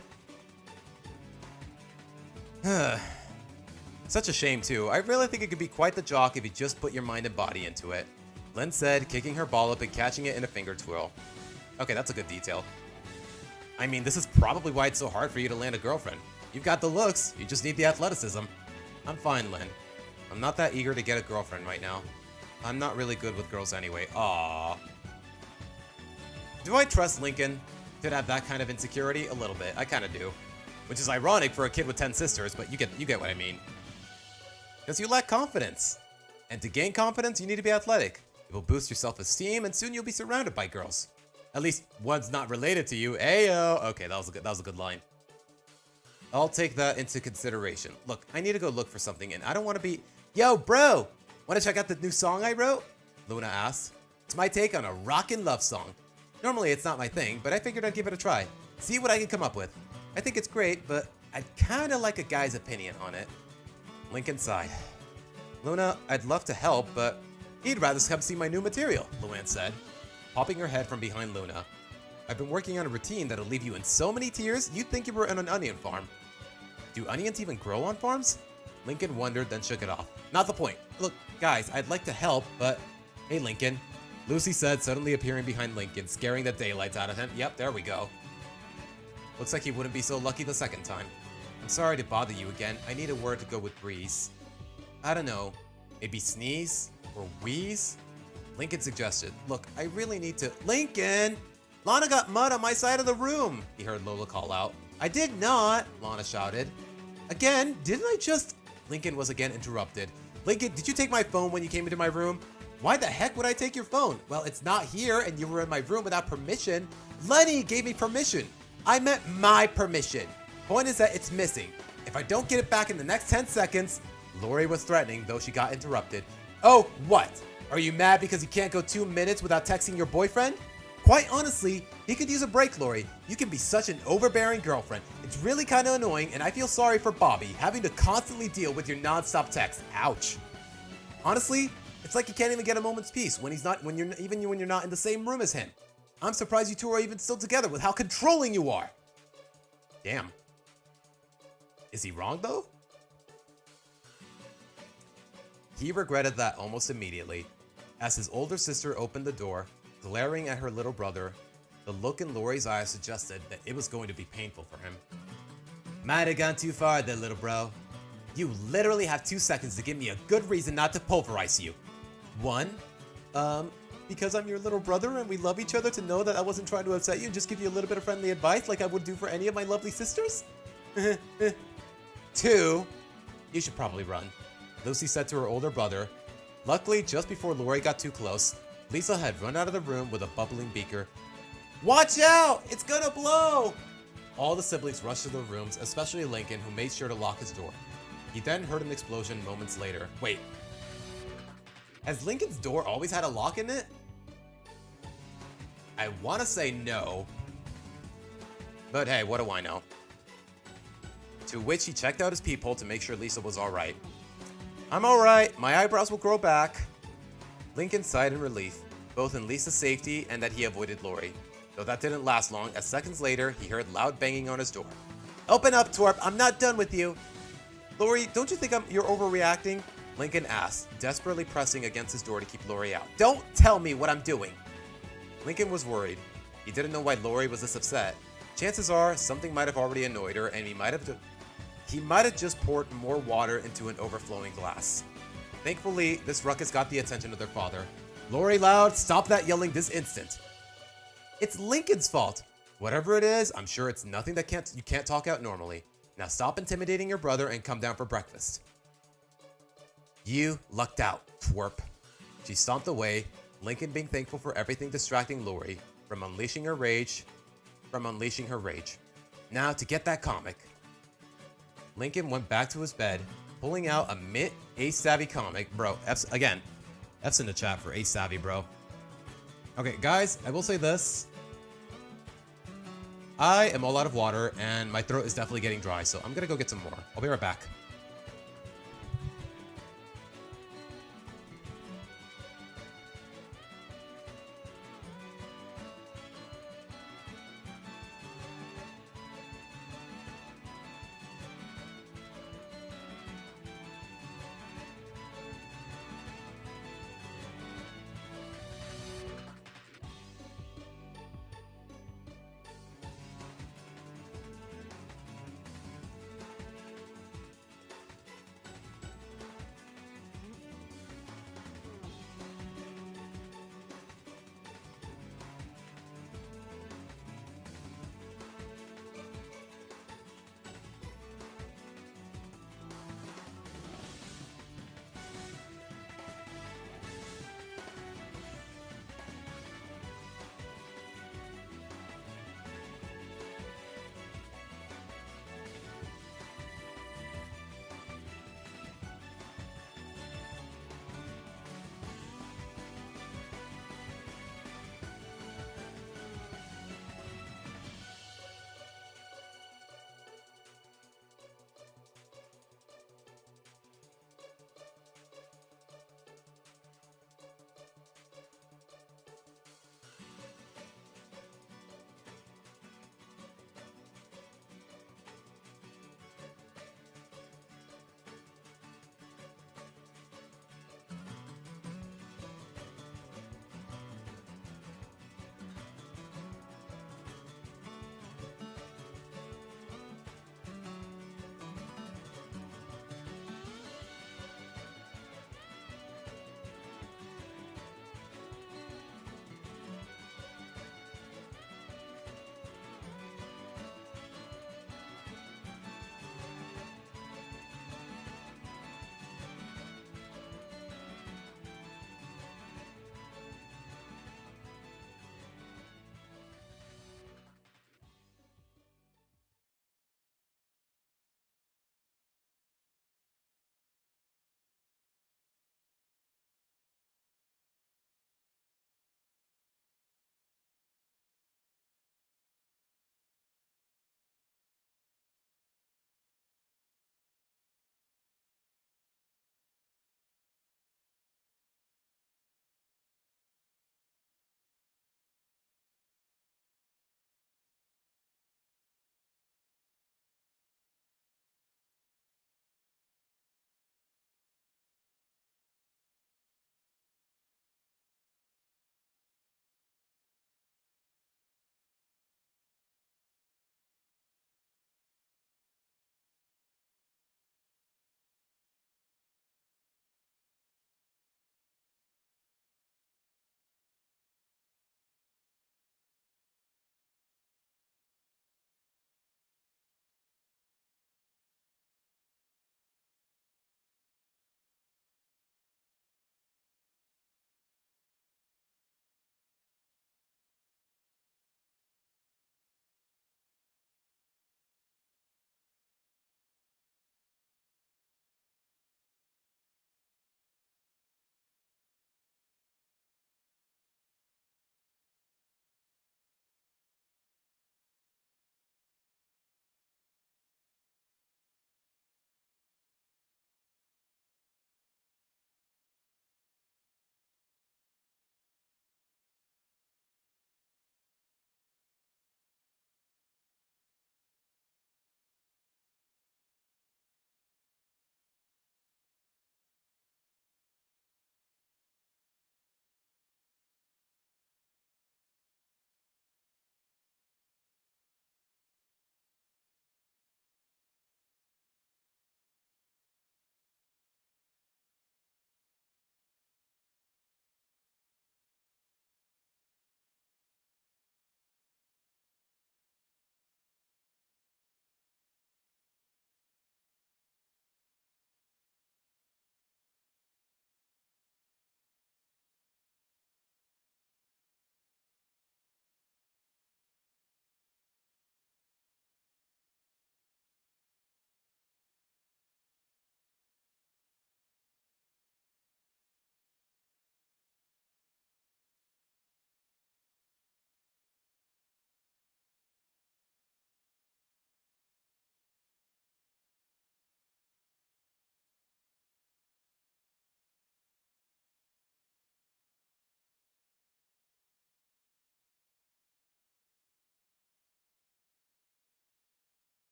Such a shame, too. I really think it could be quite the jock if you just put your mind and body into it. Lynn said, kicking her ball up and catching it in a finger twirl. Okay, that's a good detail. I mean, this is probably why it's so hard for you to land a girlfriend. You've got the looks, you just need the athleticism. I'm fine, Lynn. I'm not that eager to get a girlfriend right now. I'm not really good with girls anyway. Aww. Do I trust Lincoln to have that kind of insecurity? A little bit. I kind of do. Which is ironic for a kid with 10 sisters, but you get what I mean. Because you lack confidence. And to gain confidence, you need to be athletic. It will boost your self-esteem, and soon you'll be surrounded by girls. At least one's not related to you. Ayo. Okay, that was a good line. I'll take that into consideration. Look, I need to go look for something, and I don't want to be... Yo, bro! Want to check out the new song I wrote? Luna asked. It's my take on a rockin' love song. Normally it's not my thing, but I figured I'd give it a try. See what I can come up with. I think it's great, but I'd kinda like a guy's opinion on it. Lincoln sighed. Luna, I'd love to help, but he'd rather come see my new material, Luann said, popping her head from behind Luna. I've been working on a routine that'll leave you in so many tears, you'd think you were on an onion farm. Do onions even grow on farms? Lincoln wondered, then shook it off. Not the point. Look, guys, I'd like to help, but... Hey, Lincoln. Lucy said, suddenly appearing behind Lincoln, scaring the daylights out of him. Yep, there we go. Looks like he wouldn't be so lucky the second time. I'm sorry to bother you again. I need a word to go with Breeze. I don't know. Maybe sneeze? Or wheeze? Lincoln suggested. Look, I really need to... Lincoln! Lana got mud on my side of the room! He heard Lola call out. I did not! Lana shouted. Again? Didn't I just... Lincoln was again interrupted. Lincoln, did you take my phone when you came into my room? Why the heck would I take your phone? Well, it's not here and you were in my room without permission. Lenny gave me permission. I meant my permission. Point is that it's missing. If I don't get it back in the next 10 seconds... Lori was threatening, though she got interrupted. Oh, what? Are you mad because you can't go 2 minutes without texting your boyfriend? Quite honestly, he could use a break, Lori. You can be such an overbearing girlfriend. It's really kind of annoying, and I feel sorry for Bobby, having to constantly deal with your non-stop texts. Ouch. Honestly, it's like you can't even get a moment's peace when you're not in the same room as him. I'm surprised you two are even still together with how controlling you are. Damn. Is he wrong, though? He regretted that almost immediately. As his older sister opened the door, glaring at her little brother, the look in Lori's eyes suggested that it was going to be painful for him. Might have gone too far there, little bro. You literally have 2 seconds to give me a good reason not to pulverize you. 1, because I'm your little brother and we love each other, to know that I wasn't trying to upset you and just give you a little bit of friendly advice like I would do for any of my lovely sisters? 2, you should probably run, Lucy said to her older brother. Luckily, just before Lori got too close, Lisa had run out of the room with a bubbling beaker. Watch out! It's gonna blow! All the siblings rushed to their rooms, especially Lincoln, who made sure to lock his door. He then heard an explosion moments later. Wait. Has Lincoln's door always had a lock in it? I want to say no. But hey, what do I know? To which he checked out his peephole to make sure Lisa was alright. I'm alright. My eyebrows will grow back. Lincoln sighed in relief, both in Lisa's safety and that he avoided Lori. Though that didn't last long, as seconds later, he heard loud banging on his door. Open up, twerp. I'm not done with you. Lori, don't you think you're overreacting? Lincoln asked, desperately pressing against his door to keep Lori out. Don't tell me what I'm doing. Lincoln was worried. He didn't know why Lori was this upset. Chances are, something might have already annoyed her, and he might have just poured more water into an overflowing glass. Thankfully, this ruckus got the attention of their father. Lori Loud, stop that yelling this instant. It's Lincoln's fault. Whatever it is, I'm sure it's nothing that you can't talk out normally. Now stop intimidating your brother and come down for breakfast. You lucked out, twerp. She stomped away, Lincoln being thankful for everything distracting Lori from unleashing her rage. Now to get that comic. Lincoln went back to his bed, pulling out a mint Ace Savvy comic. Bro, F's in the chat for Ace Savvy, bro. Okay, guys, I will say this. I am all out of water, and my throat is definitely getting dry, so I'm gonna go get some more. I'll be right back.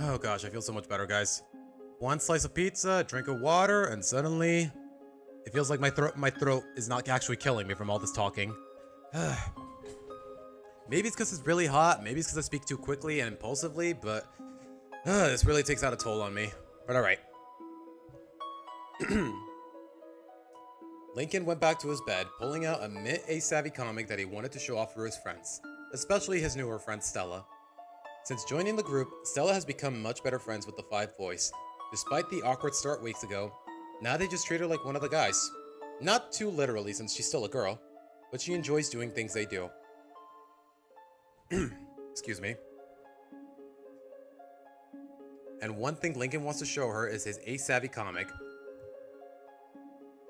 Oh gosh, I feel so much better, guys. One slice of pizza, a drink of water, and suddenly it feels like my throat is not actually killing me from all this talking. Maybe it's because it's really hot, maybe it's because I speak too quickly and impulsively, but this really takes out a toll on me. But alright. Lincoln went back to his bed, pulling out a mint-a-savvy comic that he wanted to show off for his friends, especially his newer friend Stella. Since joining the group, Stella has become much better friends with the five boys. Despite the awkward start weeks ago, now they just treat her like one of the guys. Not too literally since she's still a girl, but she enjoys doing things they do. Excuse me. And one thing Lincoln wants to show her is his A-Savvy comic.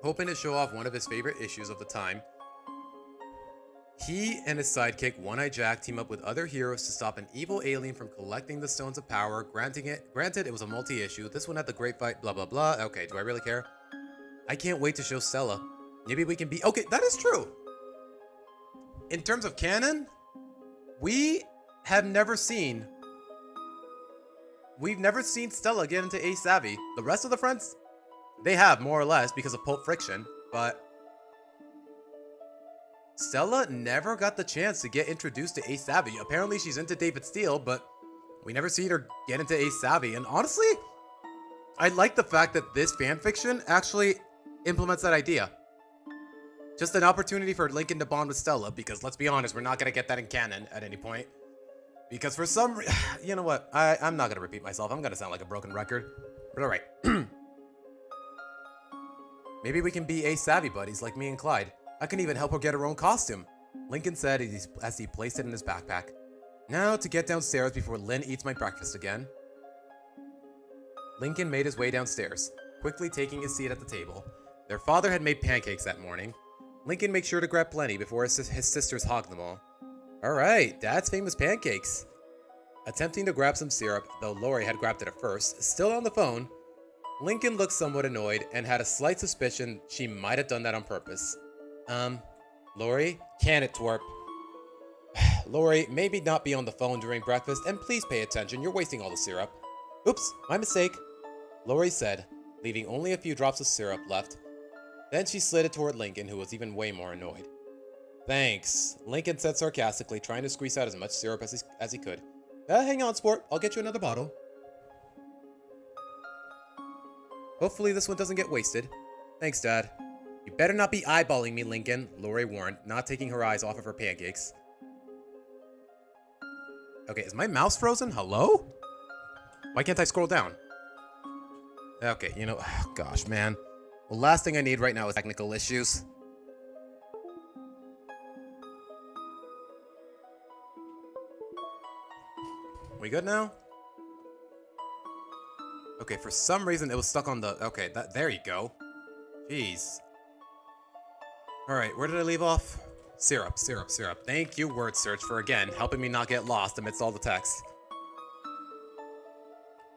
Hoping to show off one of his favorite issues of the time, he and his sidekick, One-Eye Jack, team up with other heroes to stop an evil alien from collecting the Stones of Power. Granted, it was a multi-issue. This one had the great fight, blah, blah, blah. Okay, do I really care? I can't wait to show Stella. Maybe we can be... Okay, that is true. In terms of canon, we have never seen... We've never seen Stella get into A-Savvy. The rest of the friends, they have, more or less, because of Pulp Friction, but... Stella never got the chance to get introduced to A-Savvy. Apparently she's into David Steele, but we never seen her get into A-Savvy. And honestly, I like the fact that this fanfiction actually implements that idea. Just an opportunity for Lincoln to bond with Stella, because let's be honest, we're not going to get that in canon at any point. Because for some you know what, I'm not going to repeat myself. I'm going to sound like a broken record. But alright. Maybe we can be A-Savvy buddies like me and Clyde. I can even help her get her own costume, Lincoln said as he placed it in his backpack. Now to get downstairs before Lynn eats my breakfast again. Lincoln made his way downstairs, quickly taking his seat at the table. Their father had made pancakes that morning. Lincoln made sure to grab plenty before his sisters hogged them all. Alright, Dad's famous pancakes. Attempting to grab some syrup, though Lori had grabbed it at first, still on the phone, Lincoln looked somewhat annoyed and had a slight suspicion she might have done that on purpose. Lori, can it twerp? Lori, maybe not be on the phone during breakfast, and please pay attention, you're wasting all the syrup. Oops, my mistake, Lori said, leaving only a few drops of syrup left. Then she slid it toward Lincoln, who was even way more annoyed. Thanks, Lincoln said sarcastically, trying to squeeze out as much syrup as he could. Hang on, sport, I'll get you another bottle. Hopefully this one doesn't get wasted. Thanks, Dad. You better not be eyeballing me, Lincoln, Lori warned, not taking her eyes off of her pancakes. Okay, is my mouse frozen? Hello? Why can't I scroll down? Okay, you know, oh, gosh, man. The last thing I need right now is technical issues. We good now? Okay, for some reason it was stuck on the... Okay, there you go. Jeez. Alright, where did I leave off? Syrup, syrup, syrup. Thank you, word search, for again helping me not get lost amidst all the text.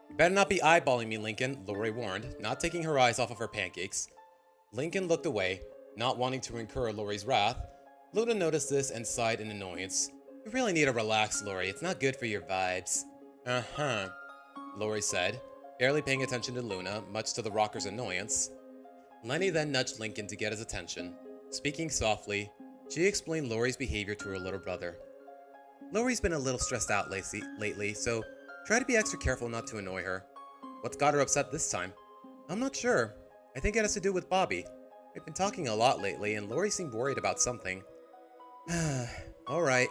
You better not be eyeballing me, Lincoln, Lori warned, not taking her eyes off of her pancakes. Lincoln looked away, not wanting to incur Lori's wrath. Luna noticed this and sighed in annoyance. You really need to relax, Lori. It's not good for your vibes. Uh-huh, Lori said, barely paying attention to Luna, much to the rocker's annoyance. Lenny then nudged Lincoln to get his attention. Speaking softly, she explained Lori's behavior to her little brother. Lori's been a little stressed out lately, so try to be extra careful not to annoy her. What's got her upset this time? I'm not sure. I think it has to do with Bobby. We've been talking a lot lately, and Lori seemed worried about something. Alright,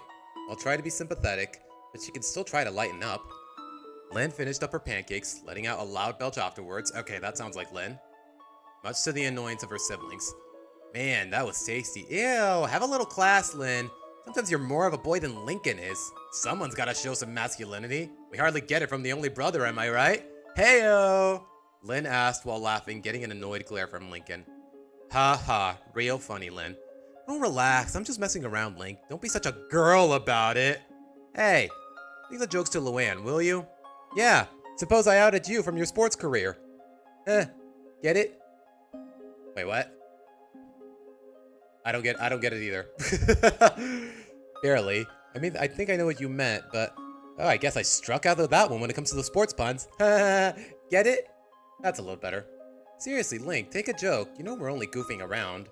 I'll try to be sympathetic, but she can still try to lighten up. Lynn finished up her pancakes, letting out a loud belch afterwards. Okay, that sounds like Lynn. Much to the annoyance of her siblings. Man, that was tasty. Ew, have a little class, Lynn. Sometimes you're more of a boy than Lincoln is. Someone's gotta show some masculinity. We hardly get it from the only brother, am I right? Heyo! Lynn asked while laughing, getting an annoyed glare from Lincoln. Ha ha, real funny, Lynn. Don't relax, I'm just messing around, Link. Don't be such a girl about it. Hey, leave the jokes to Luann, will you? Yeah, suppose I outed you from your sports career. Get it? Wait, what? I don't get it either. Barely. I mean, I think I know what you meant, but Oh, I guess I struck out with that one when it comes to the sports puns. Get it? That's a little better. Seriously, Link, take a joke. You know we're only goofing around.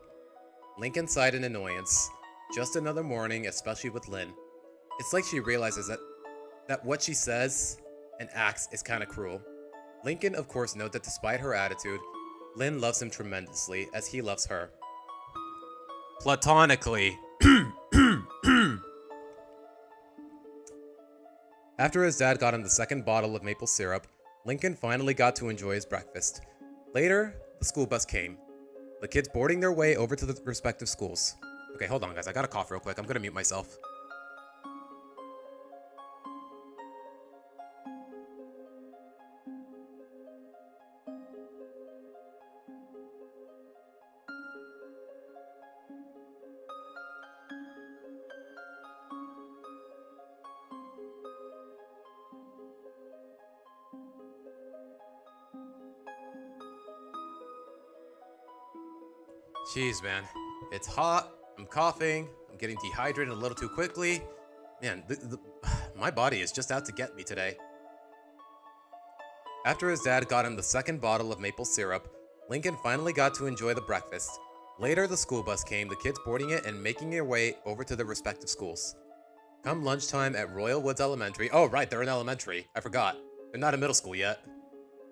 Lincoln sighed in annoyance. Just another morning, especially with Lynn. It's like she realizes that what she says and acts is kind of cruel. Lincoln, of course, notes that despite her attitude, Lynn loves him tremendously, as he loves her. Platonically. After his dad got him the second bottle of maple syrup, Lincoln finally got to enjoy his breakfast. Later, the school bus came. The kids boarding their way over to the respective schools. Okay, hold on, guys. I gotta cough real quick. I'm gonna mute myself. Jeez, man. It's hot. I'm coughing. I'm getting dehydrated a little too quickly. Man, my body is just out to get me today. After his dad got him the second bottle of maple syrup, Lincoln finally got to enjoy the breakfast. Later, the school bus came, the kids boarding it and making their way over to their respective schools. Come lunchtime at Royal Woods Elementary. Oh, right, they're in elementary. I forgot. They're not in middle school yet.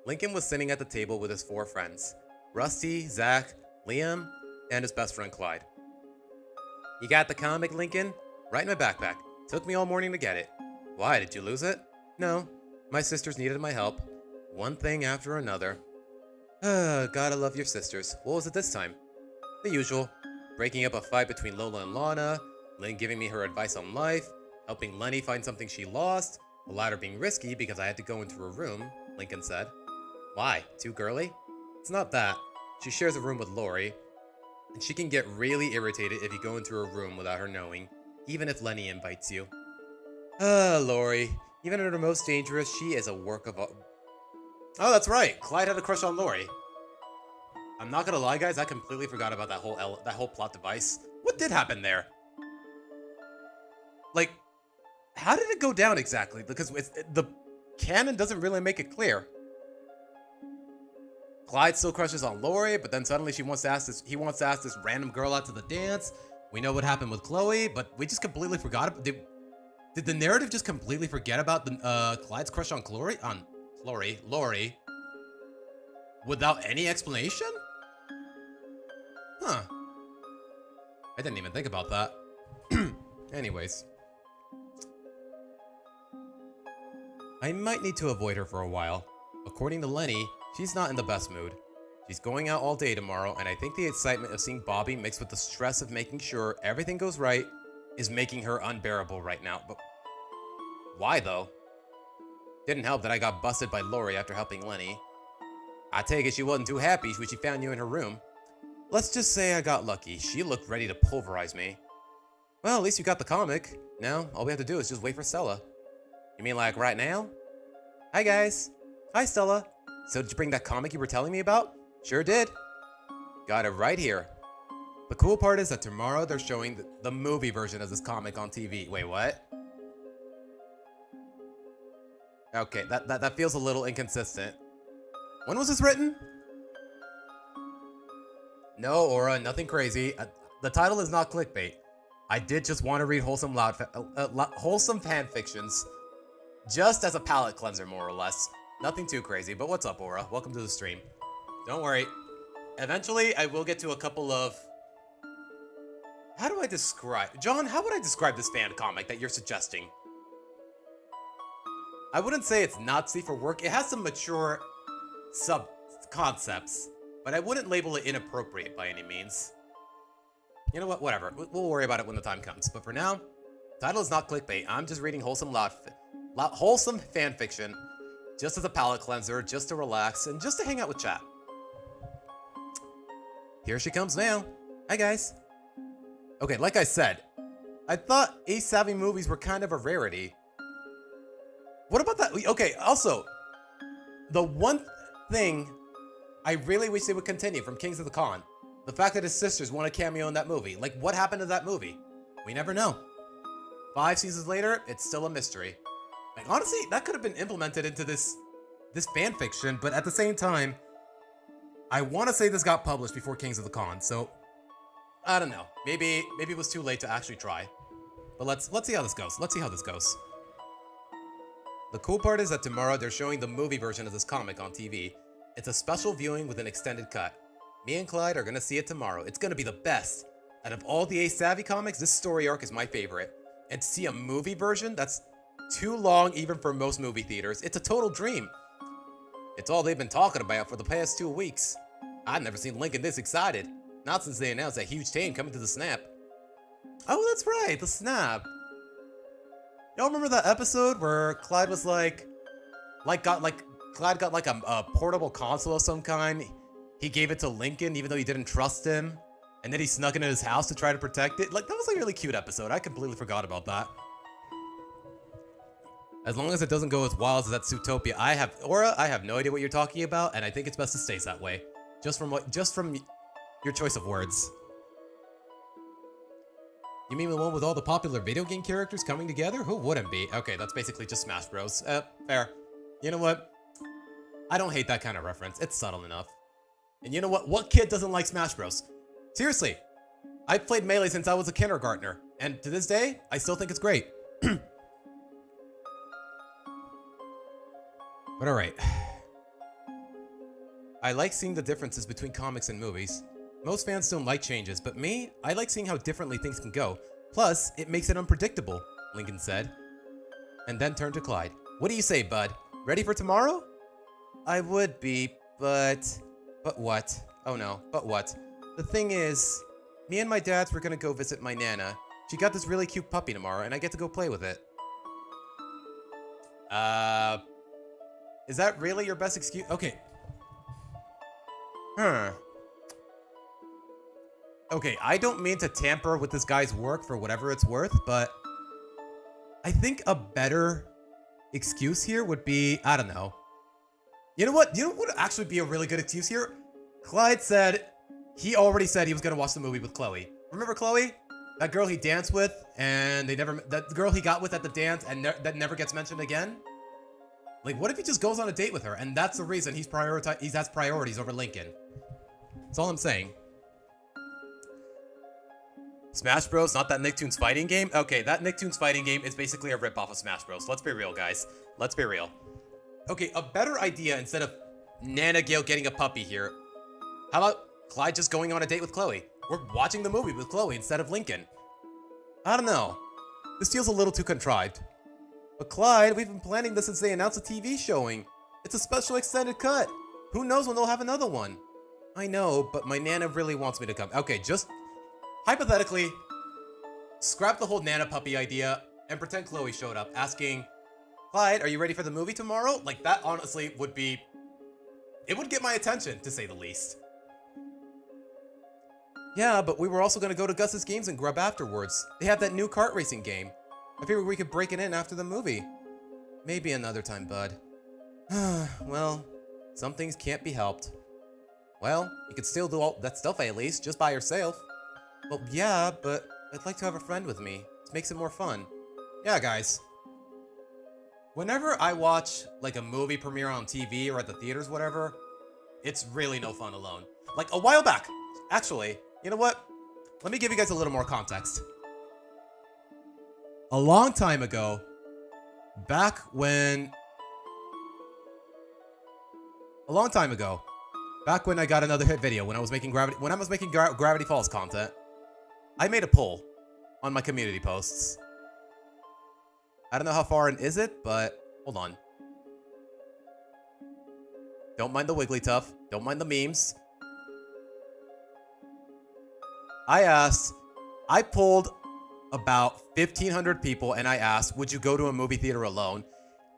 Lincoln was sitting at the table with his 4 friends. Rusty, Zach, Liam, and his best friend Clyde. You got the comic, Lincoln? Right in my backpack. Took me all morning to get it. Why, did you lose it? No. My sisters needed my help. One thing after another. Gotta love your sisters. What was it this time? The usual. Breaking up a fight between Lola and Lana, Lynn giving me her advice on life, helping Lenny find something she lost, the latter being risky because I had to go into her room, Lincoln said. Why? Too girly? It's not that. She shares a room with Lori, and she can get really irritated if you go into her room without her knowing, even if Lenny invites you. Lori. Even at her most dangerous, she is a work of art. Oh, that's right. Clyde had a crush on Lori. I'm not gonna lie, guys. I completely forgot about that whole plot device. What did happen there? Like, how did it go down exactly? Because the canon doesn't really make it clear. Clyde still crushes on Lori, but then suddenly he wants to ask this random girl out to the dance. We know what happened with Chloe, but we just completely forgot. Did the narrative just completely forget about the Clyde's crush on Lori, without any explanation? Huh. I didn't even think about that. Anyways. I might need to avoid her for a while. According to Lenny, she's not in the best mood. She's going out all day tomorrow, and I think the excitement of seeing Bobby mixed with the stress of making sure everything goes right is making her unbearable right now. But why, though? Didn't help that I got busted by Lori after helping Lenny. I take it she wasn't too happy when she found you in her room. Let's just say I got lucky. She looked ready to pulverize me. Well, at least you got the comic. Now, all we have to do is just wait for Stella. You mean like right now? Hi, guys. Hi, Stella. So did you bring that comic you were telling me about? Sure did. Got it right here. The cool part is that tomorrow they're showing the movie version of this comic on TV. Wait, what? Okay, that feels a little inconsistent. When was this written? No, Aura, nothing crazy. The title is not clickbait. I did just want to read wholesome fan fictions, just as a palate cleanser, more or less. Nothing too crazy, but what's up, Aura? Welcome to the stream. Don't worry. Eventually, I will get to a couple of... How do I describe... John, how would I describe this fan comic that you're suggesting? I wouldn't say it's Nazi for work. It has some mature sub-concepts, but I wouldn't label it inappropriate by any means. You know what? Whatever. We'll worry about it when the time comes. But for now, title is not clickbait. I'm just reading wholesome fan fiction, just as a palate cleanser, just to relax, and just to hang out with chat. Here she comes now. Hi, guys. Okay, like I said, I thought Ace-Savvy movies were kind of a rarity. What about that? Okay, also, the one thing I really wish they would continue from Kings of the Con, the fact that his sisters want a cameo in that movie. Like, what happened to that movie? We never know. 5 seasons later, it's still a mystery. Like, honestly, that could have been implemented into this fan fiction, but at the same time, I want to say this got published before Kings of the Con, so I don't know. Maybe it was too late to actually try. But let's see how this goes. Let's see how this goes. The cool part is that tomorrow they're showing the movie version of this comic on TV. It's a special viewing with an extended cut. Me and Clyde are gonna see it tomorrow. It's gonna be the best. Out of all the Ace Savvy comics, this story arc is my favorite. And to see a movie version that's too long even for most movie theaters, it's a total dream. It's all they've been talking about for the past 2 weeks. I've never seen Lincoln this excited. Not since they announced that huge change coming to the Snap. Oh, that's right, the Snap. Y'all remember that episode where Clyde was Clyde got like a portable console of some kind. He gave it to Lincoln even though he didn't trust him. And then he snuck into his house to try to protect it. Like, that was a really cute episode. I completely forgot about that. As long as it doesn't go as wild as that Zootopia. I have no idea what you're talking about, and I think it's best to stay that way. Just from your choice of words. You mean the one with all the popular video game characters coming together? Who wouldn't be? Okay, that's basically just Smash Bros. Fair. You know what? I don't hate that kind of reference. It's subtle enough. And you know what? What kid doesn't like Smash Bros? Seriously. I've played Melee since I was a kindergartner. And to this day, I still think it's great. But alright. I like seeing the differences between comics and movies. Most fans don't like changes, but me, I like seeing how differently things can go. Plus, it makes it unpredictable, Lincoln said. And then turned to Clyde. What do you say, bud? Ready for tomorrow? I would be, but what? Oh no, but what? The thing is, me and my dads were gonna go visit my Nana. She got this really cute puppy tomorrow, and I get to go play with it. Is that really your best excuse? Okay. Okay, I don't mean to tamper with this guy's work for whatever it's worth, but I think a better excuse here would be, I don't know. You know what? You know what would actually be a really good excuse here? Clyde said, he already said he was gonna watch the movie with Chloe. Remember Chloe? That girl he danced with, and that girl he got with at the dance, and that never gets mentioned again? Like, what if he just goes on a date with her, and that's the reason he has priorities over Lincoln? That's all I'm saying. Smash Bros, not that Nicktoons fighting game? Okay, that Nicktoons fighting game is basically a ripoff of Smash Bros. Let's be real, guys. Let's be real. Okay, a better idea instead of Nana Gale getting a puppy here. How about Clyde just going on a date with Chloe? We're watching the movie with Chloe instead of Lincoln. I don't know. This feels a little too contrived. But Clyde, we've been planning this since they announced a TV showing. It's a special extended cut. Who knows when they'll have another one? I know, but my Nana really wants me to come. Okay, just hypothetically, scrap the whole Nana puppy idea and pretend Chloe showed up asking, Clyde, are you ready for the movie tomorrow? Like, that honestly would be... It would get my attention, to say the least. Yeah, but we were also going to go to Gus's Games and grub afterwards. They have that new kart racing game. I figured we could break it in after the movie. Maybe another time, bud. Well, some things can't be helped. Well, you could still do all that stuff at least, just by yourself. Well, yeah, but I'd like to have a friend with me. It makes it more fun. Yeah, guys. Whenever I watch, like, a movie premiere on TV or at the theaters, whatever, it's really no fun alone. Like, a while back, actually, you know what? Let me give you guys a little more context. A long time ago, back when I got another hit video, when I was making Gravity Falls content, I made a poll on my community posts. I don't know how far in is it, but hold on. Don't mind the Wigglytuff. Don't mind the memes. I polled about 1,500 people, and I asked, would you go to a movie theater alone?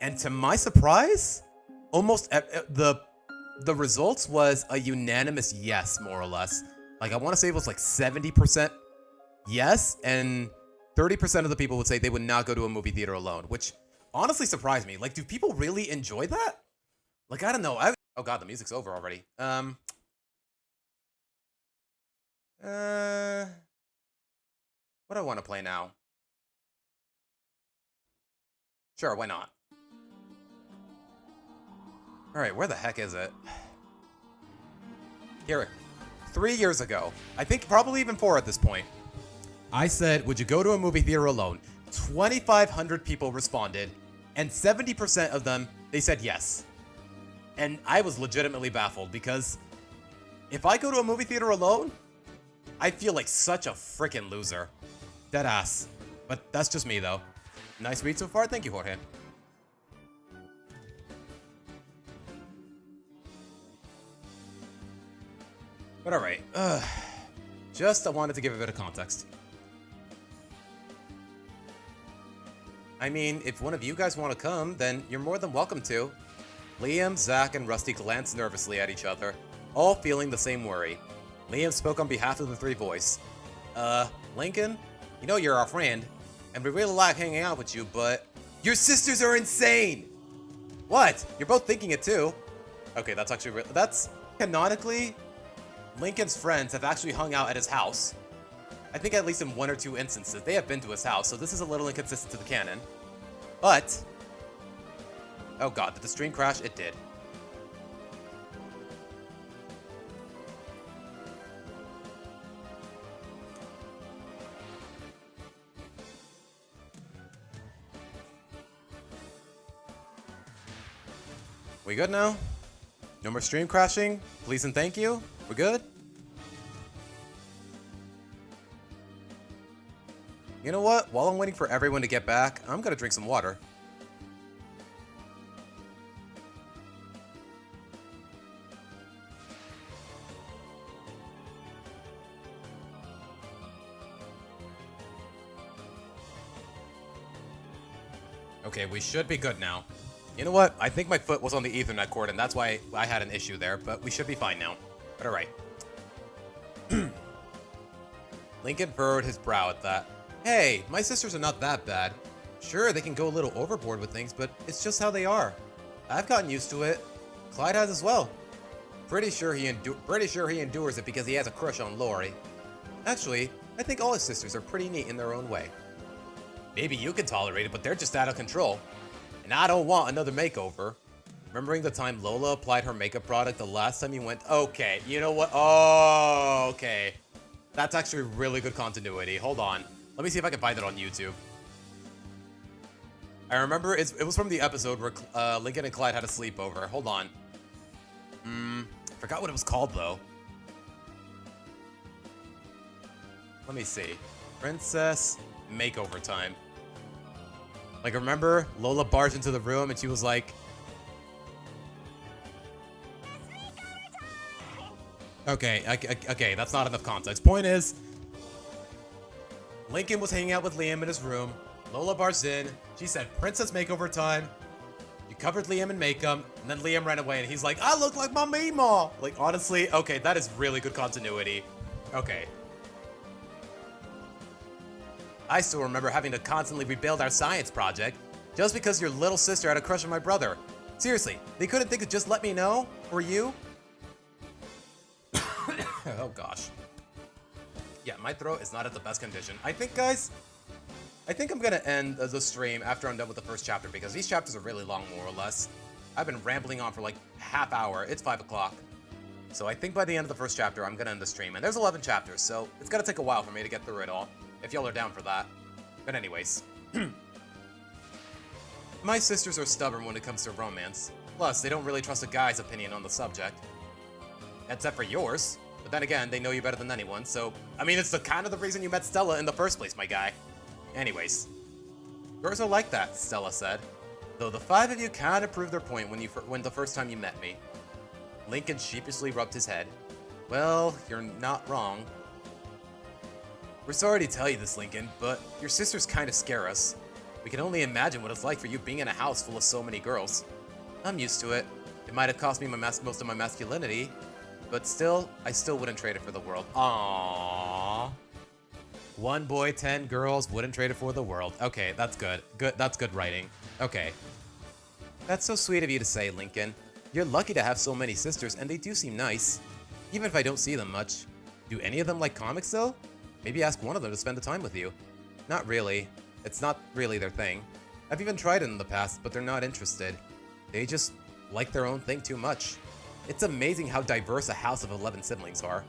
And to my surprise, almost the results was a unanimous yes, more or less. Like, I want to say it was like 70% yes, and 30% of the people would say they would not go to a movie theater alone, which honestly surprised me. Like, do people really enjoy that? Like, I don't know. Oh god, the music's over already. What do I want to play now? Sure, why not? Alright, where the heck is it? Here. 3 years ago. I think probably even 4 at this point. I said, would you go to a movie theater alone? 2,500 people responded, and 70% of them, they said yes. And I was legitimately baffled because if I go to a movie theater alone, I feel like such a freaking loser. Deadass. But that's just me though. Nice read so far, thank you, Jorge. But alright, just I wanted to give a bit of context. I mean, if one of you guys want to come, then you're more than welcome to. Liam, Zach, and Rusty glanced nervously at each other, all feeling the same worry. Liam spoke on behalf of the three boys. Lincoln, you know you're our friend, and we really like hanging out with you, but your sisters are insane! What? You're both thinking it too. Okay, that's actually that's canonically, Lincoln's friends have actually hung out at his house. I think at least in 1 or 2 instances, they have been to his house, so this is a little inconsistent to the canon. But, oh god, did the stream crash? It did. We good now? No more stream crashing? Please and thank you? We're good? You know what? While I'm waiting for everyone to get back, I'm gonna drink some water. Okay, we should be good now. You know what? I think my foot was on the Ethernet cord, and that's why I had an issue there, but we should be fine now. But alright. Lincoln furrowed his brow at that. Hey, my sisters are not that bad. Sure, they can go a little overboard with things, but it's just how they are. I've gotten used to it. Clyde has as well. Pretty sure he endures it because he has a crush on Lori. Actually, I think all his sisters are pretty neat in their own way. Maybe you can tolerate it, but they're just out of control. And I don't want another makeover. Remembering the time Lola applied her makeup product the last time you went... Okay, you know what? Oh, okay. That's actually really good continuity. Hold on. Let me see if I can find it on YouTube. I remember it was from the episode where Lincoln and Clyde had a sleepover. Hold on. Forgot what it was called though. Let me see. Princess Makeover Time. Like, remember Lola barged into the room and she was like... Okay, that's not enough context. Point is, Lincoln was hanging out with Liam in his room. Lola barged in. She said, Princess Makeover Time. You covered Liam in makeup, and then Liam ran away, and he's like, I look like my Meemaw. Like, honestly, okay, that is really good continuity. Okay. I still remember having to constantly rebuild our science project, just because your little sister had a crush on my brother. Seriously, they couldn't think of just let me know? Or you? Oh, gosh. Yeah, my throat is not at the best condition. I think, guys, I'm gonna end the stream after I'm done with the first chapter, because these chapters are really long, more or less. I've been rambling on for like half hour. It's 5 o'clock. So I think by the end of the first chapter, I'm gonna end the stream. And there's 11 chapters, so it's gonna take a while for me to get through it all, if y'all are down for that. But anyways. My sisters are stubborn when it comes to romance. Plus, they don't really trust a guy's opinion on the subject. Except for yours. But then again, they know you better than anyone, so... I mean, it's the kind of the reason you met Stella in the first place, my guy. Anyways. Girls are like that, Stella said. Though the 5 of you kinda proved their point when the first time you met me. Lincoln sheepishly rubbed his head. Well, you're not wrong. We're sorry to tell you this, Lincoln, but your sisters kinda scare us. We can only imagine what it's like for you being in a house full of so many girls. I'm used to it. It might have cost me most of my masculinity, but still, I still wouldn't trade it for the world. Aww. 1 boy, 10 girls, wouldn't trade it for the world. Okay, that's good. That's good writing. Okay. That's so sweet of you to say, Lincoln. You're lucky to have so many sisters, and they do seem nice. Even if I don't see them much. Do any of them like comics, though? Maybe ask one of them to spend the time with you. Not really. It's not really their thing. I've even tried it in the past, but they're not interested. They just like their own thing too much. It's amazing how diverse a house of 11 siblings are.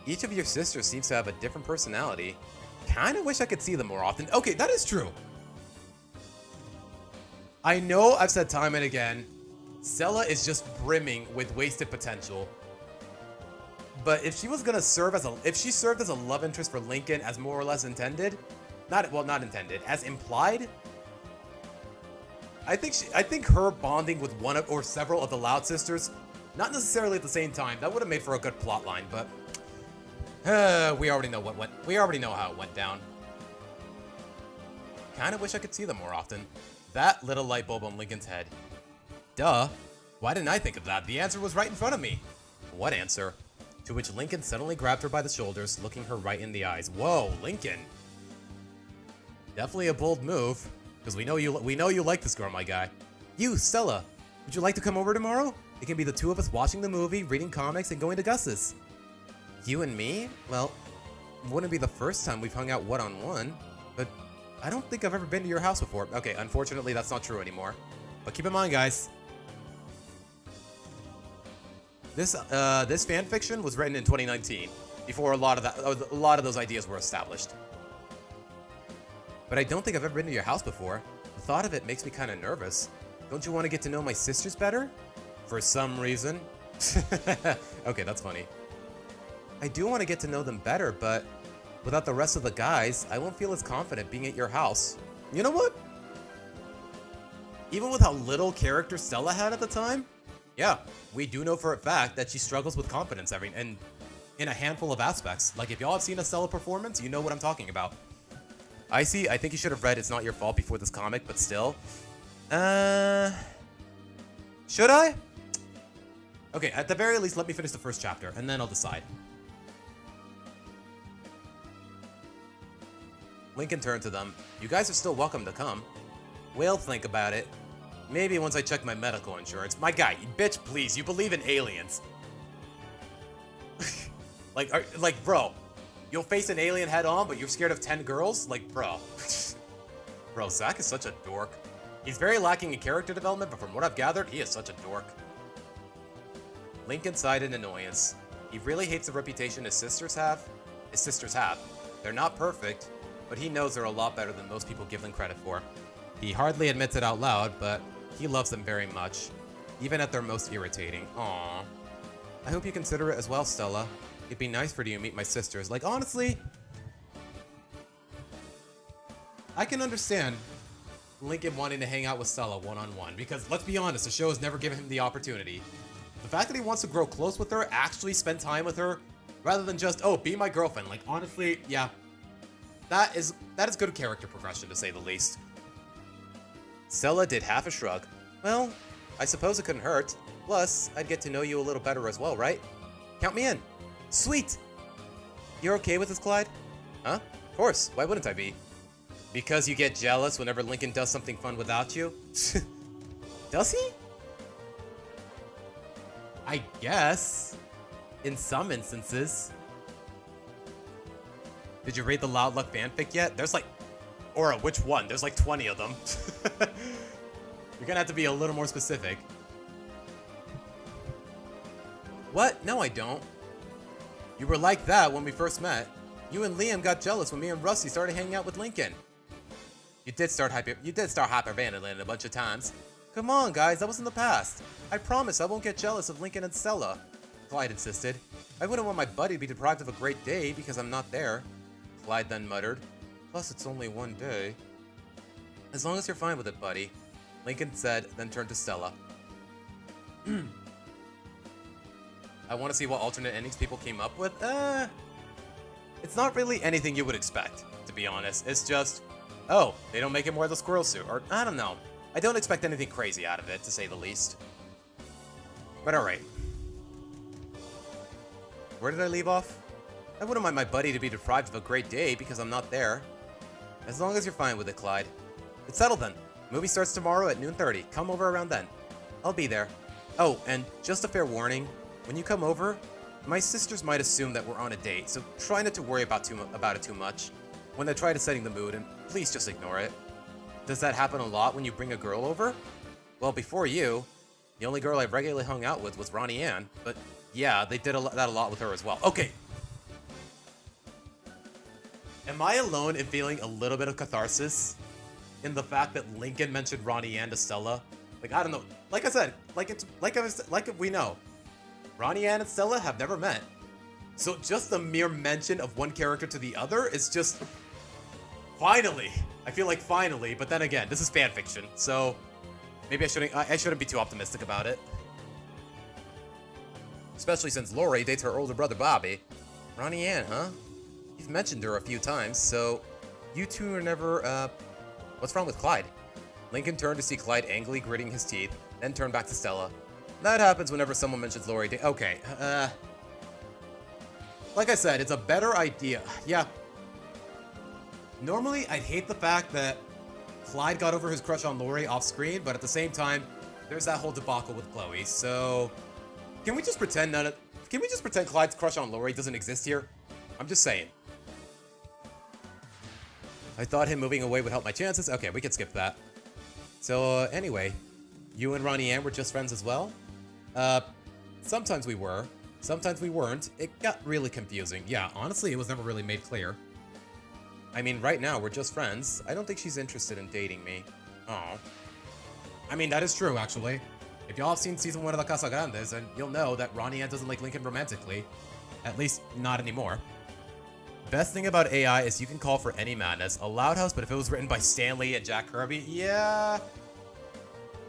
Each of your sisters seems to have a different personality. Kinda wish I could see them more often. Okay, that is true. I know I've said time and again, Stella is just brimming with wasted potential. But if she was gonna serve as if she served as a love interest for Lincoln as more or less intended, not intended, as implied, I think her bonding with one of, or several of the Loud sisters, not necessarily at the same time, that would have made for a good plot line, but we already know how it went down. Kinda wish I could see them more often. That little light bulb on Lincoln's head. Duh. Why didn't I think of that? The answer was right in front of me. What answer? To which Lincoln suddenly grabbed her by the shoulders, looking her right in the eyes. Whoa, Lincoln. Definitely a bold move, because we know you like this girl, my guy. You, Stella, would you like to come over tomorrow? It can be the two of us watching the movie, reading comics, and going to Gus's. You and me? Well, it wouldn't be the first time we've hung out one-on-one, but I don't think I've ever been to your house before. Okay, unfortunately, that's not true anymore. But keep in mind, guys, this fanfiction was written in 2019, before a lot of those ideas were established. But I don't think I've ever been to your house before. The thought of it makes me kind of nervous. Don't you want to get to know my sisters better? For some reason. Okay, that's funny. I do want to get to know them better, but without the rest of the guys, I won't feel as confident being at your house. You know what? Even with how little character Stella had at the time, yeah, we do know for a fact that she struggles with confidence in a handful of aspects. Like, if y'all have seen a Stella performance, you know what I'm talking about. I think you should have read It's Not Your Fault before this comic, but still. Should I? Okay, at the very least, let me finish the first chapter, and then I'll decide. Lincoln turned to them. You guys are still welcome to come. We'll think about it. Maybe once I check my medical insurance. My guy, bitch, please, you believe in aliens. like, bro, you'll face an alien head on, but you're scared of 10 girls? Like, bro. Bro, Zach is such a dork. He's very lacking in character development, but from what I've gathered, he is such a dork. Lincoln sighed in annoyance. He really hates the reputation his sisters have. They're not perfect, but he knows they're a lot better than most people give them credit for. He hardly admits it out loud, but he loves them very much, even at their most irritating. Aww. I hope you consider it as well, Stella. It'd be nice for you to meet my sisters. Like, honestly, I can understand Lincoln wanting to hang out with Stella one-on-one, because let's be honest, the show has never given him the opportunity. The fact that he wants to grow close with her, actually spend time with her, rather than just, oh, be my girlfriend. Like, honestly, yeah. That is good character progression, to say the least. Stella did half a shrug. Well, I suppose it couldn't hurt. Plus, I'd get to know you a little better as well, right? Count me in. Sweet! You're okay with this, Clyde? Huh? Of course. Why wouldn't I be? Because you get jealous whenever Lincoln does something fun without you? Does he? I guess. In some instances. Did you read the Loud Luck fanfic yet? There's like... Or which one? There's like 20 of them. You're gonna have to be a little more specific. What? No, I don't. You were like that when we first met. You and Liam got jealous when me and Rusty started hanging out with Lincoln. You did start hyperventilating a bunch of times. Come on, guys, that was in the past. I promise I won't get jealous of Lincoln and Stella. Clyde insisted. I wouldn't want my buddy to be deprived of a great day because I'm not there. Clyde then muttered. Plus, it's only one day. As long as you're fine with it, buddy. Lincoln said, then turned to Stella. I want to see what alternate endings people came up with. It's not really anything you would expect, to be honest. It's just, oh, they don't make him wear the squirrel suit, or I don't know. I don't expect anything crazy out of it, to say the least. But alright. Where did I leave off? I wouldn't mind my buddy to be deprived of a great day because I'm not there. As long as you're fine with it, Clyde. It's settled then. Movie starts tomorrow at noon 30. Come over around then. I'll be there. Oh, and just a fair warning. When you come over, my sisters might assume that we're on a date, so try not to worry about it too much. When they try to setting the mood, and please just ignore it. Does that happen a lot when you bring a girl over? Well, before you, The only girl I regularly hung out with was Ronnie Ann, but yeah, they did that a lot with her as well. Okay. Am I alone in feeling a little bit of catharsis in the fact that Lincoln mentioned Ronnie Ann to Stella? Like, I don't know. Like I said, like we know, Ronnie Ann and Stella have never met. So just the mere mention of one character to the other is just finally. I feel like finally, but then again, this is fan fiction, so maybe I shouldn't be too optimistic about it. Especially since Lori dates her older brother Bobby. Ronnie Ann, huh? You've mentioned her a few times, so you two are never, what's wrong with Clyde? Lincoln turned to see Clyde angrily gritting his teeth, then turned back to Stella. That happens whenever someone mentions Lori. Okay, like I said, it's a better idea. Yeah. Normally, I'd hate the fact that Clyde got over his crush on Lori off screen, but at the same time, there's that whole debacle with Chloe. So, can we just pretend Clyde's crush on Lori doesn't exist here? I'm just saying. I thought him moving away would help my chances. Okay, we can skip that. So, anyway, you and Ronnie Ann were just friends as well? Sometimes we were. Sometimes we weren't. It got really confusing. Yeah, honestly, it was never really made clear. I mean, right now, we're just friends. I don't think she's interested in dating me. Aw. I mean, that is true, actually. If y'all have seen Season 1 of La Casa Grandes, then you'll know that Ronnie Ann doesn't like Lincoln romantically. At least, not anymore. Best thing about AI is you can call for any madness. A Loud House, but if it was written by Stan Lee and Jack Kirby, yeah...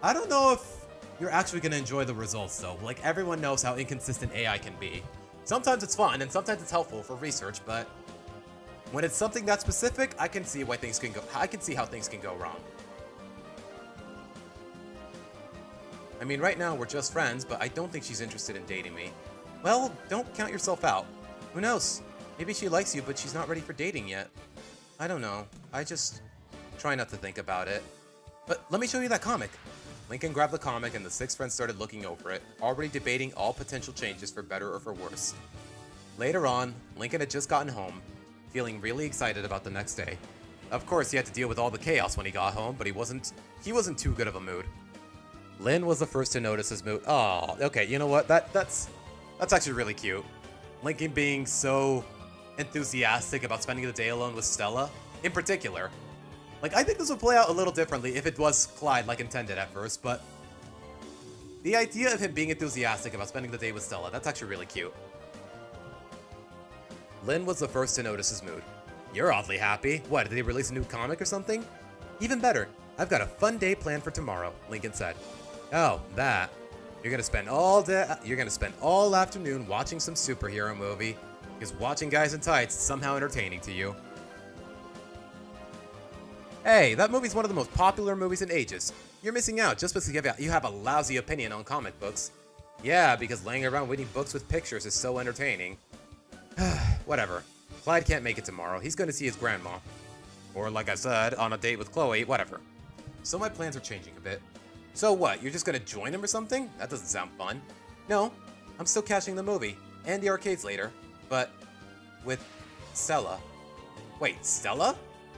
I don't know if you're actually going to enjoy the results, though. Like, everyone knows how inconsistent AI can be. Sometimes it's fun, and sometimes it's helpful for research, but when it's something that specific, I can see how things can go wrong. I mean, right now, we're just friends, but I don't think she's interested in dating me. Well, don't count yourself out. Who knows? Maybe she likes you, but she's not ready for dating yet. I don't know. I just try not to think about it. But let me show you that comic. Lincoln grabbed the comic and the six friends started looking over it, already debating all potential changes for better or for worse. Later on, Lincoln had just gotten home, feeling really excited about the next day. Of course, he had to deal with all the chaos when he got home, but he wasn't too good of a mood. Lynn was the first to notice his mood. Oh, okay, you know what? That's actually really cute. Lincoln being so enthusiastic about spending the day alone with Stella, in particular. Like, I think this would play out a little differently if it was Clyde like intended at first, but the idea of him being enthusiastic about spending the day with Stella, that's actually really cute. Lynn was the first to notice his mood. You're oddly happy. What, did they release a new comic or something? Even better. I've got a fun day planned for tomorrow, Lincoln said. Oh, that. You're gonna spend all afternoon watching some superhero movie, because watching guys in tights is somehow entertaining to you. Hey, that movie's one of the most popular movies in ages. You're missing out just because you have a lousy opinion on comic books. Yeah, because laying around reading books with pictures is so entertaining. Whatever. Clyde can't make it tomorrow. He's going to see his grandma. Or, like I said, on a date with Chloe, whatever. So my plans are changing a bit. So what, you're just going to join him or something? That doesn't sound fun. No, I'm still catching the movie, and the arcades later, but with Stella. Wait, Stella?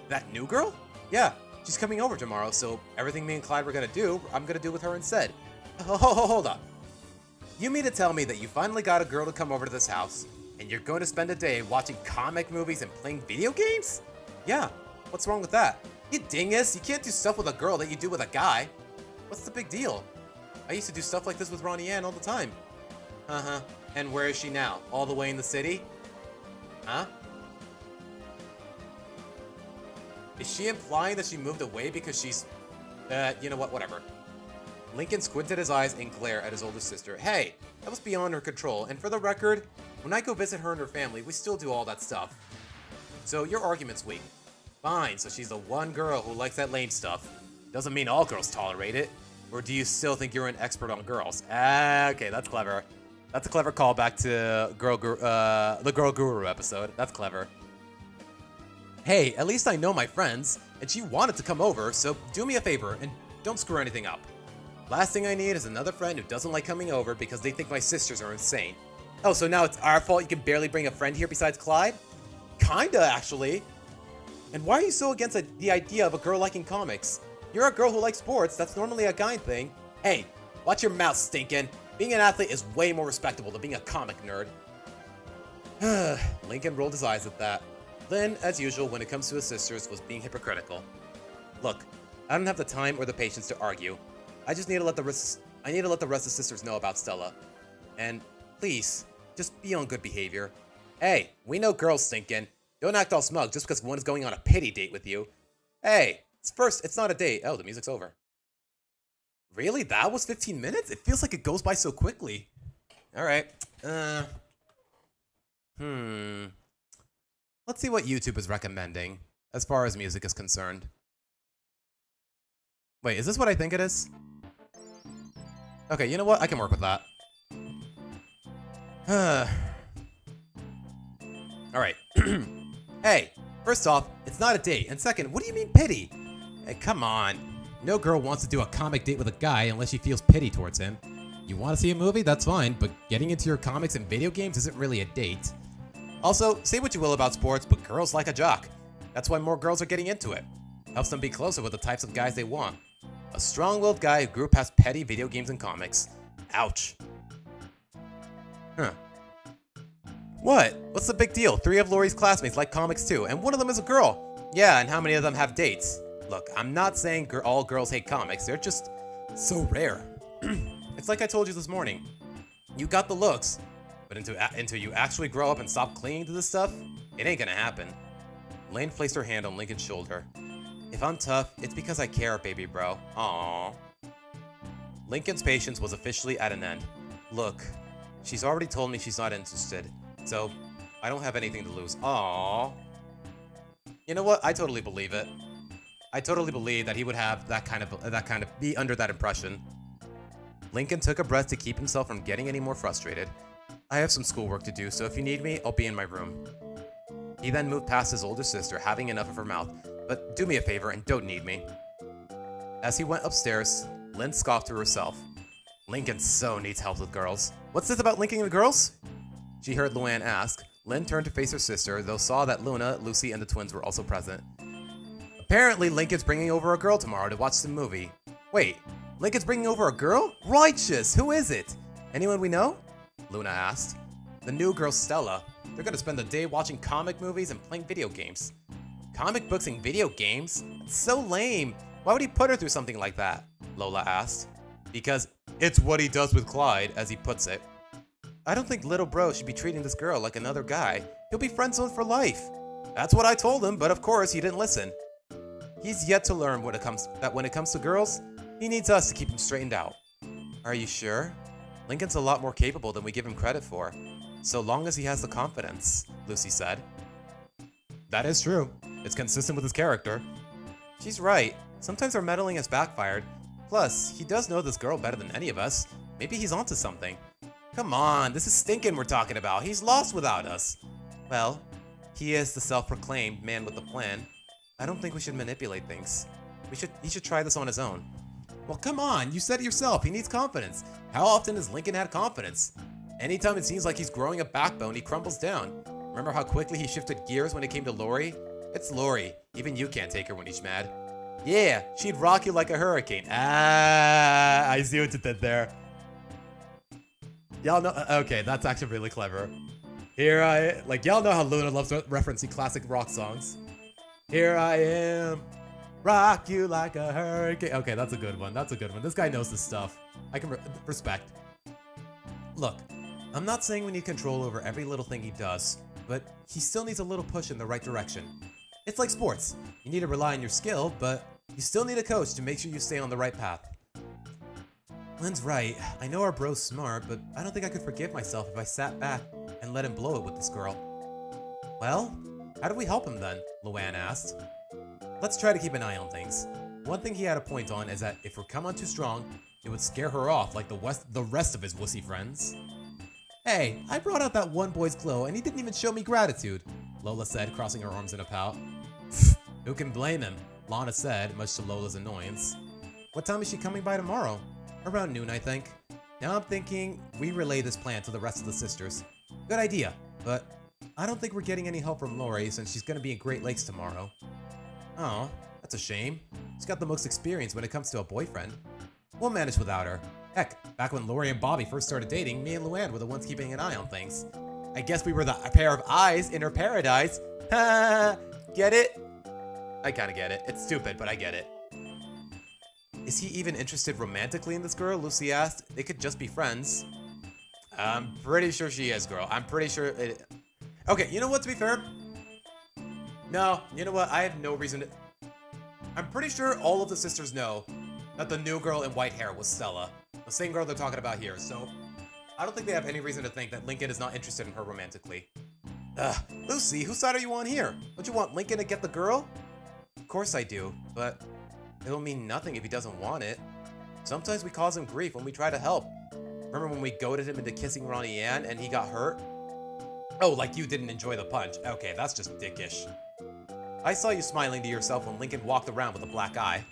That new girl? Yeah, she's coming over tomorrow, so everything me and Clyde were gonna do, I'm gonna do with her instead. Hold on. You mean to tell me that you finally got a girl to come over to this house, and you're going to spend a day watching comic movies and playing video games? Yeah, what's wrong with that? You dingus, you can't do stuff with a girl that you do with a guy. What's the big deal? I used to do stuff like this with Ronnie Ann all the time. Uh-huh, and where is she now? All the way in the city? Huh? Is she implying that she moved away because she's... you know what, whatever. Lincoln squinted his eyes and glared at his older sister. Hey, that was beyond her control, and for the record, when I go visit her and her family, we still do all that stuff. So your argument's weak. Fine, so she's the one girl who likes that lame stuff. Doesn't mean all girls tolerate it. Or do you still think you're an expert on girls? Okay, that's clever. That's a clever callback to the Girl Guru episode. That's clever. Hey, at least I know my friends, and she wanted to come over, so do me a favor and don't screw anything up. Last thing I need is another friend who doesn't like coming over because they think my sisters are insane. Oh, so now it's our fault you can barely bring a friend here besides Clyde? Kinda, actually. And why are you so against the idea of a girl liking comics? You're a girl who likes sports, that's normally a guy thing. Hey, Watch your mouth, Stinkin'. Being an athlete is way more respectable than being a comic nerd. Lincoln rolled his eyes at that. Lynn, as usual, when it comes to his sisters, was being hypocritical. Look, I don't have the time or the patience to argue. I just need to let the rest of the sisters know about Stella. And please, just be on good behavior. Hey, we know girls, Stinkin'. Don't act all smug just because one is going on a pity date with you. Hey, it's not a date. Oh, the music's over. Really? That was 15 minutes? It feels like it goes by so quickly. Alright. Let's see what YouTube is recommending as far as music is concerned. Wait, is this what I think it is? Okay, you know what? I can work with that. Alright. Hey, first off, it's not a date. And second, what do you mean pity? Hey, come on. No girl wants to do a comic date with a guy unless she feels pity towards him. You want to see a movie? That's fine, but getting into your comics and video games isn't really a date. Also, say what you will about sports, but girls like a jock. That's why more girls are getting into it. Helps them be closer with the types of guys they want. A strong-willed guy who grew past petty video games and comics. Ouch. Huh. What? What's the big deal? 3 of Lori's classmates like comics too, and one of them is a girl. Yeah, and how many of them have dates? Look, I'm not saying all girls hate comics. They're just so rare. It's like I told you this morning. You got the looks, but until you actually grow up and stop clinging to this stuff, it ain't gonna happen. Lane placed her hand on Lincoln's shoulder. If I'm tough, it's because I care, baby bro. Aww. Lincoln's patience was officially at an end. Look, she's already told me she's not interested, so I don't have anything to lose. Aww. You know what? I totally believe it. I totally believe that he would have that kind of be under that impression. Lincoln took a breath to keep himself from getting any more frustrated. I have some schoolwork to do, so if you need me, I'll be in my room. He then moved past his older sister, having enough of her mouth. But do me a favor and don't need me. As he went upstairs, Lynn scoffed to herself. Lincoln so needs help with girls. What's this about linking with girls? She heard Luann ask. Lynn turned to face her sister, though saw that Luna, Lucy, and the twins were also present. Apparently, Lincoln's bringing over a girl tomorrow to watch the movie. Wait, Lincoln's bringing over a girl? Righteous! Who is it? Anyone we know? Luna asked. The new girl, Stella. They're gonna spend the day watching comic movies and playing video games. Comic books and video games? That's so lame. Why would he put her through something like that? Lola asked. Because it's what he does with Clyde, as he puts it. I don't think little bro should be treating this girl like another guy. He'll be friend-zoned for life. That's what I told him, but of course he didn't listen. He's yet to learn when it comes to girls, he needs us to keep him straightened out. Are you sure? Lincoln's a lot more capable than we give him credit for. So long as he has the confidence, Lucy said. That is true. It's consistent with his character. She's right. Sometimes our meddling has backfired. Plus, he does know this girl better than any of us. Maybe he's onto something. Come on, this is Stinkin' we're talking about. He's lost without us. Well, he is the self-proclaimed man with a plan. I don't think we should manipulate things. He should try this on his own. Well, come on, you said it yourself. He needs confidence. How often has Lincoln had confidence? Anytime it seems like he's growing a backbone, he crumbles down. Remember how quickly he shifted gears when it came to Lori? It's Lori. Even you can't take her when he's mad. Yeah, she'd rock you like a hurricane. Ah, I see what you did there. Y'all know, okay, that's actually really clever. Y'all know how Luna loves referencing classic rock songs. Here I am, rock you like a hurricane. Okay, that's a good one. That's a good one. This guy knows this stuff. I can respect. Look, I'm not saying we need control over every little thing he does, but he still needs a little push in the right direction. It's like sports. You need to rely on your skill, but you still need a coach to make sure you stay on the right path. Lynn's right. I know our bro's smart, but I don't think I could forgive myself if I sat back and let him blow it with this girl. Well, how do we help him then? Luann asked. Let's try to keep an eye on things. One thing he had a point on is that if we come on too strong, it would scare her off like the rest of his wussy friends. Hey, I brought out that one boy's glow and he didn't even show me gratitude, Lola said, crossing her arms in a pout. Who can blame him? Lana said, much to Lola's annoyance. What time is she coming by tomorrow? Around noon, I think. Now I'm thinking we relay this plan to the rest of the sisters. Good idea, but I don't think we're getting any help from Lori since she's gonna be in Great Lakes tomorrow. Oh, that's a shame. She's got the most experience when it comes to a boyfriend. We'll manage without her. Heck, back when Lori and Bobby first started dating, me and Luann were the ones keeping an eye on things. I guess we were the pair of eyes in her paradise. Ha! Get it? I kinda get it. It's stupid, but I get it. Is he even interested romantically in this girl? Lucy asked. They could just be friends. I'm pretty sure she is, girl. I'm pretty sure it... Okay, you know what, to be fair? No, you know what? I have no reason to... I'm pretty sure all of the sisters know that the new girl in white hair was Stella. The same girl they're talking about here, so... I don't think they have any reason to think that Lincoln is not interested in her romantically. Lucy, whose side are you on here? Don't you want Lincoln to get the girl? Of course I do, but it'll mean nothing if he doesn't want it. Sometimes we cause him grief when we try to help. Remember when we goaded him into kissing Ronnie Ann and he got hurt? Oh, like you didn't enjoy the punch. Okay, that's just dickish. I saw you smiling to yourself when Lincoln walked around with a black eye.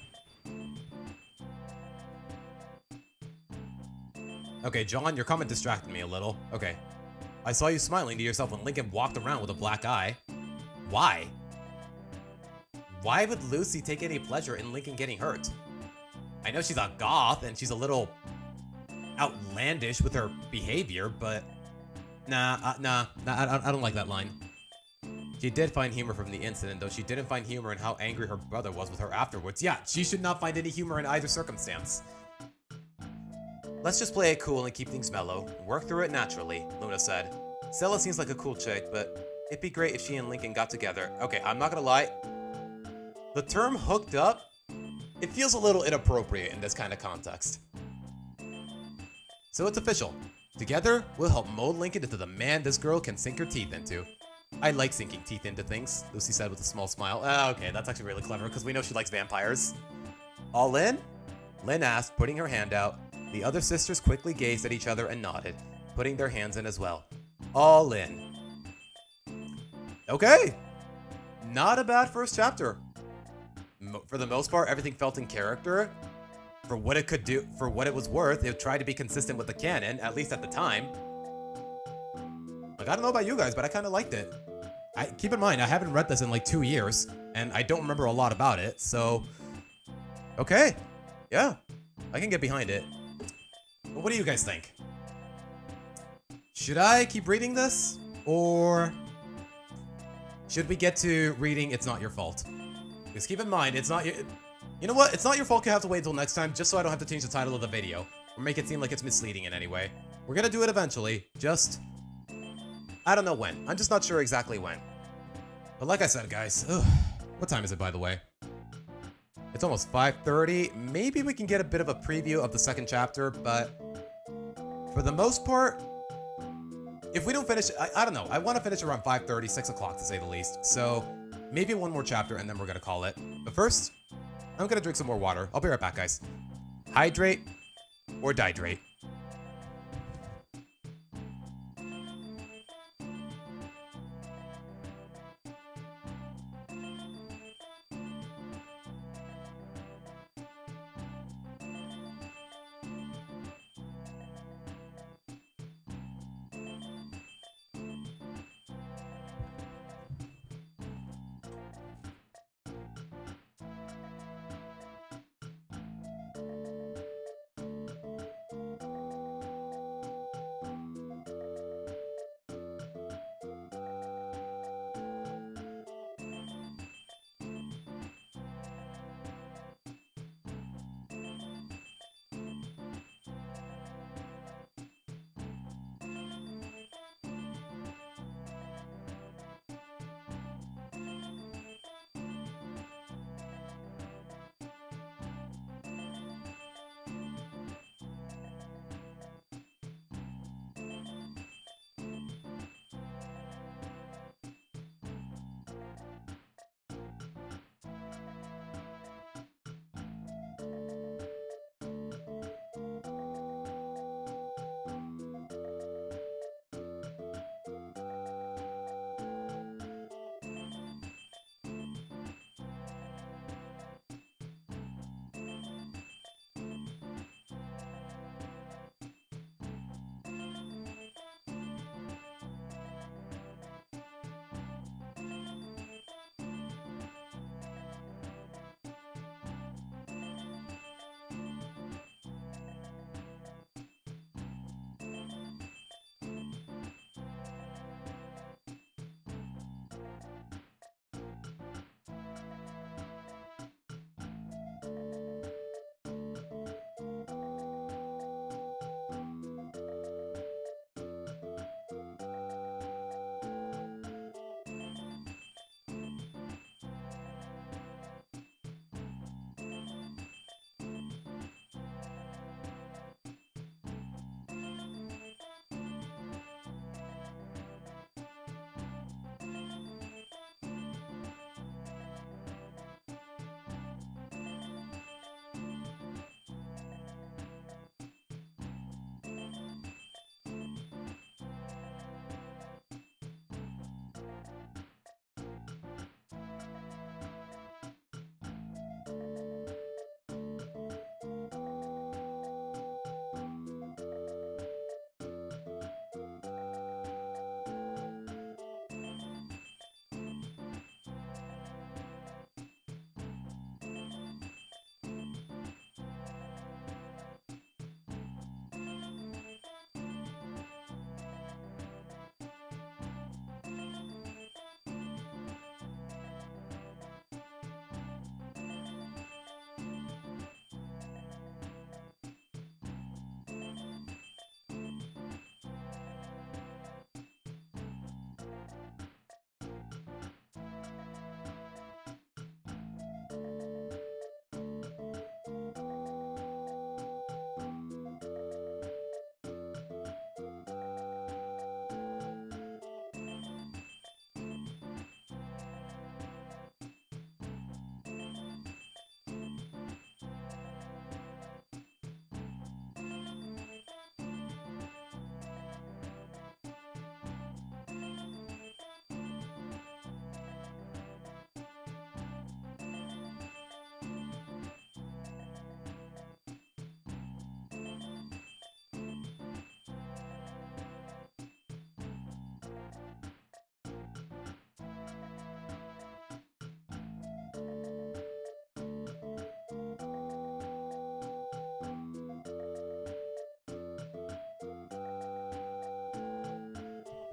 Okay, John, your comment distracted me a little. Okay. I saw you smiling to yourself when Lincoln walked around with a black eye. Why? Why would Lucy take any pleasure in Lincoln getting hurt? I know she's a goth and she's a little outlandish with her behavior, but nah, I don't like that line. She did find humor from the incident, though she didn't find humor in how angry her brother was with her afterwards. Yeah, she should not find any humor in either circumstance. Let's just play it cool and keep things mellow. Work through it naturally, Luna said. Stella seems like a cool chick, but it'd be great if she and Lincoln got together. Okay, I'm not gonna lie. The term hooked up, it feels a little inappropriate in this kind of context. So it's official. Together, we'll help mold Lincoln into the man this girl can sink her teeth into. I like sinking teeth into things, Lucy said with a small smile. Okay, that's actually really clever, because we know she likes vampires. All in? Lynn asked, putting her hand out. The other sisters quickly gazed at each other and nodded, putting their hands in as well. All in. Okay. Not a bad first chapter. For the most part, everything felt in character. For what it could do, for what it was worth, it tried to be consistent with the canon, at least at the time. Like, I don't know about you guys, but I kind of liked it. Keep in mind, I haven't read this in like 2 years, and I don't remember a lot about it, so... Okay. Yeah. I can get behind it. But what do you guys think? Should I keep reading this? Or... should we get to reading It's Not Your Fault? Because keep in mind, it's not your... You know what? It's not your fault. You have to wait until next time, just so I don't have to change the title of the video. Or make it seem like it's misleading in any way. We're gonna do it eventually. Just... I don't know when. I'm just not sure exactly when. But like I said, guys... Ugh, what time is it, by the way? It's almost 5:30. Maybe we can get a bit of a preview of the second chapter, but... for the most part... if we don't finish... I don't know. I want to finish around 5:30, 6 o'clock to say the least. So... maybe one more chapter and then we're gonna call it. But first, I'm gonna drink some more water. I'll be right back, guys. Hydrate or dihydrate.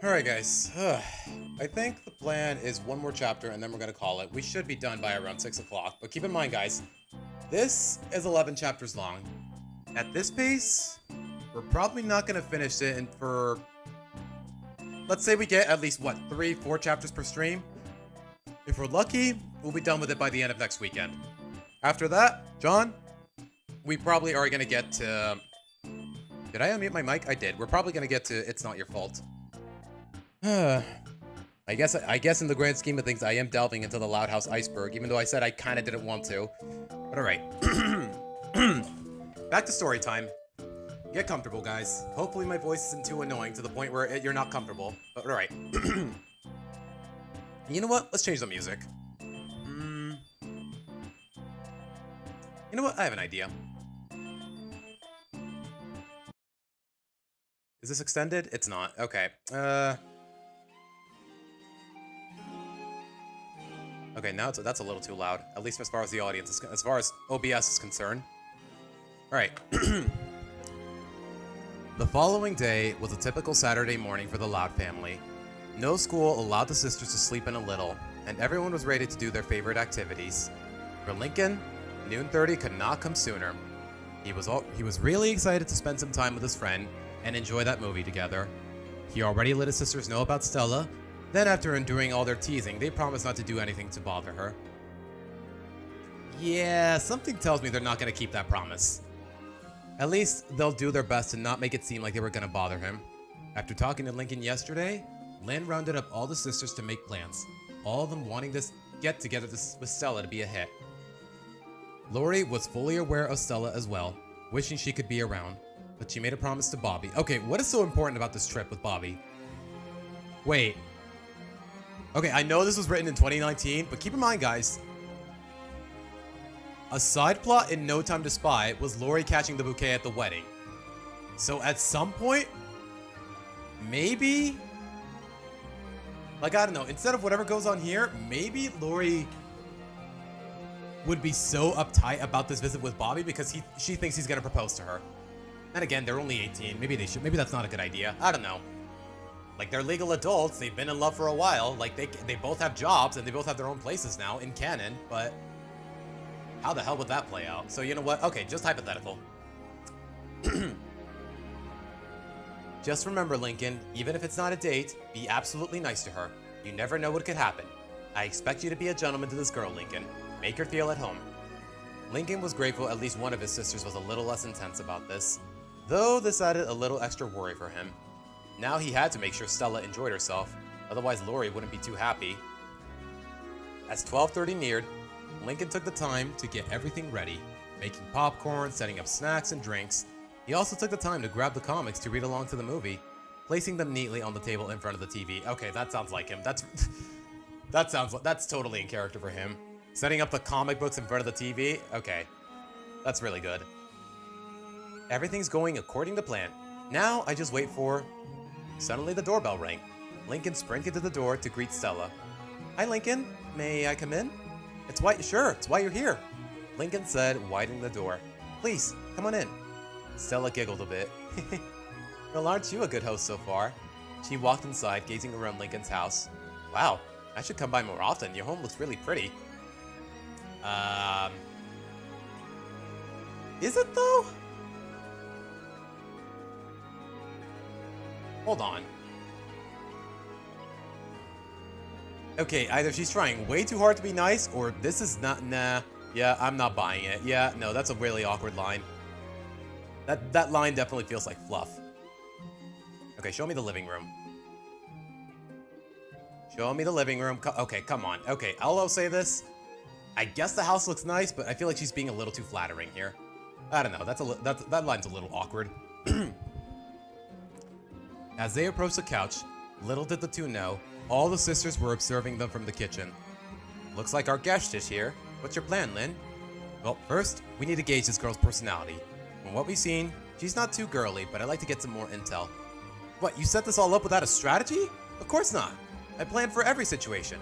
Alright guys, I think the plan is one more chapter and then we're gonna call it. We should be done by around 6 o'clock, but keep in mind guys, this is 11 chapters long. At this pace, we're probably not gonna finish it for, let's say we get at least, what, 3-4 chapters per stream? If we're lucky, we'll be done with it by the end of next weekend. After that, John, we probably are gonna get to... Did I unmute my mic? I did. We're probably gonna get to It's Not Your Fault. I guess in the grand scheme of things, I am delving into the Loud House iceberg, even though I said I kind of didn't want to. But alright. Back to story time. Get comfortable, guys. Hopefully my voice isn't too annoying to the point where you're not comfortable. But alright. You know what? Let's change the music. You know what? I have an idea. Is this extended? It's not. Okay. Okay, now that's a little too loud. At least as far as the audience is, as far as OBS is concerned. Alright. The following day was a typical Saturday morning for the Loud family. No school allowed the sisters to sleep in a little, and everyone was ready to do their favorite activities. For Lincoln, noon 30 could not come sooner. He was really excited to spend some time with his friend and enjoy that movie together. He already let his sisters know about Stella. Then after enduring all their teasing, they promised not to do anything to bother her. Yeah, something tells me they're not going to keep that promise. At least, they'll do their best to not make it seem like they were going to bother him. After talking to Lincoln yesterday, Lynn rounded up all the sisters to make plans, all of them wanting this get-together with Stella to be a hit. Lori was fully aware of Stella as well, wishing she could be around, but she made a promise to Bobby. Okay, what is so important about this trip with Bobby? Wait. Okay, I know this was written in 2019, but keep in mind, guys, a side plot in No Time to Spy was Lori catching the bouquet at the wedding. So at some point, maybe, like, I don't know, instead of whatever goes on here, maybe Lori would be so uptight about this visit with Bobby because she thinks he's gonna propose to her. And again, they're only 18. Maybe that's not a good idea. I don't know. Like, they're legal adults. They've been in love for a while. Like, they both have jobs and they both have their own places now in canon, but how the hell would that play out? So, you know what? Okay, just hypothetical. Just remember, Lincoln, even if it's not a date, be absolutely nice to her. You never know what could happen. I expect you to be a gentleman to this girl, Lincoln. Make her feel at home. Lincoln was grateful at least one of his sisters was a little less intense about this, though this added a little extra worry for him. Now he had to make sure Stella enjoyed herself, otherwise Lori wouldn't be too happy. As 12:30 neared, Lincoln took the time to get everything ready, making popcorn, setting up snacks and drinks. He also took the time to grab the comics to read along to the movie, placing them neatly on the table in front of the TV. Okay, that sounds like him. That's totally in character for him. Setting up the comic books in front of the TV? Okay, that's really good. Everything's going according to plan. Now I just wait for... Suddenly the doorbell rang. Lincoln sprinted to the door to greet Stella. Hi, Lincoln. May I come in? Sure, it's why you're here. Lincoln said, widening the door. Please, come on in. Stella giggled a bit. Well, aren't you a good host so far? She walked inside, gazing around Lincoln's house. Wow, I should come by more often. Your home looks really pretty. Is it though? Hold on. Okay, either she's trying way too hard to be nice, or this is not, nah. Yeah, I'm not buying it. Yeah, no, that's a really awkward line. That line definitely feels like fluff. Okay, show me the living room. Show me the living room. Okay, come on. Okay, I'll say this. I guess the house looks nice, but I feel like she's being a little too flattering here. I don't know. That line's a little awkward. As they approached the couch, little did the two know, all the sisters were observing them from the kitchen. Looks like our guest is here. What's your plan, Lynn? Well, first, we need to gauge this girl's personality. From what we've seen, she's not too girly, but I'd like to get some more intel. What, you set this all up without a strategy? Of course not. I plan for every situation.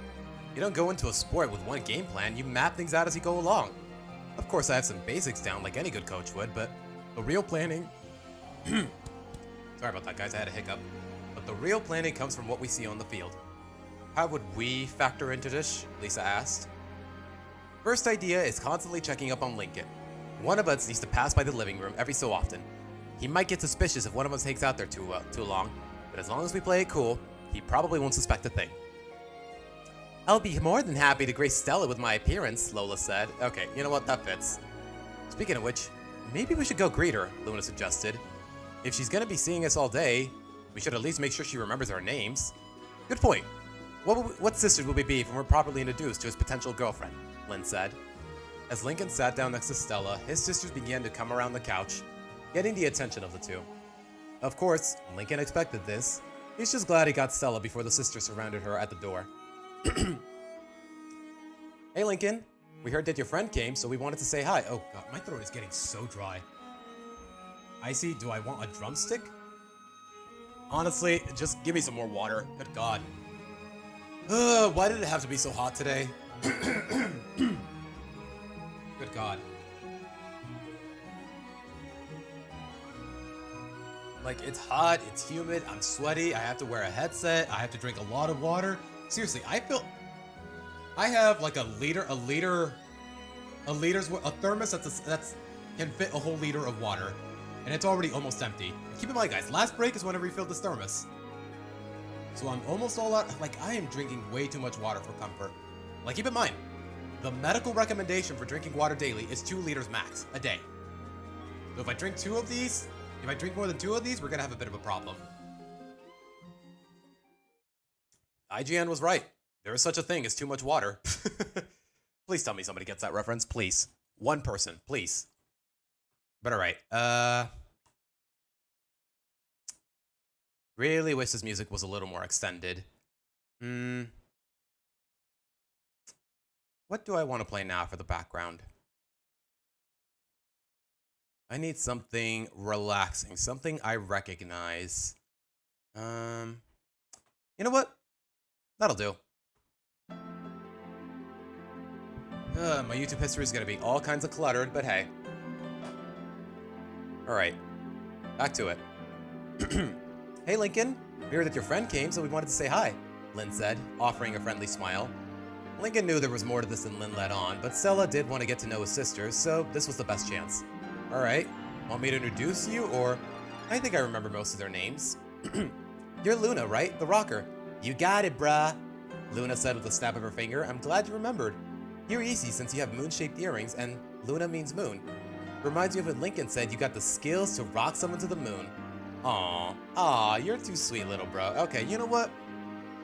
You don't go into a sport with one game plan, you map things out as you go along. Of course, I have some basics down like any good coach would, but the real planning... Sorry about that, guys, I had a hiccup. But the real planning comes from what we see on the field. How would we factor into this? Lisa asked. First idea is constantly checking up on Lincoln. One of us needs to pass by the living room every so often. He might get suspicious if one of us hangs out there too long, but as long as we play it cool, he probably won't suspect a thing. I'll be more than happy to grace Stella with my appearance, Lola said. Okay, you know what, that fits. Speaking of which, maybe we should go greet her, Luna suggested. If she's gonna be seeing us all day, we should at least make sure she remembers our names. Good point. What sisters will we be if we're properly introduced to his potential girlfriend? Lynn said. As Lincoln sat down next to Stella, his sisters began to come around the couch, getting the attention of the two. Of course, Lincoln expected this. He's just glad he got Stella before the sisters surrounded her at the door. Hey Lincoln, we heard that your friend came, so we wanted to say hi. Oh god, my throat is getting so dry. Icy, do I want a drumstick? Honestly, just give me some more water. Good god. Why did it have to be so hot today? Good god. Like, it's hot, it's humid, I'm sweaty, I have to wear a headset, I have to drink a lot of water. Seriously, I have like a thermos that's can fit a whole liter of water, and it's already almost empty. Keep in mind, guys, last break is when I refilled this thermos. So I'm almost all out. Like, I am drinking way too much water for comfort. Like, keep in mind, the medical recommendation for drinking water daily is 2 liters max a day. So if I drink more than 2 of these, we're gonna have a bit of a problem. IGN was right. There is such a thing as too much water. Please tell me somebody gets that reference, please. One person, please. But alright, really wish this music was a little more extended. What do I want to play now for the background? I need something relaxing, something I recognize. You know what? That'll do. My YouTube history is gonna be all kinds of cluttered, but hey. Alright, back to it. Hey Lincoln, we heard that your friend came, so we wanted to say hi, Lynn said, offering a friendly smile. Lincoln knew there was more to this than Lynn let on, but Stella did want to get to know his sisters, so this was the best chance. Alright, want me to introduce you, or... I think I remember most of their names. You're Luna, right? The rocker. You got it, bruh, Luna said with a snap of her finger. I'm glad you remembered. You're easy since you have moon-shaped earrings, and Luna means moon. Reminds me of what Lincoln said, you got the skills to rock someone to the moon. Aw, you're too sweet, little bro. Okay, you know what?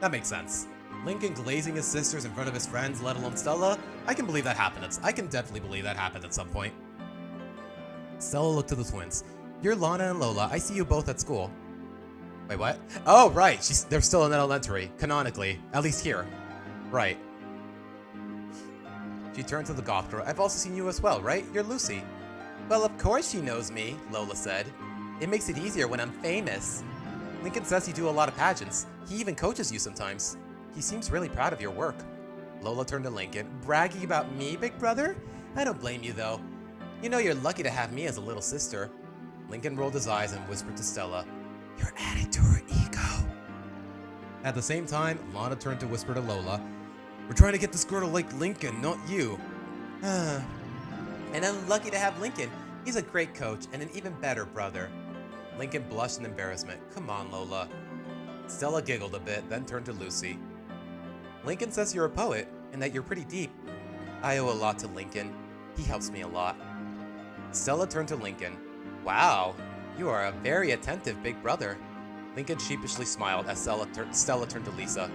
That makes sense. Lincoln glazing his sisters in front of his friends, let alone Stella? I can believe that happened. I can definitely believe that happened at some point. Stella looked to the twins. You're Lana and Lola. I see you both at school. Wait, what? Oh, right. They're still in elementary, canonically. At least here. Right. She turned to the goth girl. I've also seen you as well, right? You're Lucy. Well, of course she knows me, Lola said. It makes it easier when I'm famous. Lincoln says you do a lot of pageants. He even coaches you sometimes. He seems really proud of your work. Lola turned to Lincoln. Bragging about me, big brother? I don't blame you, though. You know you're lucky to have me as a little sister. Lincoln rolled his eyes and whispered to Stella, You're adding to her ego. At the same time, Lana turned to whisper to Lola, We're trying to get this girl to like Lincoln, not you. And I'm lucky to have Lincoln. He's a great coach and an even better brother. Lincoln blushed in embarrassment. Come on, Lola. Stella giggled a bit, then turned to Lucy. Lincoln says you're a poet and that you're pretty deep. I owe a lot to Lincoln. He helps me a lot. Stella turned to Lincoln. Wow, you are a very attentive big brother. Lincoln sheepishly smiled as Stella turned to Lisa.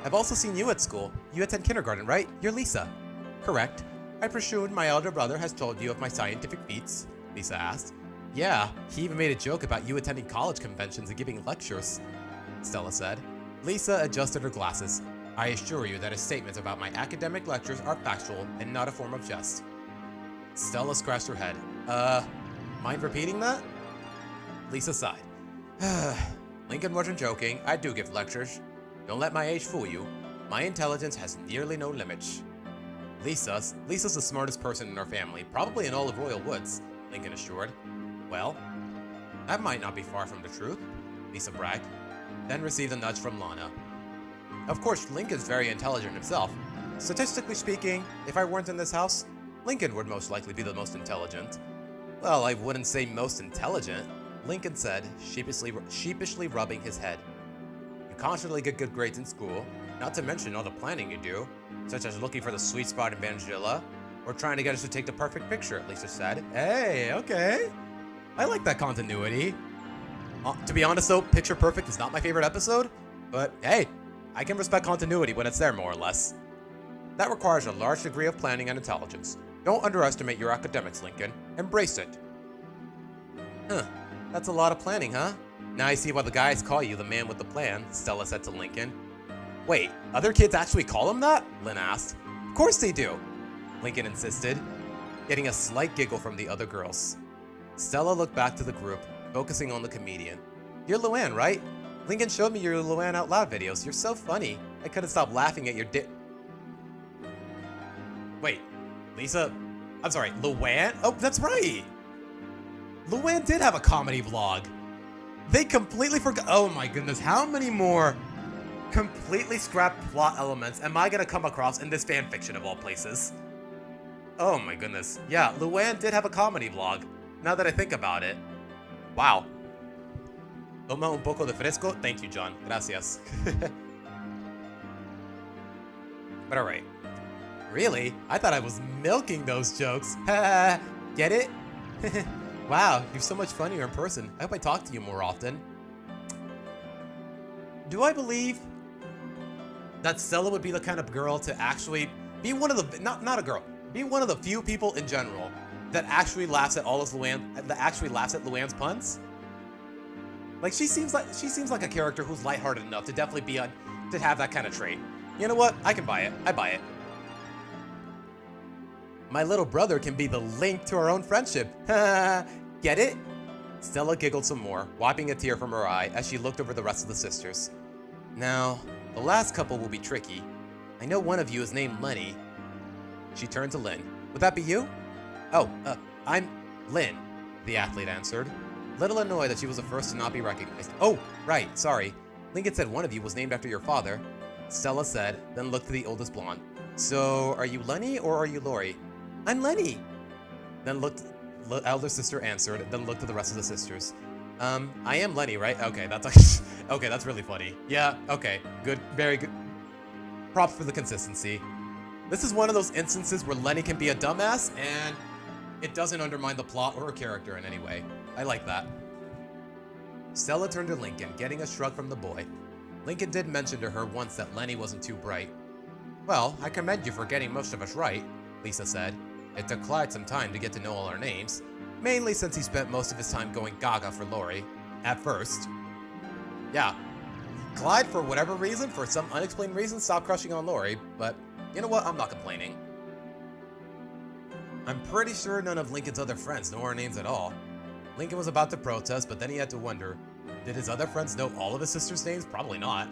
I've also seen you at school. You attend kindergarten, right? You're Lisa. Correct. I presume my elder brother has told you of my scientific feats? Lisa asked. Yeah, he even made a joke about you attending college conventions and giving lectures, Stella said. Lisa adjusted her glasses. I assure you that his statements about my academic lectures are factual and not a form of jest. Stella scratched her head. Mind repeating that? Lisa sighed. Lincoln wasn't joking. I do give lectures. Don't let my age fool you. My intelligence has nearly no limits. Lisa's the smartest person in our family, probably in all of Royal Woods, Lincoln assured. Well, that might not be far from the truth, Lisa bragged. then received a nudge from Lana. Of course, Lincoln's very intelligent himself. Statistically speaking, if I weren't in this house, Lincoln would most likely be the most intelligent. Well, I wouldn't say most intelligent, Lincoln said, sheepishly rubbing his head. You constantly get good grades in school, not to mention all the planning you do, such as looking for the sweet spot in Vangela, or trying to get us to take the perfect picture, Lisa said. Hey, okay. I like that continuity. To be honest though, Picture Perfect is not my favorite episode, but hey, I can respect continuity when it's there more or less. That requires a large degree of planning and intelligence. Don't underestimate your academics, Lincoln. Embrace it. Huh, that's a lot of planning, huh? Now I see why the guys call you the man with the plan, Stella said to Lincoln. Wait, other kids actually call him that? Lynn asked. Of course they do, Lincoln insisted, getting a slight giggle from the other girls. Stella looked back to the group, focusing on the comedian. You're Luann, right? Lincoln showed me your Luann Out Loud videos. You're so funny. I couldn't stop laughing at your Wait, Lisa? I'm sorry, Luann? Oh, that's right! Luann did have a comedy vlog. They completely forgot. Oh my goodness, how many more completely scrapped plot elements am I gonna come across in this fanfiction of all places? Oh my goodness. Yeah, Luann did have a comedy vlog, now that I think about it. Wow. Toma un poco de fresco? Thank you, John. Gracias. But alright. Really? I thought I was milking those jokes. Get it? Wow, you're so much funnier in person. I hope I talk to you more often. Do I believe that Stella would be the kind of girl to actually be one of the not a girl, be one of the few people in general that actually laughs at Luann's puns? Like she seems like a character who's lighthearted enough to definitely be to have that kind of trait. You know what? I can buy it. I buy it. My little brother can be the link to our own friendship. Get it? Stella giggled some more, wiping a tear from her eye as she looked over the rest of the sisters. Now, the last couple will be tricky. I know one of you is named Lenny. She turned to Lynn. Would that be you? Oh, I'm Lynn, the athlete answered, little annoyed that she was the first to not be recognized. Oh, right, sorry. Lincoln said one of you was named after your father. Stella said, then looked to the oldest blonde. So, are you Lenny or are you Lori? I'm Lenny. Then elder sister answered, then looked at the rest of the sisters. I am Lenny, right? Okay, that's okay, that's really funny. Yeah, okay, good, very good. Props for the consistency. This is one of those instances where Lenny can be a dumbass, and it doesn't undermine the plot or her character in any way. I like that. Stella turned to Lincoln, getting a shrug from the boy. Lincoln did mention to her once that Lenny wasn't too bright. Well, I commend you for getting most of us right, Lisa said. It took Clyde some time to get to know all our names, mainly since he spent most of his time going gaga for Lori, at first. Yeah, Clyde, for whatever reason, for some unexplained reason, stopped crushing on Lori, but you know what, I'm not complaining. I'm pretty sure none of Lincoln's other friends know our names at all. Lincoln was about to protest, but then he had to wonder, did his other friends know all of his sisters' names? Probably not.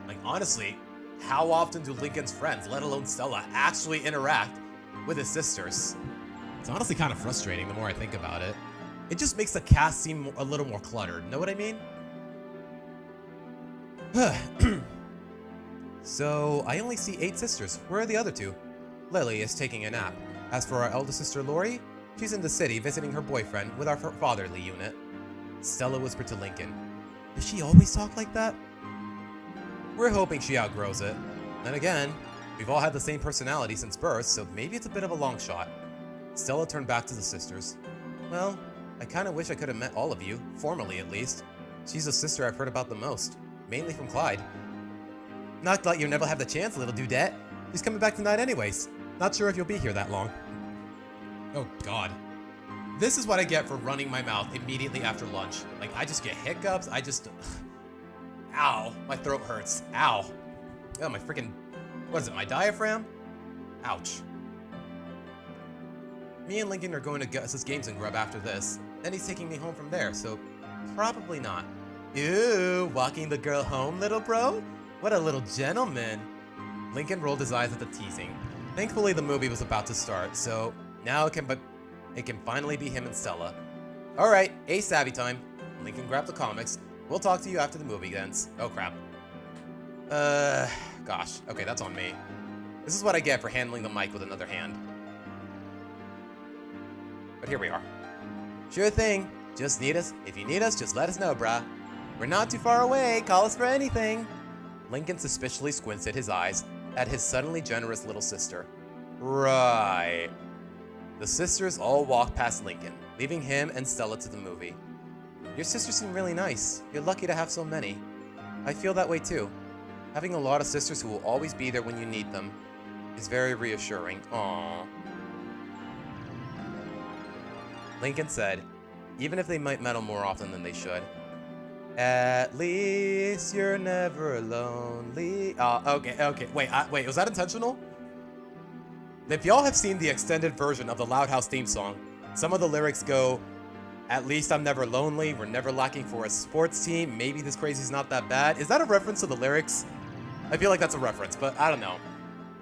Like, honestly, how often do Lincoln's friends, let alone Stella, actually interact with his sisters? It's honestly kind of frustrating the more I think about it. It just makes the cast seem a little more cluttered, know what I mean? So, I only see 8 sisters. Where are the other 2? Lily is taking a nap. As for our eldest sister Lori, she's in the city visiting her boyfriend with our fatherly unit. Stella whispered to Lincoln. Does she always talk like that? We're hoping she outgrows it. Then again, we've all had the same personality since birth, so maybe it's a bit of a long shot. Stella turned back to the sisters. Well, I kinda wish I could have met all of you, formally at least. She's the sister I've heard about the most, mainly from Clyde. Not like you'll never have the chance, little dudette. She's coming back tonight anyways. Not sure if you'll be here that long. Oh god. This is what I get for running my mouth immediately after lunch. Like, I just get hiccups, Ow, my throat hurts. Ow. Oh, my freaking, what is it, my diaphragm? Ouch. Me and Lincoln are going to Gus's Games and Grub after this. Then he's taking me home from there, so probably not. Ew, walking the girl home, little bro? What a little gentleman. Lincoln rolled his eyes at the teasing. Thankfully, the movie was about to start, so now it can finally be him and Stella. Alright, savvy time. Lincoln grabbed the comics, We'll talk to you after the movie ends. Oh, crap. Gosh. Okay, that's on me. This is what I get for handling the mic with another hand. But here we are. Sure thing. Just need us. If you need us, just let us know, brah. We're not too far away. Call us for anything. Lincoln suspiciously squinted his eyes at his suddenly generous little sister. Right. The sisters all walked past Lincoln, leaving him and Stella to the movie. Your sisters seem really nice. You're lucky to have so many. I feel that way too. Having a lot of sisters who will always be there when you need them is very reassuring. Aww. Lincoln said, even if they might meddle more often than they should. At least you're never lonely. Okay. Wait, was that intentional? If y'all have seen the extended version of the Loud House theme song, some of the lyrics go, at least I'm never lonely, we're never lacking for a sports team, maybe this crazy's not that bad. Is that a reference to the lyrics? I feel like that's a reference, but I don't know.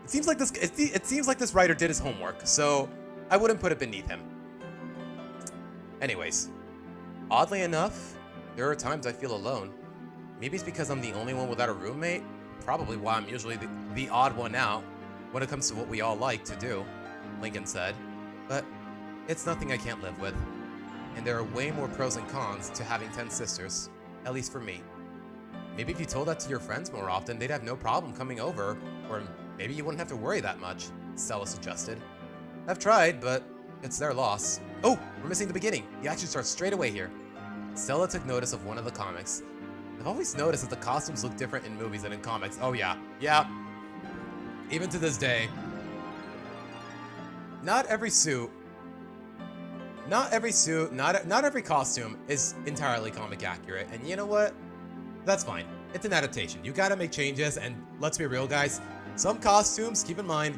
It seems like this writer did his homework, so I wouldn't put it beneath him. Anyways, oddly enough, there are times I feel alone. Maybe it's because I'm the only one without a roommate. Probably why I'm usually the odd one out when it comes to what we all like to do, Lincoln said. But it's nothing I can't live with. And there are way more pros and cons to having 10 sisters, at least for me. Maybe if you told that to your friends more often, they'd have no problem coming over, or maybe you wouldn't have to worry that much, Stella suggested. I've tried, but it's their loss. Oh, we're missing the beginning. The action starts straight away here. Stella took notice of one of the comics. I've always noticed that the costumes look different in movies than in comics. Oh yeah. Even to this day, not every costume is entirely comic accurate. And you know what? That's fine. It's an adaptation. You gotta make changes, and let's be real, guys. Some costumes, keep in mind,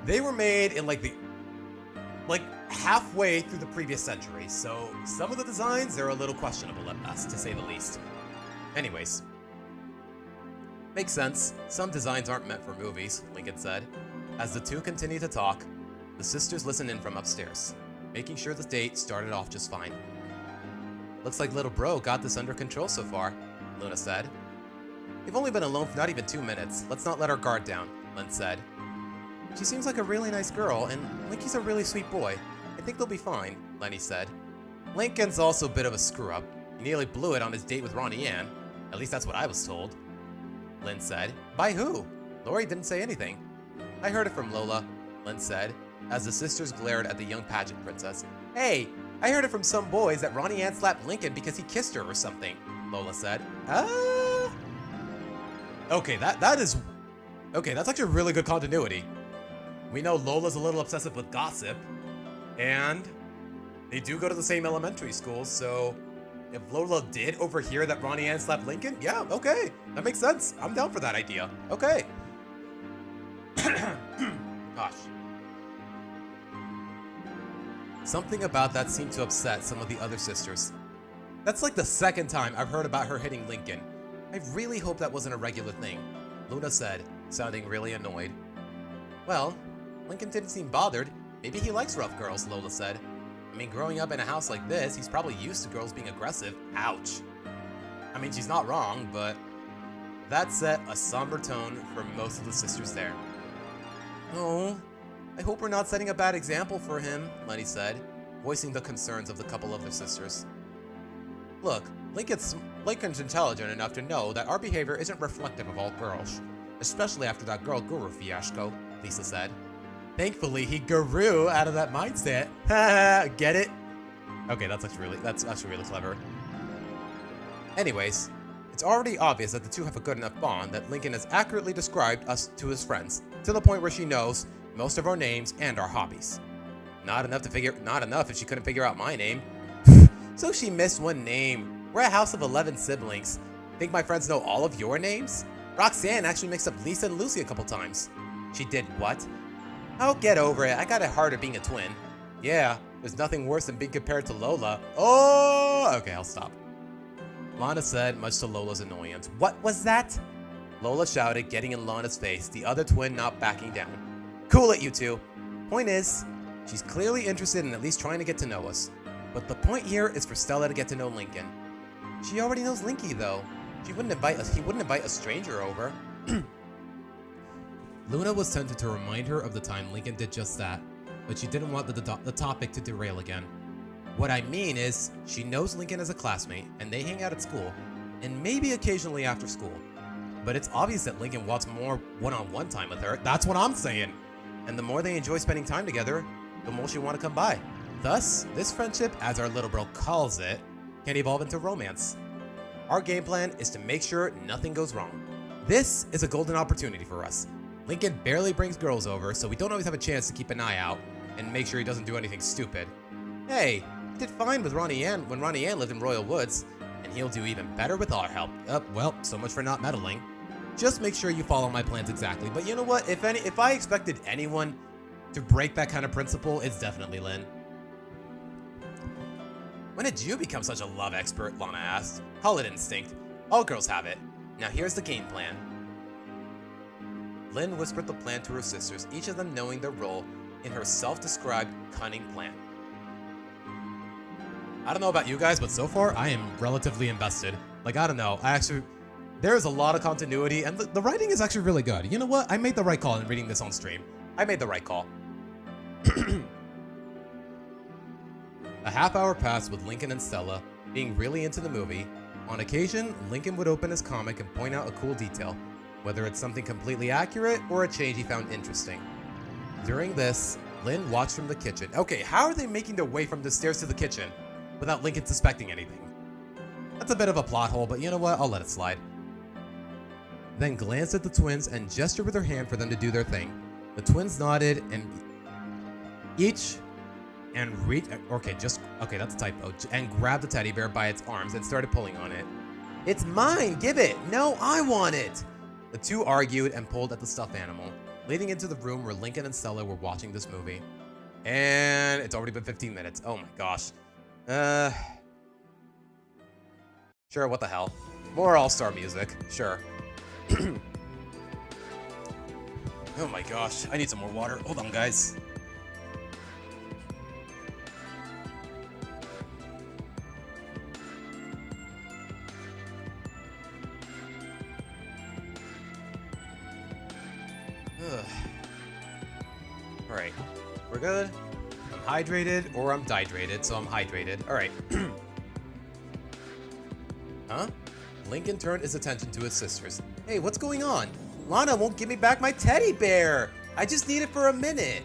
they were made in like halfway through the previous century, so some of the designs are a little questionable at best, to say the least. Anyways. Makes sense. Some designs aren't meant for movies, Lincoln said. As the two continued to talk, the sisters listened in from upstairs, making sure the date started off just fine. Looks like little bro got this under control so far, Luna said. We've only been alone for not even 2 minutes. Let's not let our guard down, Lynn said. She seems like a really nice girl, and Linky's a really sweet boy. I think they'll be fine, Lenny said. Lincoln's also a bit of a screw-up. He nearly blew it on his date with Ronnie Ann. At least that's what I was told. Lynn said. By who? Lori didn't say anything. I heard it from Lola, Lynn said, as the sisters glared at the young pageant princess. Hey, I heard it from some boys that Ronnie Ann slapped Lincoln because he kissed her or something, Lola said. Okay, that's actually really good continuity. We know Lola's a little obsessive with gossip, and they do go to the same elementary school, so if Lola did overhear that Ronnie Ann slapped Lincoln, yeah, okay, that makes sense. I'm down for that idea. Okay. Gosh. Something about that seemed to upset some of the other sisters. That's like the second time I've heard about her hitting Lincoln. I really hope that wasn't a regular thing, Luna said, sounding really annoyed. Well, Lincoln didn't seem bothered. Maybe he likes rough girls, Lola said. I mean, growing up in a house like this, he's probably used to girls being aggressive. Ouch. I mean, she's not wrong, but that set a somber tone for most of the sisters there. Oh, I hope we're not setting a bad example for him, Lenny said, voicing the concerns of the couple of their sisters. Look, Lincoln's intelligent enough to know that our behavior isn't reflective of all girls, especially after that girl guru fiasco, Lisa said. Thankfully, he grew out of that mindset. Get it? Okay, that's actually really clever. Anyways, it's already obvious that the two have a good enough bond that Lincoln has accurately described us to his friends, to the point where she knows most of our names and our hobbies. Not enough if she couldn't figure out my name. So she missed one name. We're a house of 11 siblings. Think my friends know all of your names? Roxanne actually mixed up Lisa and Lucy a couple times. She did what? Oh, get over it. I got it harder being a twin. Yeah, there's nothing worse than being compared to Lola. Oh, okay, I'll stop. Lana said, much to Lola's annoyance. What was that? Lola shouted, getting in Lana's face, the other twin not backing down. Cool it, you two. Point is, she's clearly interested in at least trying to get to know us. But the point here is for Stella to get to know Lincoln. She already knows Linky, though. He wouldn't invite a stranger over. Luna was tempted to remind her of the time Lincoln did just that, but she didn't want the topic to derail again. What I mean is, she knows Lincoln as a classmate, and they hang out at school, and maybe occasionally after school. But it's obvious that Lincoln wants more one-on-one time with her. That's what I'm saying. And the more they enjoy spending time together, the more she want to come by. Thus, this friendship, as our little bro calls it, can evolve into romance. Our game plan is to make sure nothing goes wrong. This is a golden opportunity for us. Lincoln barely brings girls over, so we don't always have a chance to keep an eye out and make sure he doesn't do anything stupid. Hey, he did fine with Ronnie Ann when Ronnie Ann lived in Royal Woods, and he'll do even better with our help. Well, so much for not meddling. Just make sure you follow my plans exactly. But you know what? If I expected anyone to break that kind of principle, it's definitely Lynn. When did you become such a love expert? Lana asked. Call it instinct. All girls have it. Now here's the game plan. Lynn whispered the plan to her sisters, each of them knowing their role in her self-described cunning plan. I don't know about you guys, but so far I am relatively invested. Like, I don't know. There is a lot of continuity, and the writing is actually really good. You know what? I made the right call in reading this on stream. I made the right call. A half hour passed with Lincoln and Stella being really into the movie. On occasion, Lincoln would open his comic and point out a cool detail, whether it's something completely accurate or a change he found interesting. During this, Lynn watched from the kitchen. Okay, how are they making their way from the stairs to the kitchen without Lincoln suspecting anything? That's a bit of a plot hole, but you know what? I'll let it slide. Then glanced at the twins and gestured with her hand for them to do their thing. The twins nodded and that's a typo, and grabbed the teddy bear by its arms and started pulling on it. It's mine, give it! No, I want it! The two argued and pulled at the stuffed animal, leading into the room where Lincoln and Stella were watching this movie. And it's already been 15 minutes. Oh my gosh. Sure, what the hell. More All-Star music, sure. Oh my gosh, I need some more water. Hold on, guys. Alright, we're good. I'm hydrated, or I'm dehydrated, so I'm hydrated. Alright. Huh? Lincoln turned his attention to his sisters. Hey, what's going on? Lana won't give me back my teddy bear! I just need it for a minute!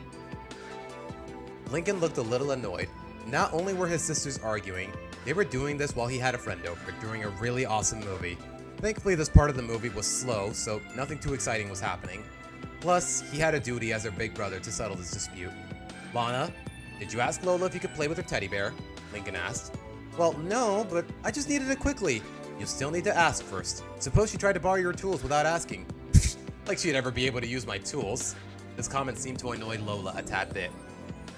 Lincoln looked a little annoyed. Not only were his sisters arguing, they were doing this while he had a friend over during a really awesome movie. Thankfully, this part of the movie was slow, so nothing too exciting was happening. Plus, he had a duty as their big brother to settle this dispute. Lana, did you ask Lola if you could play with her teddy bear? Lincoln asked. Well, no, but I just needed it quickly. You still need to ask first. Suppose she tried to borrow your tools without asking. Like she'd ever be able to use my tools. This comment seemed to annoy Lola a tad bit.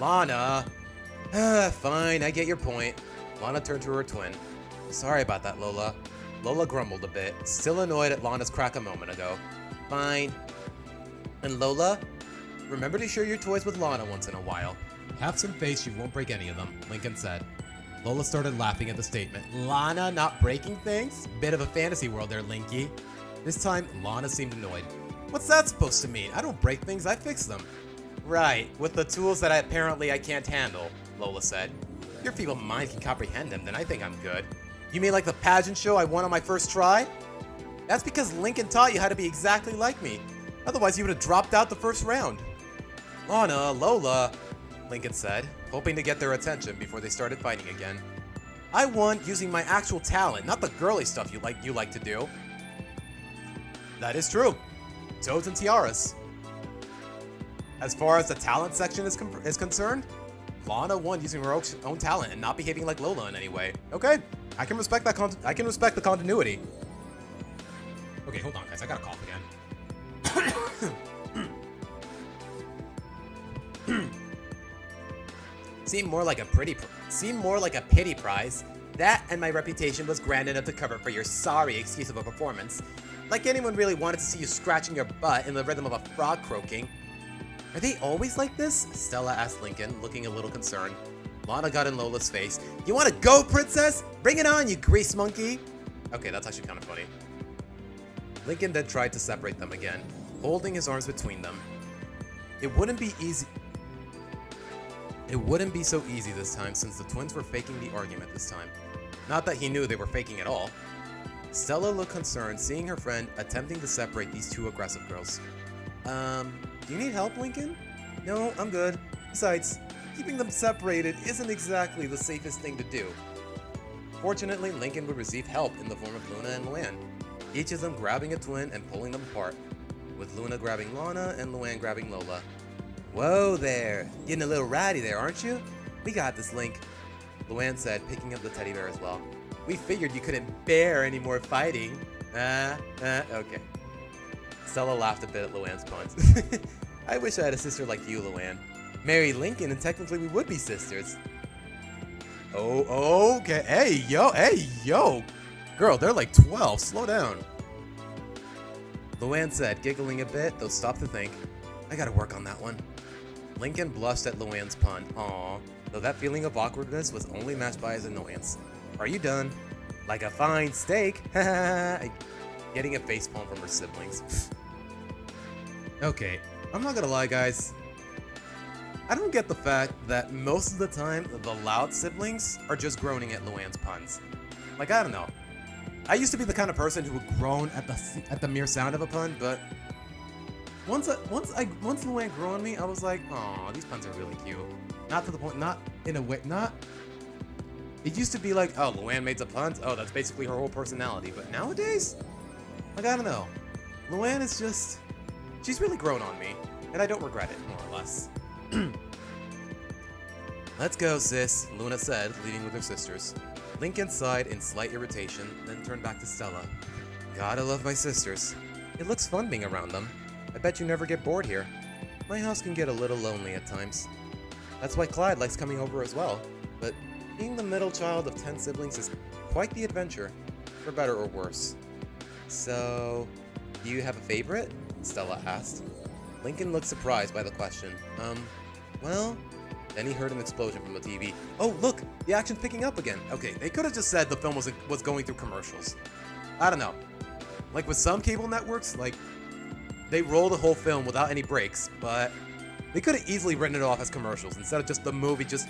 Lana! Fine, I get your point. Lana turned to her twin. Sorry about that, Lola. Lola grumbled a bit, still annoyed at Lana's crack a moment ago. Fine. And Lola? Remember to share your toys with Lana once in a while. Have some faith she won't break any of them, Lincoln said. Lola started laughing at the statement. Lana not breaking things? Bit of a fantasy world there, Linky. This time, Lana seemed annoyed. What's that supposed to mean? I don't break things, I fix them. Right, with the tools that apparently I can't handle, Lola said. If your feeble mind can comprehend them, then I think I'm good. You mean like the pageant show I won on my first try? That's because Lincoln taught you how to be exactly like me. Otherwise, you would have dropped out the first round. Lana, Lola, Lincoln said, hoping to get their attention before they started fighting again. I won using my actual talent, not the girly stuff you like to do. That is true. Toads and tiaras. As far as the talent section is concerned, Lana won using her own talent and not behaving like Lola in any way. Okay, I can respect that. I can respect the continuity. Okay, hold on, guys. I gotta cough again. Seemed more like a pity prize. That and my reputation was grand enough to cover for your sorry excuse of a performance. Like anyone really wanted to see you scratching your butt in the rhythm of a frog croaking. Are they always like this? Stella asked Lincoln, looking a little concerned. Lana got in Lola's face. You want to go, princess? Bring it on, you grease monkey. Okay, that's actually kind of funny. Lincoln then tried to separate them again, holding his arms between them. It wouldn't be easy. It wouldn't be so easy this time since the twins were faking the argument this time. Not that he knew they were faking it all. Stella looked concerned seeing her friend attempting to separate these two aggressive girls. Do you need help, Lincoln? No, I'm good. Besides, keeping them separated isn't exactly the safest thing to do. Fortunately, Lincoln would receive help in the form of Luna and Luann, each of them grabbing a twin and pulling them apart, with Luna grabbing Lana and Luann grabbing Lola. Whoa there, getting a little ratty there, aren't you? We got this, Link, Luann said, picking up the teddy bear as well. We figured you couldn't bear any more fighting. Okay. Stella laughed a bit at Luann's puns. I wish I had a sister like you, Luann. Marry Lincoln and technically we would be sisters. Oh, okay. Hey, yo. Girl, they're like 12. Slow down. Luann said, giggling a bit, though stopped to think. I gotta work on that one. Lincoln blushed at Luann's pun. Aww. Though that feeling of awkwardness was only matched by his annoyance. Are you done? Like a fine steak. Getting a facepalm from her siblings. Okay, I'm not gonna lie, guys. I don't get the fact that most of the time the loud siblings are just groaning at Luann's puns. Like, I don't know. I used to be the kind of person who would groan at the mere sound of a pun, but once Luann grew on me, I was like, "Aw, these puns are really cute." Not to the point, not in a way, not. It used to be like, "Oh, Luann made some puns. Oh, that's basically her whole personality." But nowadays, like, I don't know. Luann is just, she's really grown on me, and I don't regret it, more or less. Let's go, sis, Luna said, leading with her sisters. Lincoln sighed in slight irritation, then turned back to Stella. Gotta love my sisters. It looks fun being around them. I bet you never get bored here. My house can get a little lonely at times. That's why Clyde likes coming over as well. But being the middle child of 10 siblings is quite the adventure, for better or worse. So, do you have a favorite? Stella asked. Lincoln looked surprised by the question. Well... Then he heard an explosion from the TV. Oh, look! The action's picking up again. Okay, they could have just said the film was going through commercials. I don't know. Like with some cable networks, like, they roll the whole film without any breaks, but they could have easily written it off as commercials instead of just the movie just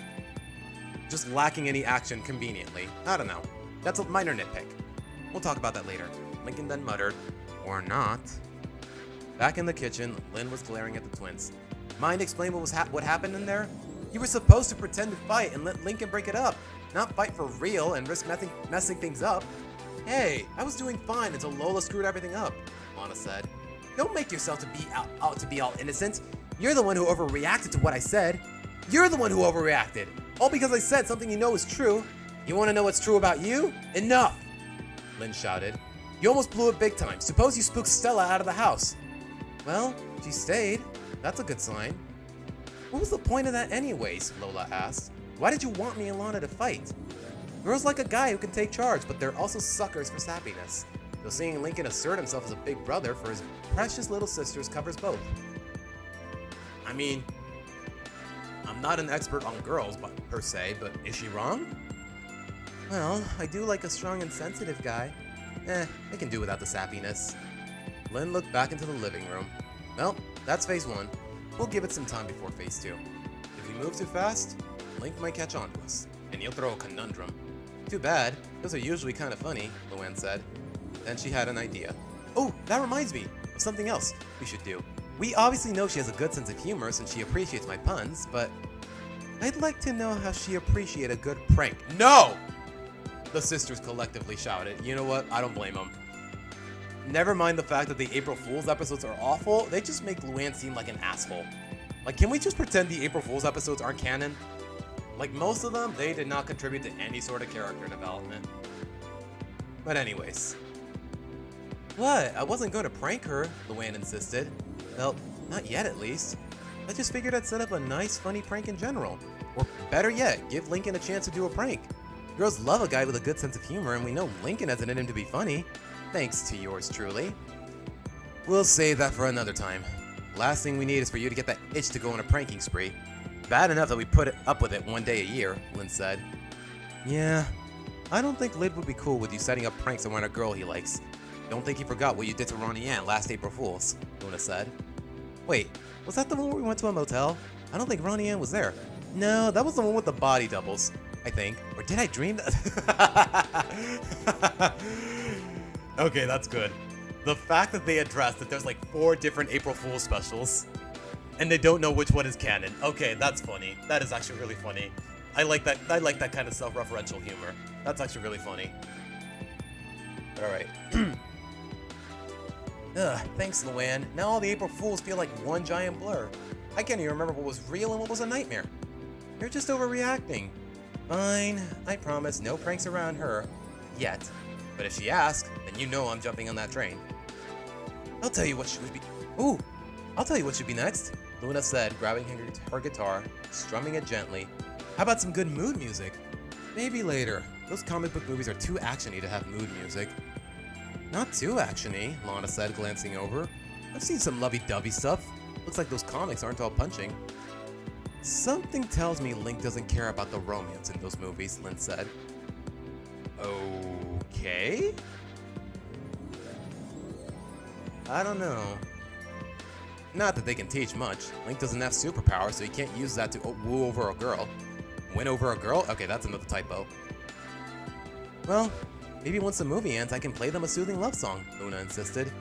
lacking any action conveniently. I don't know. That's a minor nitpick. We'll talk about that later. Lincoln then muttered, or not. Back in the kitchen, Lynn was glaring at the twins. Mind explain what happened in there? You were supposed to pretend to fight and let Lincoln break it up, not fight for real and risk messing things up. Hey, I was doing fine until Lola screwed everything up, Lana said. Don't make yourself to be out to be all innocent. You're the one who overreacted to what I said. You're the one who overreacted. All because I said something you know is true. You want to know what's true about you? Enough! Lynn shouted. You almost blew it big time. Suppose you spooked Stella out of the house. Well, she stayed. That's a good sign. What was the point of that anyways? Lola asked. Why did you want me and Lana to fight? Girls like a guy who can take charge, but they're also suckers for sappiness. Though seeing Lincoln assert himself as a big brother for his precious little sisters covers both. I mean, I'm not an expert on girls per se, but is she wrong? Well, I do like a strong and sensitive guy. I can do without the sappiness. Lynn looked back into the living room. Well, that's phase 1. We'll give it some time before phase 2. If we move too fast, Link might catch on to us, and he'll throw a conundrum. Too bad, those are usually kind of funny, Luann said. Then she had an idea. Oh, that reminds me of something else we should do. We obviously know she has a good sense of humor since she appreciates my puns, but I'd like to know how she appreciates a good prank. No! The sisters collectively shouted. You know what? I don't blame them. Never mind the fact that the April Fool's episodes are awful, they just make Luann seem like an asshole. Like, can we just pretend the April Fool's episodes aren't canon? Like, most of them, they did not contribute to any sort of character development. But anyways. What? I wasn't going to prank her, Luann insisted. Well, not yet at least. I just figured I'd set up a nice, funny prank in general. Or better yet, give Lincoln a chance to do a prank. Girls love a guy with a good sense of humor, and we know Lincoln has it in him to be funny. Thanks to yours truly. We'll save that for another time. Last thing we need is for you to get that itch to go on a pranking spree. bad enough that we put up with it one day a year, Lynn said. Yeah, I don't think Lid would be cool with you setting up pranks around a girl he likes. Don't think he forgot what you did to Ronnie Ann last April Fool's, Luna said. Wait, was that the one where we went to a motel? I don't think Ronnie Ann was there. No, that was the one with the body doubles, I think. Or did I dream that? Okay, that's good. The fact that they addressed that there's like 4 different April Fool's specials, and they don't know which one is canon. Okay, that's funny. That is actually really funny. I like that. I like that kind of self-referential humor. That's actually really funny. All right. Ugh, thanks, Luann. Now all the April Fools feel like one giant blur. I can't even remember what was real and what was a nightmare. You're just overreacting. Fine, I promise no pranks around her. Yet. But if she asks, then you know I'm jumping on that train. I'll tell you what should be... Ooh! I'll tell you what should be next, Luna said, grabbing her guitar, strumming it gently. How about some good mood music? Maybe later. Those comic book movies are too actiony to have mood music. Not too actiony, Lana said, glancing over. I've seen some lovey-dovey stuff. Looks like those comics aren't all punching. Something tells me Link doesn't care about the romance in those movies, Lynn said. Okay? I don't know. Not that they can teach much. Link doesn't have superpowers, so he can't use that to woo over a girl. Win over a girl? Okay, that's another typo. Well, maybe once the movie ends, I can play them a soothing love song, Luna insisted.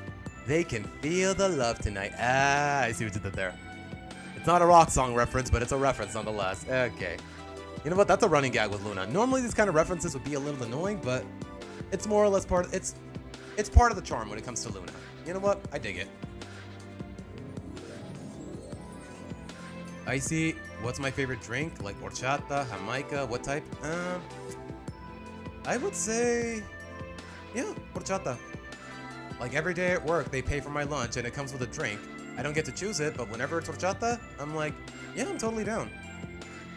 They can feel the love tonight. Ah, I see what you did there. It's not a rock song reference, but it's a reference nonetheless. Okay. You know what? That's a running gag with Luna. Normally these kind of references would be a little annoying, but it's more or less part of, it's part of the charm when it comes to Luna. You know what? I dig it. Icy, what's my favorite drink? Like horchata, jamaica, what type? I would say, yeah, horchata. Like every day at work, they pay for my lunch and it comes with a drink. I don't get to choose it, but whenever it's horchata, I'm like, yeah, I'm totally down.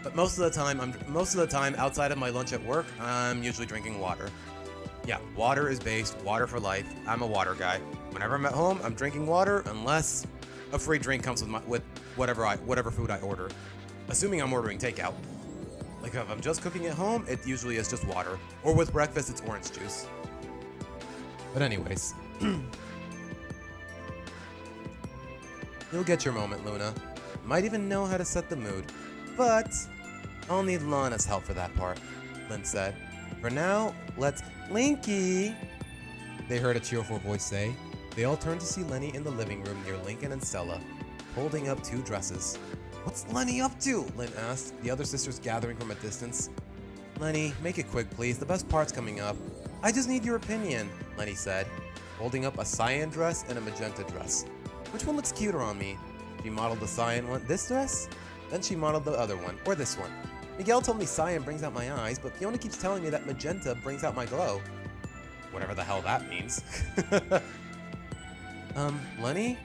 But most of the time outside of my lunch at work, I'm usually drinking water. Yeah, water is based, water for life. I'm a water guy. Whenever I'm at home, I'm drinking water unless a free drink comes with whatever food I order. Assuming I'm ordering takeout. Like if I'm just cooking at home, it usually is just water. Or with breakfast, it's orange juice. But anyways. You'll get your moment, Luna. Might even know how to set the mood. But I'll need Lana's help for that part, Lynn said. For now, let's... Linky! They heard a cheerful voice say. They all turned to see Lenny in the living room near Lincoln and Stella, holding up 2 dresses. What's Lenny up to? Lynn asked, the other sisters gathering from a distance. Lenny, make it quick, please. The best part's coming up. I just need your opinion, Lenny said, holding up a cyan dress and a magenta dress. Which one looks cuter on me? She modeled the cyan one. This dress? Then she modeled the other one, or this one. Miguel told me cyan brings out my eyes, but Fiona keeps telling me that magenta brings out my glow. Whatever the hell that means. Lenny?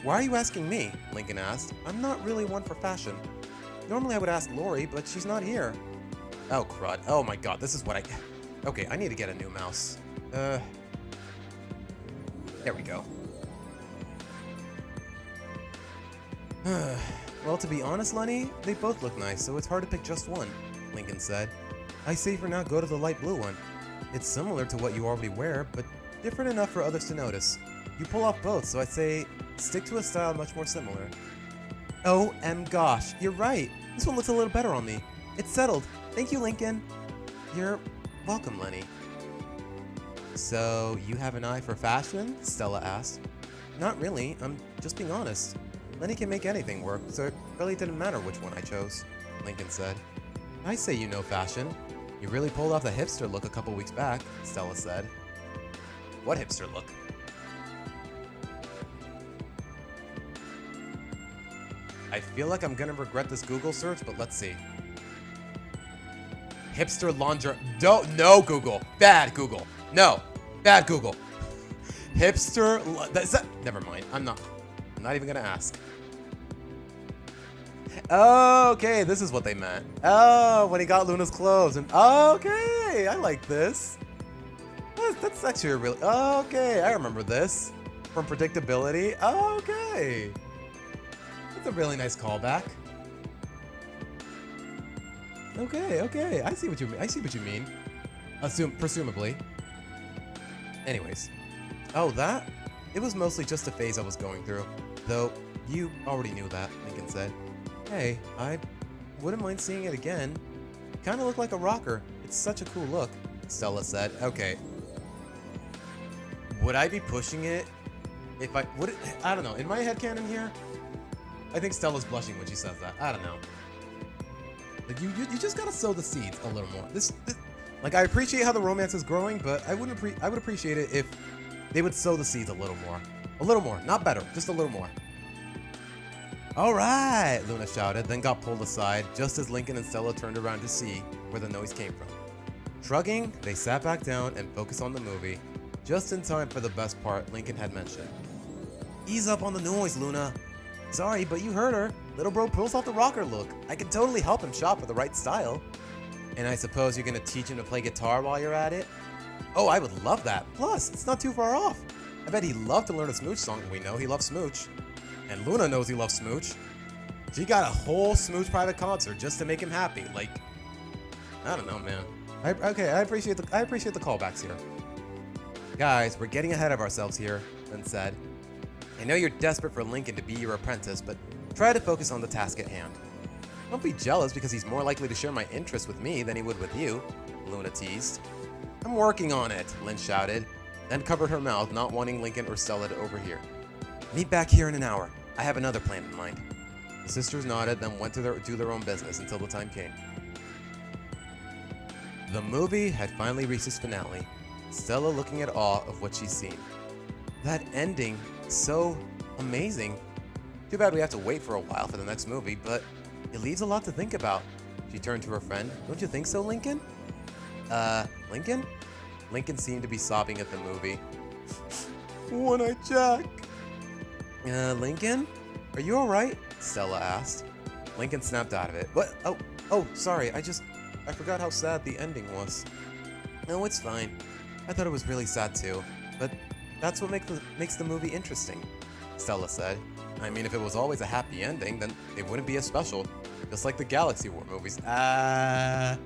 Why are you asking me? Lincoln asked. I'm not really one for fashion. Normally I would ask Lori, but she's not here. Oh, crud. Oh my god, this is what I... Okay, I need to get a new mouse. There we go. Well, to be honest, Lenny, they both look nice, so it's hard to pick just one, Lincoln said. I say for now go to the light blue one. It's similar to what you already wear, but different enough for others to notice. You pull off both, so I'd say stick to a style much more similar. Gosh, you're right. This one looks a little better on me. It's settled. Thank you, Lincoln. You're welcome, Lenny. So, you have an eye for fashion? Stella asked. Not really, I'm just being honest. Lenny can make anything work, so it really didn't matter which one I chose, Lincoln said. I say you know fashion. You really pulled off the hipster look a couple weeks back, Stella said. What hipster look? I feel like I'm gonna regret this Google search, but let's see. Hipster laundry. No, Google. Bad Google. No. Bad Google. Hipster. Never mind. I'm not even gonna ask. Okay, this is what they meant. Oh, when he got Luna's clothes. And okay, I like this. That's actually a really... Okay, I remember this. From Predictability. Okay. That's a really nice callback. Okay. I see what you mean. Presumably. Anyways. Oh, that? It was mostly just a phase I was going through. Though, you already knew that, Lincoln said. Hey, I wouldn't mind seeing it again. Kinda look like a rocker. It's such a cool look, Stella said. Okay. Would I be pushing it if I don't know. In my headcanon here, I think Stella's blushing when she says that. I don't know. Like you just gotta sow the seeds a little more. This like I appreciate how the romance is growing, but I would appreciate it if they would sow the seeds a little more. A little more, not better, just a little more. All right, Luna shouted, then got pulled aside just as Lincoln and Stella turned around to see where the noise came from. Shrugging, they sat back down and focused on the movie, just in time for the best part Lincoln had mentioned. Ease up on the noise, Luna. Sorry, but you heard her. Little bro pulls off the rocker look. I can totally help him shop for the right style. And I suppose you're gonna teach him to play guitar while you're at it? Oh, I would love that. Plus, it's not too far off. I bet he'd love to learn a Smooch song. We know he loves Smooch. And Luna knows he loves Smooch. She got a whole Smooch private concert just to make him happy. Like, I don't know, man. I appreciate the callbacks here. Guys, we're getting ahead of ourselves here, Lynn said. I know you're desperate for Lincoln to be your apprentice, but try to focus on the task at hand. Don't be jealous because he's more likely to share my interests with me than he would with you, Luna teased. I'm working on it, Lynn shouted, then covered her mouth, not wanting Lincoln or Stella to overhear. Meet back here in an hour. I have another plan in mind. The sisters nodded, then went to do their own business until the time came. The movie had finally reached its finale, Stella looking at awe of what she's seen. That ending, so amazing. Too bad we have to wait for a while for the next movie, but it leaves a lot to think about. She turned to her friend. Don't you think so, Lincoln? Lincoln? Lincoln seemed to be sobbing at the movie. One-Eyed Jack. Lincoln? Are you alright? Stella asked. Lincoln snapped out of it. What? Oh, sorry. I forgot how sad the ending was. No, it's fine. I thought it was really sad too, but that's what makes the movie interesting, Stella said. I mean, if it was always a happy ending, then it wouldn't be as special, just like the Galaxy War movies. As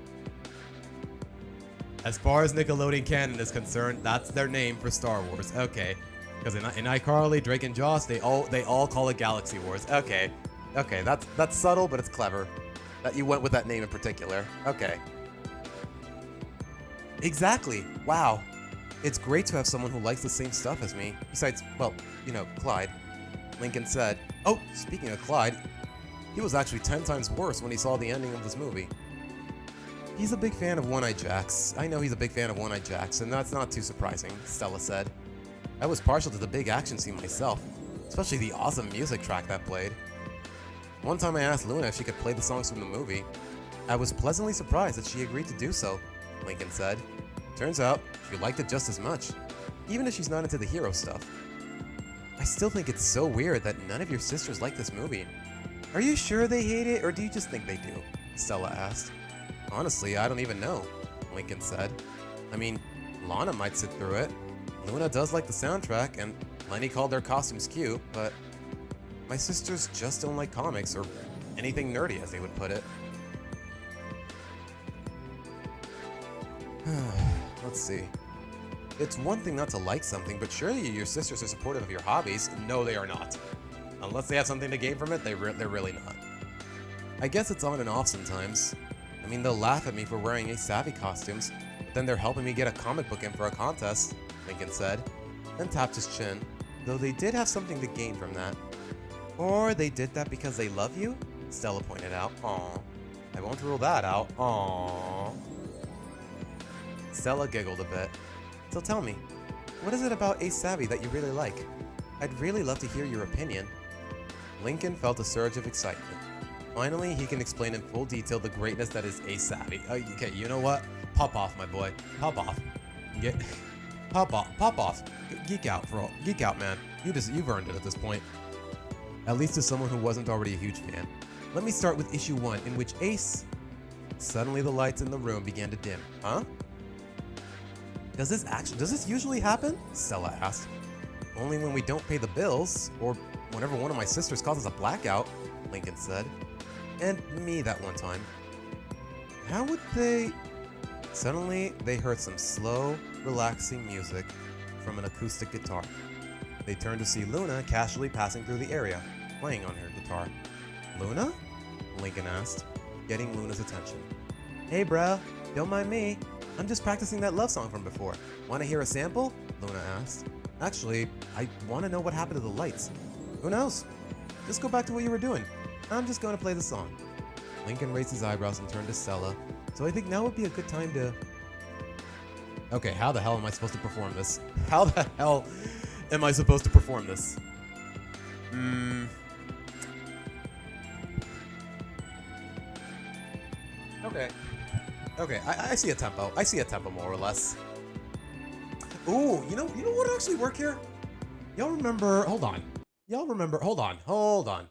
far as Nickelodeon canon is concerned, that's their name for Star Wars. Okay, because in iCarly, Drake and Josh, they all call it Galaxy Wars. Okay, that's subtle, but it's clever that you went with that name in particular. Okay. Exactly. Wow. It's great to have someone who likes the same stuff as me. Besides, well, Clyde. Lincoln said. Oh, speaking of Clyde, he was actually 10 times worse when he saw the ending of this movie. He's a big fan of One-Eyed Jacks. I know he's a big fan of One-Eyed Jacks, and that's not too surprising, Stella said. I was partial to the big action scene myself, especially the awesome music track that played. One time I asked Luna if she could play the songs from the movie. I was pleasantly surprised that she agreed to do so, Lincoln said. Turns out, she liked it just as much, even if she's not into the hero stuff. I still think it's so weird that none of your sisters like this movie. Are you sure they hate it, or do you just think they do? Stella asked. Honestly, I don't even know, Lincoln said. I mean, Lana might sit through it. Luna does like the soundtrack, and Lenny called their costumes cute, but my sisters just don't like comics or anything nerdy, as they would put it. Let's see. It's one thing not to like something, but surely your sisters are supportive of your hobbies. No, they are not. Unless they have something to gain from it, they're really not. I guess it's on and off sometimes. I mean, they'll laugh at me for wearing Ace Savvy costumes, but then they're helping me get a comic book in for a contest, Lincoln said, then tapped his chin, though they did have something to gain from that. Or they did that because they love you? Stella pointed out. Aww. I won't rule that out. Aww. Stella giggled a bit. So tell me, what is it about Ace Savvy that you really like? I'd really love to hear your opinion. Lincoln felt a surge of excitement. Finally, he can explain in full detail the greatness that is Ace Savvy. Okay, you know what? Pop off, my boy. Pop off. Pop off. Geek out, man. You've earned it at this point. At least to someone who wasn't already a huge fan. Let me start with issue 1, in which Ace... Suddenly the lights in the room began to dim. Huh? Does this usually happen? Stella asked. Only when we don't pay the bills, or whenever one of my sisters causes a blackout, Lincoln said. And me that one time. How would they... Suddenly, they heard some slow, relaxing music from an acoustic guitar. They turned to see Luna casually passing through the area, playing on her guitar. Luna? Lincoln asked, getting Luna's attention. Hey bro, don't mind me. I'm just practicing that love song from before. Want to hear a sample? Luna asked. Actually, I want to know what happened to the lights. Who knows? Just go back to what you were doing. I'm just going to play the song. Lincoln raised his eyebrows and turned to Stella. So I think now would be a good time to... Okay, how the hell am I supposed to perform this? How the hell am I supposed to perform this? Okay, I see a tempo. I see a tempo more or less. Ooh, you know what would actually work here? Y'all remember, hold on. Hold on.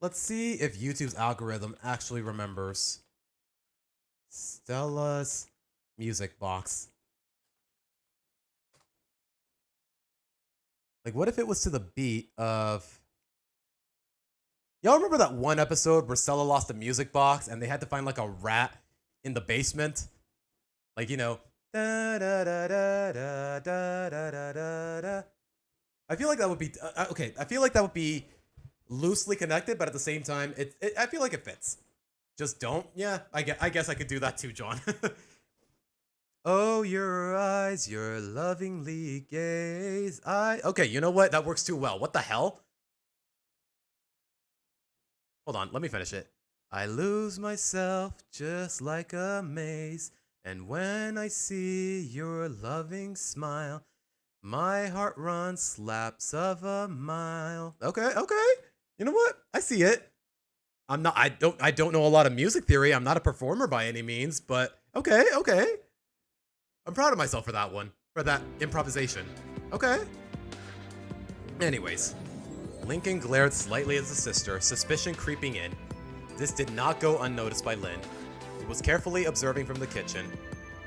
Let's see if YouTube's algorithm actually remembers Stella's music box. Like, what if it was to the beat of... Y'all remember that one episode where Stella lost the music box and they had to find like a rat in the basement? Like, you know, da da da da da da da da da da. I feel like that would be okay. I feel like that would be loosely connected, but at the same time, I feel like it fits. Just don't. Yeah, I guess I could do that too, John. Oh, your eyes, your lovingly gaze. Okay, you know what? That works too well. What the hell? Hold on, let me finish it. I lose myself just like a maze, and when I see your loving smile, my heart runs laps of a mile. Okay. You know what? I see it. I don't know a lot of music theory. I'm not a performer by any means, but okay. I'm proud of myself for that one, for that improvisation. Okay. Anyways, Lincoln glared slightly at his sister, suspicion creeping in. This did not go unnoticed by Lynn, who was carefully observing from the kitchen.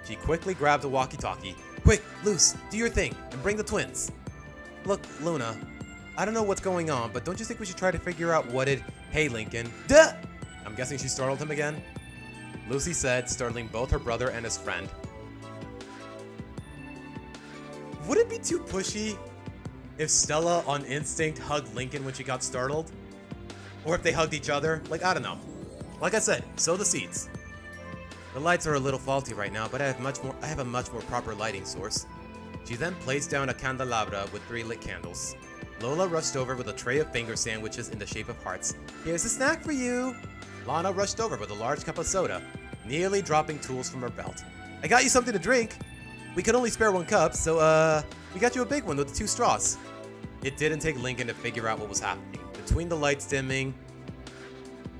She quickly grabbed a walkie-talkie. Quick, Luce, do your thing, and bring the twins. Look, Luna, I don't know what's going on, but don't you think we should try to figure out what it... Hey, Lincoln. Duh! I'm guessing she startled him again? Lucy said, startling both her brother and his friend. Would it be too pushy if Stella on instinct hugged Lincoln when she got startled? Or if they hugged each other? Like, I don't know. Like I said, sow the seeds. The lights are a little faulty right now, but I have a much more proper lighting source. She then placed down a candelabra with 3 lit candles. Lola rushed over with a tray of finger sandwiches in the shape of hearts. Here's a snack for you. Lana rushed over with a large cup of soda, nearly dropping tools from her belt. I got you something to drink. We could only spare 1 cup, so we got you a big one with 2 straws. It didn't take Lincoln to figure out what was happening. Between the lights dimming,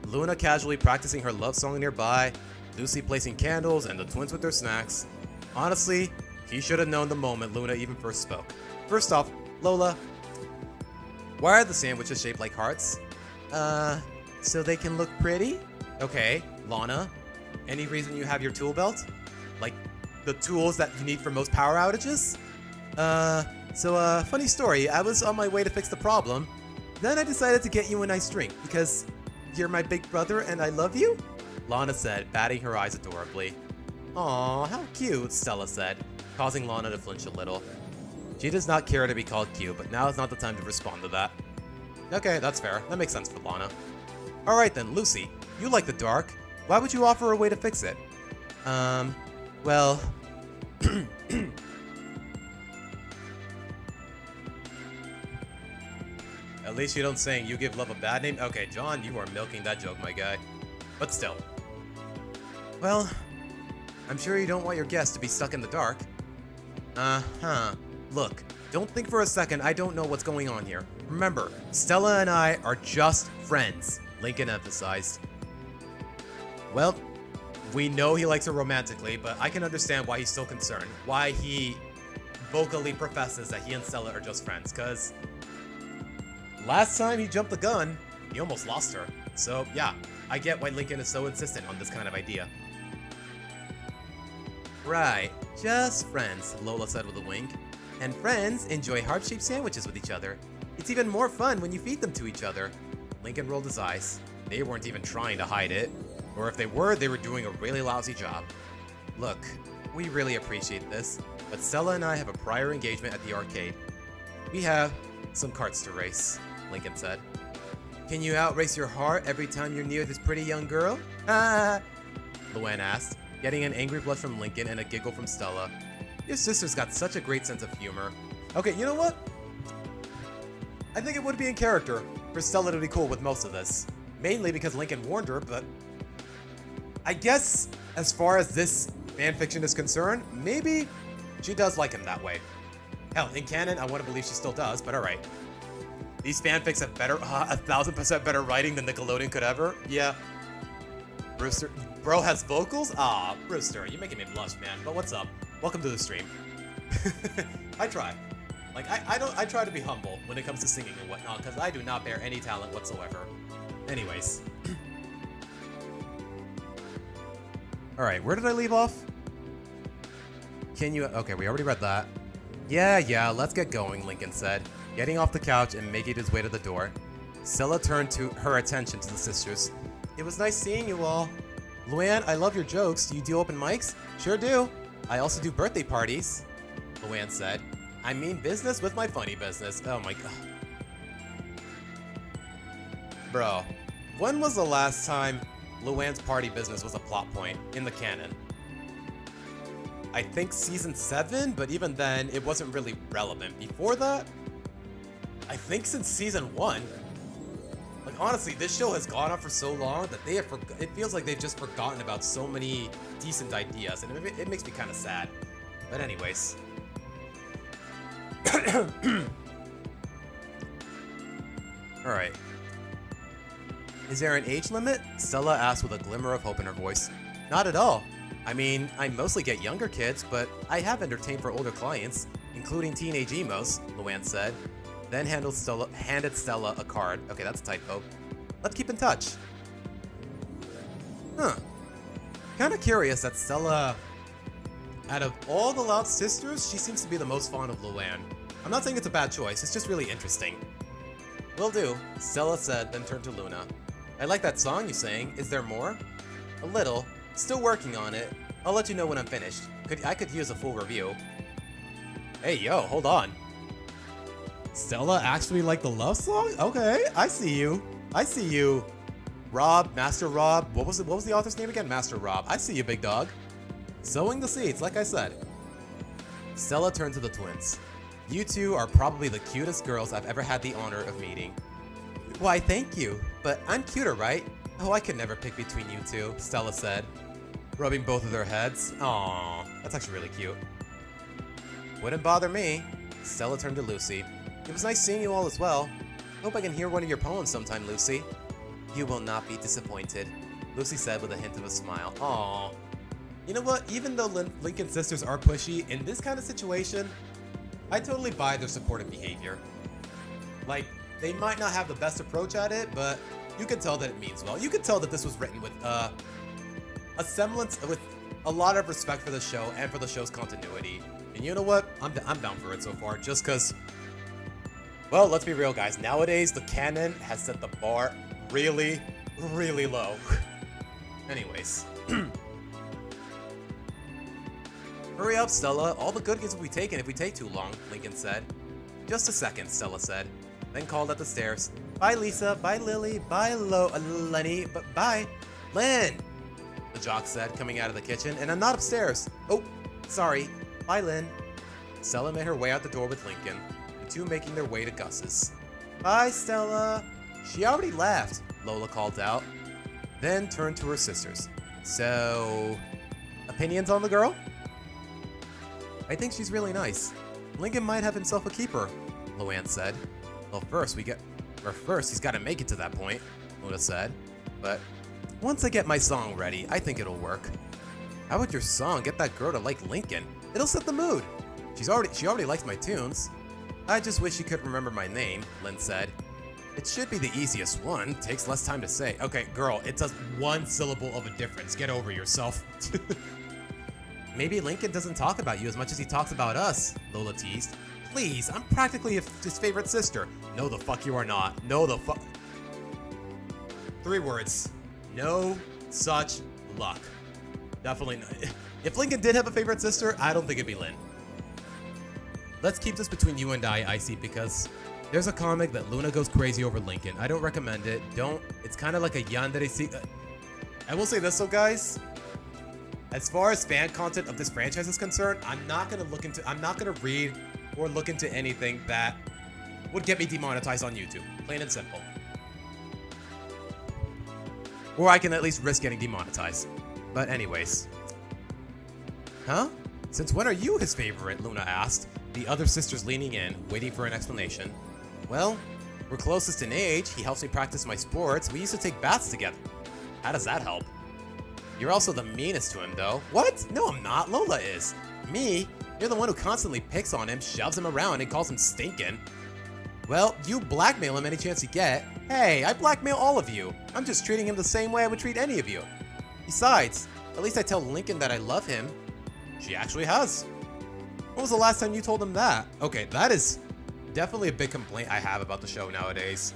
Luna casually practicing her love song nearby, Lucy placing candles, and the twins with their snacks. Honestly, he should have known the moment Luna even first spoke. First off, Lola, why are the sandwiches shaped like hearts? So they can look pretty? Okay, Lana, any reason you have your tool belt? Like, the tools that you need for most power outages? Funny story, I was on my way to fix the problem. Then I decided to get you a nice drink, because you're my big brother and I love you? Lana said, batting her eyes adorably. Aw, how cute, Stella said, causing Lana to flinch a little. She does not care to be called cute, but now is not the time to respond to that. Okay, that's fair. That makes sense for Lana. Alright then, Lucy, you like the dark. Why would you offer a way to fix it? Well... At least you don't saying you give love a bad name. Okay, John, you are milking that joke, my guy. But still. Well, I'm sure you don't want your guests to be stuck in the dark. Uh-huh. Look, don't think for a second I don't know what's going on here. Remember, Stella and I are just friends, Lincoln emphasized. Well, we know he likes her romantically, but I can understand why he's still concerned. Why he vocally professes that he and Stella are just friends, because last time he jumped the gun, he almost lost her. So yeah, I get why Lincoln is so insistent on this kind of idea. Right, just friends, Lola said with a wink. And friends enjoy heart-shaped sandwiches with each other. It's even more fun when you feed them to each other. Lincoln rolled his eyes. They weren't even trying to hide it. Or if they were doing a really lousy job. Look, we really appreciate this, but Stella and I have a prior engagement at the arcade. We have some carts to race, Lincoln said. Can you outrace your heart every time you're near this pretty young girl? Ah, Luann asked, getting an angry blush from Lincoln and a giggle from Stella. Your sister's got such a great sense of humor. Okay, you know what? I think it would be in character for Stella to be cool with most of this. Mainly because Lincoln warned her, but I guess as far as this fanfiction is concerned, maybe she does like him that way. Hell, in canon, I want to believe she still does, but alright. These fanfics have better, 1,000% better writing than Nickelodeon could ever. Yeah. Brewster, bro has vocals? Ah, Brewster, you're making me blush, man. But what's up? Welcome to the stream. I try. Like, I try to be humble when it comes to singing and whatnot, because I do not bear any talent whatsoever. Anyways. Alright, where did I leave off? Can you... Okay, we already read that. Yeah, let's get going, Lincoln said, getting off the couch and making his way to the door. Stella turned to her attention to the sisters. It was nice seeing you all. Luann, I love your jokes. Do you do open mics? Sure do. I also do birthday parties, Luann said. I mean business with my funny business. Oh my god. Bro, when was the last time Luann's party business was a plot point in the canon? I think season 7, but even then, it wasn't really relevant. Before that, I think since season 1. Like, honestly, this show has gone on for so long that they have it feels like they've just forgotten about so many decent ideas, and it makes me kind of sad. But anyways. Alright. Is there an age limit? Stella asked with a glimmer of hope in her voice. Not at all. I mean, I mostly get younger kids, but I have entertained for older clients, including teenage emos, Luann said. Then handed Stella a card. Okay, that's a typo. Let's keep in touch. Huh. Kinda curious that Stella, out of all the Loud sisters, she seems to be the most fond of Luann. I'm not saying it's a bad choice, it's just really interesting. Will do, Stella said, then turned to Luna. I like that song you sang. Is there more? A little. Still working on it. I'll let you know when I'm finished. I could use a full review. Hey, yo, hold on. Stella actually liked the love song? Okay, I see you. I see you. Rob, Master Rob. What was the author's name again? Master Rob. I see you, big dog. Sowing the seeds, like I said. Stella turned to the twins. You two are probably the cutest girls I've ever had the honor of meeting. Why, thank you. But I'm cuter, right? Oh, I could never pick between you two, Stella said, rubbing both of their heads. Aww, that's actually really cute. Wouldn't bother me. Stella turned to Lucy. It was nice seeing you all as well. Hope I can hear one of your poems sometime, Lucy. You will not be disappointed, Lucy said with a hint of a smile. Aww. You know what? Even though Lincoln sisters are pushy, in this kind of situation, I totally buy their supportive behavior. Like, they might not have the best approach at it, but you can tell that it means well. You can tell that this was written with a semblance, with a lot of respect for the show and for the show's continuity. And you know what? I'm down for it so far, just because, well, let's be real, guys. Nowadays, the canon has set the bar really, really low. Anyways. Hurry up, Stella. All the good kids will be taken if we take too long, Lincoln said. Just a second, Stella said, then called up the stairs. Bye, Lisa. Bye, Lily. Bye, Lenny. Bye, Lynn, the jock said, coming out of the kitchen. And I'm not upstairs. Oh, sorry. Bye, Lynn. Stella made her way out the door with Lincoln, the two making their way to Gus's. Bye, Stella. She already left, Lola called out, then turned to her sisters. So, opinions on the girl? I think she's really nice. Lincoln might have himself a keeper, Luann said. Well, first he's got to make it to that point, Luna said. But once I get my song ready, I think it'll work. How would your song get that girl to like Lincoln? It'll set the mood. She already likes my tunes. I just wish she could remember my name, Lynn said. It should be the easiest one. Takes less time to say. Okay, girl, it does one syllable of a difference. Get over yourself. Maybe Lincoln doesn't talk about you as much as he talks about us, Lola teased. Please, I'm practically his favorite sister. No, the fuck you are not. No, the fuck. 3 words. No such luck. Definitely not. If Lincoln did have a favorite sister, I don't think it'd be Lynn. Let's keep this between you and I, Icy, because there's a comic that Luna goes crazy over Lincoln. I don't recommend it. Don't. It's kind of like a yandere see. I will say this though, guys. As far as fan content of this franchise is concerned, I'm not gonna read or look into anything that would get me demonetized on YouTube. Plain and simple. Or I can at least risk getting demonetized. But anyways. Huh? Since when are you his favorite? Luna asked, the other sisters leaning in, waiting for an explanation. Well, we're closest in age. He helps me practice my sports. We used to take baths together. How does that help? You're also the meanest to him, though. What? No, I'm not. Lola is. Me? You're the one who constantly picks on him, shoves him around, and calls him stinkin'. Well, you blackmail him any chance you get. Hey, I blackmail all of you. I'm just treating him the same way I would treat any of you. Besides, at least I tell Lincoln that I love him. She actually has. When was the last time you told him that? Okay, that is definitely a big complaint I have about the show nowadays.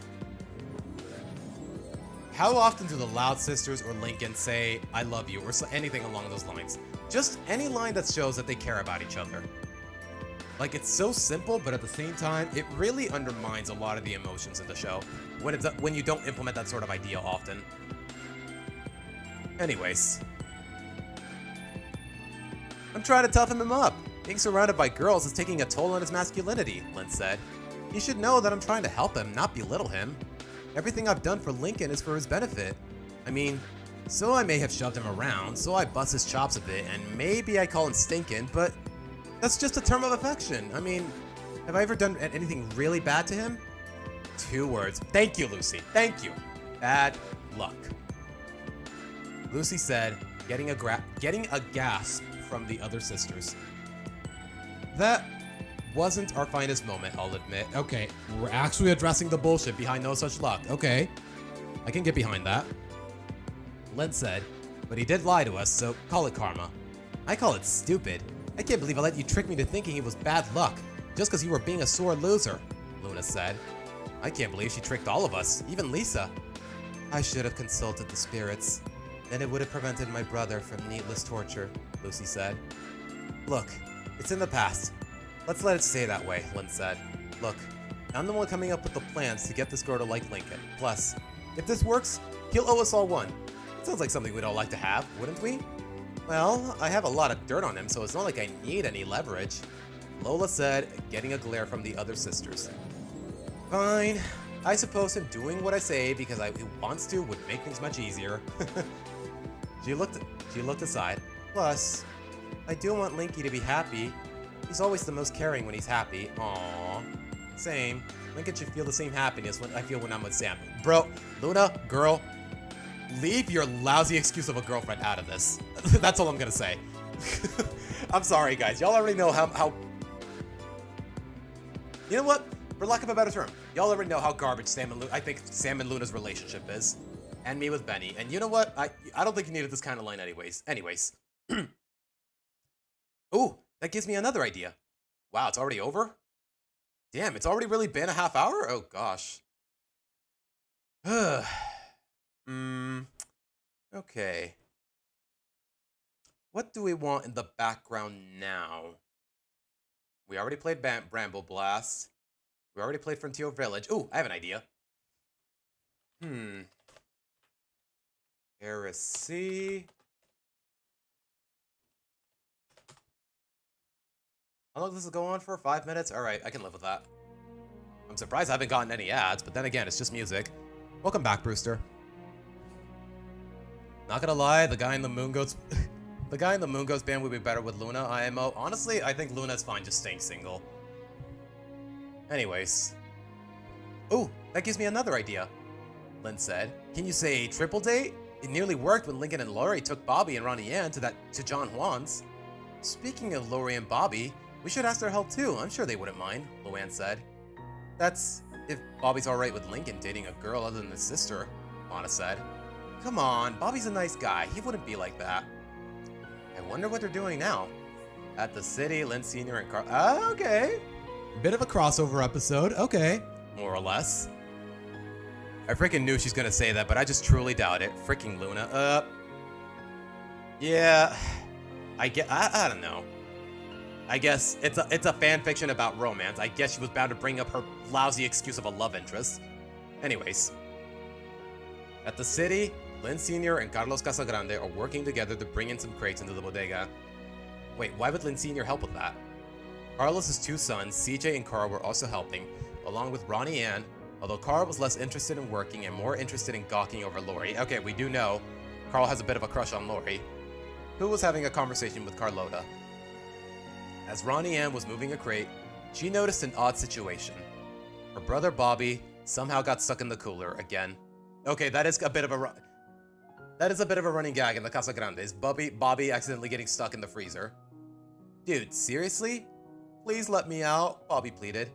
How often do the Loud Sisters or Lincoln say, I love you, or anything along those lines? Just any line that shows that they care about each other. Like, it's so simple, but at the same time, it really undermines a lot of the emotions in the show when you don't implement that sort of idea often. Anyways. I'm trying to toughen him up. Being surrounded by girls is taking a toll on his masculinity, Lynn said. He should know that I'm trying to help him, not belittle him. Everything I've done for Lincoln is for his benefit. I mean, so I may have shoved him around, so I bust his chops a bit, and maybe I call him stinkin', but that's just a term of affection. I mean, have I ever done anything really bad to him? 2 words. Thank you, Lucy. Thank you. Bad luck. Lucy said, getting a gasp from the other sisters. That wasn't our finest moment, I'll admit. Okay, we're actually addressing the bullshit behind no such luck. Okay, I can get behind that. Lynn said, but he did lie to us, so call it karma. I call it stupid. I can't believe I let you trick me to thinking it was bad luck, just because you were being a sore loser, Luna said. I can't believe she tricked all of us, even Lisa. I should have consulted the spirits. Then it would have prevented my brother from needless torture, Lucy said. Look, it's in the past. Let's let it stay that way, Lynn said. Look, I'm the one coming up with the plans to get this girl to like Lincoln. Plus, if this works, he'll owe us all one. It sounds like something we'd all like to have, wouldn't we? Well, I have a lot of dirt on him, so it's not like I need any leverage, Lola said, getting a glare from the other sisters. Fine. I suppose him doing what I say because he wants to would make things much easier. She looked aside. Plus, I do want Linky to be happy. He's always the most caring when he's happy. Aww. Same. Lincoln should feel the same happiness when I feel when I'm with Sam. Bro, Luna, girl, leave your lousy excuse of a girlfriend out of this. That's all I'm gonna say. I'm sorry, guys. Y'all already know how... You know what? For lack of a better term, y'all already know how garbage I think Sam and Luna's relationship is. And me with Benny. And you know what? I don't think you needed this kind of line anyways. Ooh, that gives me another idea. Wow, it's already over? Damn, it's already really been a half hour? Oh, gosh. Okay. What do we want in the background now? We already played Bramble Blast. We already played Frontier Village. Ooh, I have an idea. Heresy. How long does this go on for? 5 minutes? Alright, I can live with that. I'm surprised I haven't gotten any ads, but then again, it's just music. Welcome back, Brewster. Not gonna lie, the guy in the Moon Goats... the guy in the Moon Goats band would be better with Luna IMO. Honestly, I think Luna's fine just staying single. Anyways. Ooh, that gives me another idea, Lynn said. Can you say triple date? It nearly worked when Lincoln and Laurie took Bobby and Ronnie Ann to John Juan's. Speaking of Laurie and Bobby, we should ask their help too. I'm sure they wouldn't mind, Luann said. That's if Bobby's alright with Lincoln dating a girl other than his sister, Lana said. Come on, Bobby's a nice guy. He wouldn't be like that. I wonder what they're doing now. At the city, Lynn Sr. and Carl... okay. Bit of a crossover episode. Okay. More or less. I freaking knew she's gonna say that, but I just truly doubt it. Freaking Luna. Yeah. I don't know. I guess it's a fan fiction about romance. I guess she was bound to bring up her lousy excuse of a love interest. Anyways. At the city, Lynn Sr. and Carlos Casagrande are working together to bring in some crates into the bodega. Wait, why would Lynn Sr. help with that? Carlos's 2 sons, CJ and Carl, were also helping, along with Ronnie Ann, although Carl was less interested in working and more interested in gawking over Lori. Okay, we do know Carl has a bit of a crush on Lori, who was having a conversation with Carlota. As Ronnie Ann was moving a crate, she noticed an odd situation. Her brother Bobby somehow got stuck in the cooler again. Okay, that is a bit of a running gag in the Casa Grandes. Bobby accidentally getting stuck in the freezer. Dude, seriously? Please let me out, Bobby pleaded.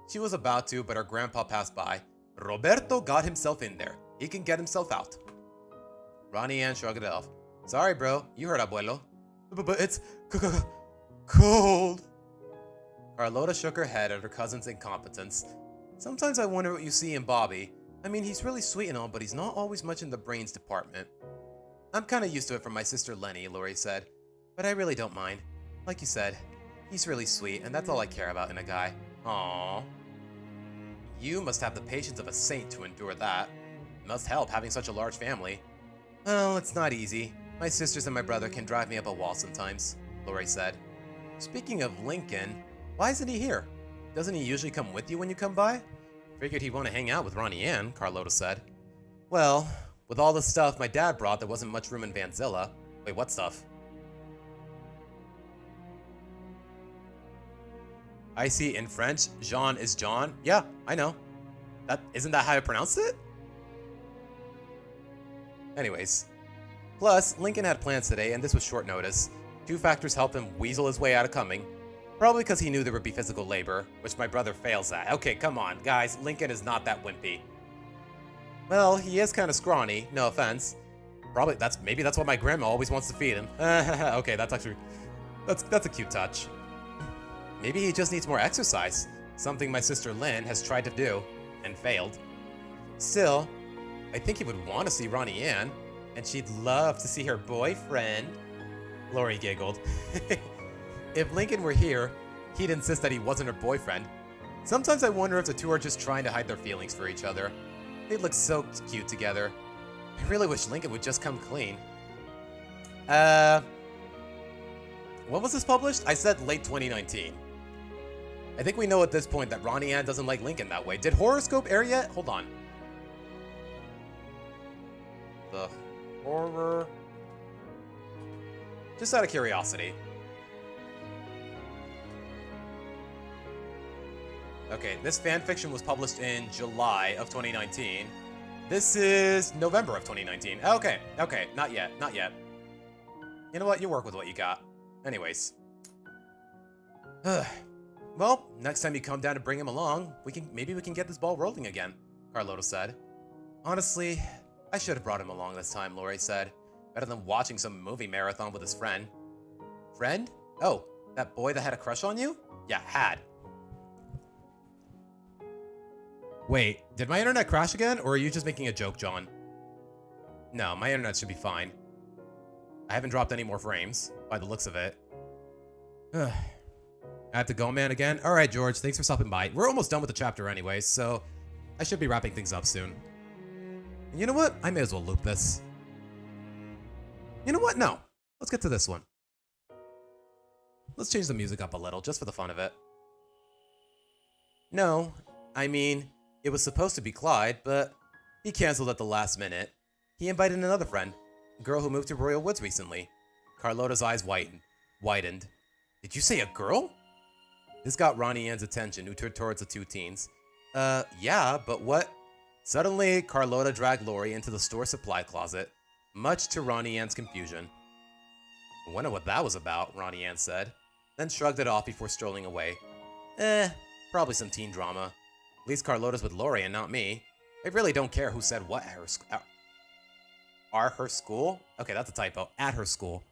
She was about to, but her grandpa passed by. Roberto got himself in there. He can get himself out. Ronnie Ann shrugged it off. Sorry, bro. You heard abuelo. But it's cold. Carlota shook her head at her cousin's incompetence. Sometimes I wonder what you see in Bobby. I mean, he's really sweet and all, but he's not always much in the brains department. I'm kinda used to it from my sister Lenny, Lori said. But I really don't mind. Like you said, he's really sweet, and that's all I care about in a guy. Aww. You must have the patience of a saint to endure that. It must help having such a large family. Well, it's not easy. My sisters and my brother can drive me up a wall sometimes, Lori said. Speaking of Lincoln, why isn't he here? Doesn't he usually come with you when you come by? Figured he'd want to hang out with Ronnie Ann, Carlota said. Well, with all the stuff my dad brought, there wasn't much room in Vanzilla. Wait, what stuff? I see in French, Jean is John. Yeah, I know. Isn't that how I pronounced it? Anyways. Plus, Lincoln had plans today, and this was short notice. 2 factors helped him weasel his way out of coming. Probably because he knew there would be physical labor, which my brother fails at. Okay, come on, guys. Lincoln is not that wimpy. Well, he is kind of scrawny, no offense. Maybe that's what my grandma always wants to feed him. Okay, that's a cute touch. Maybe he just needs more exercise, something my sister Lynn has tried to do, and failed. Still, I think he would want to see Ronnie Ann, and she'd love to see her boyfriend. Lori giggled. If Lincoln were here, he'd insist that he wasn't her boyfriend. Sometimes I wonder if the two are just trying to hide their feelings for each other. They'd look so cute together. I really wish Lincoln would just come clean. When was this published? I said late 2019. I think we know at this point that Ronnie Ann doesn't like Lincoln that way. Did Horoscope air yet? Hold on. The horror... Just out of curiosity. Okay, this fanfiction was published in July of 2019. This is November of 2019. Okay, not yet. You know what? You work with what you got. Anyways. Well, next time you come down to bring him along, maybe we can get this ball rolling again, Carlota said. Honestly, I should have brought him along this time, Lori said. Better than watching some movie marathon with his friend. Friend? Oh, that boy that had a crush on you? Yeah, had. Wait, did my internet crash again, or are you just making a joke, John? No, my internet should be fine. I haven't dropped any more frames, by the looks of it. I have to go, man, again? Alright, George, thanks for stopping by. We're almost done with the chapter anyway, so I should be wrapping things up soon. And you know what? I may as well loop this. You know what? No. Let's get to this one. Let's change the music up a little, just for the fun of it. No, I mean, it was supposed to be Clyde, but he canceled at the last minute. He invited another friend, a girl who moved to Royal Woods recently. Carlota's eyes widened. Did you say a girl? This got Ronnie Ann's attention, who turned towards the 2 teens. Yeah, but what? Suddenly, Carlota dragged Lori into the store supply closet, much to Ronnie Ann's confusion. I wonder what that was about, Ronnie Ann said, then shrugged it off before strolling away. Probably some teen drama. At least Carlota's with Lori and not me. I really don't care who said what at her school. Her school? Okay, that's a typo. At her school.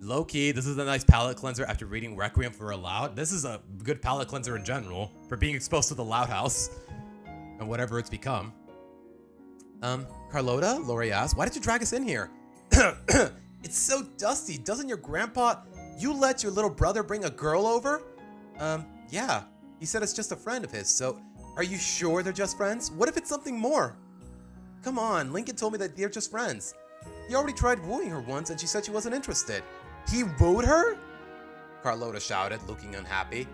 Low-key, this is a nice palate cleanser after reading Requiem for a Loud. This is a good palate cleanser in general, for being exposed to the Loud House. and whatever it's become. Carlota? Lori asked, why did you drag us in here? It's so dusty. Doesn't your grandpa... You let your little brother bring a girl over? Yeah. He said it's just a friend of his, so... Are you sure they're just friends? What if it's something more? Come on, Lincoln told me that they're just friends. He already tried wooing her once and she said she wasn't interested. He wooed her? Carlota shouted, looking unhappy.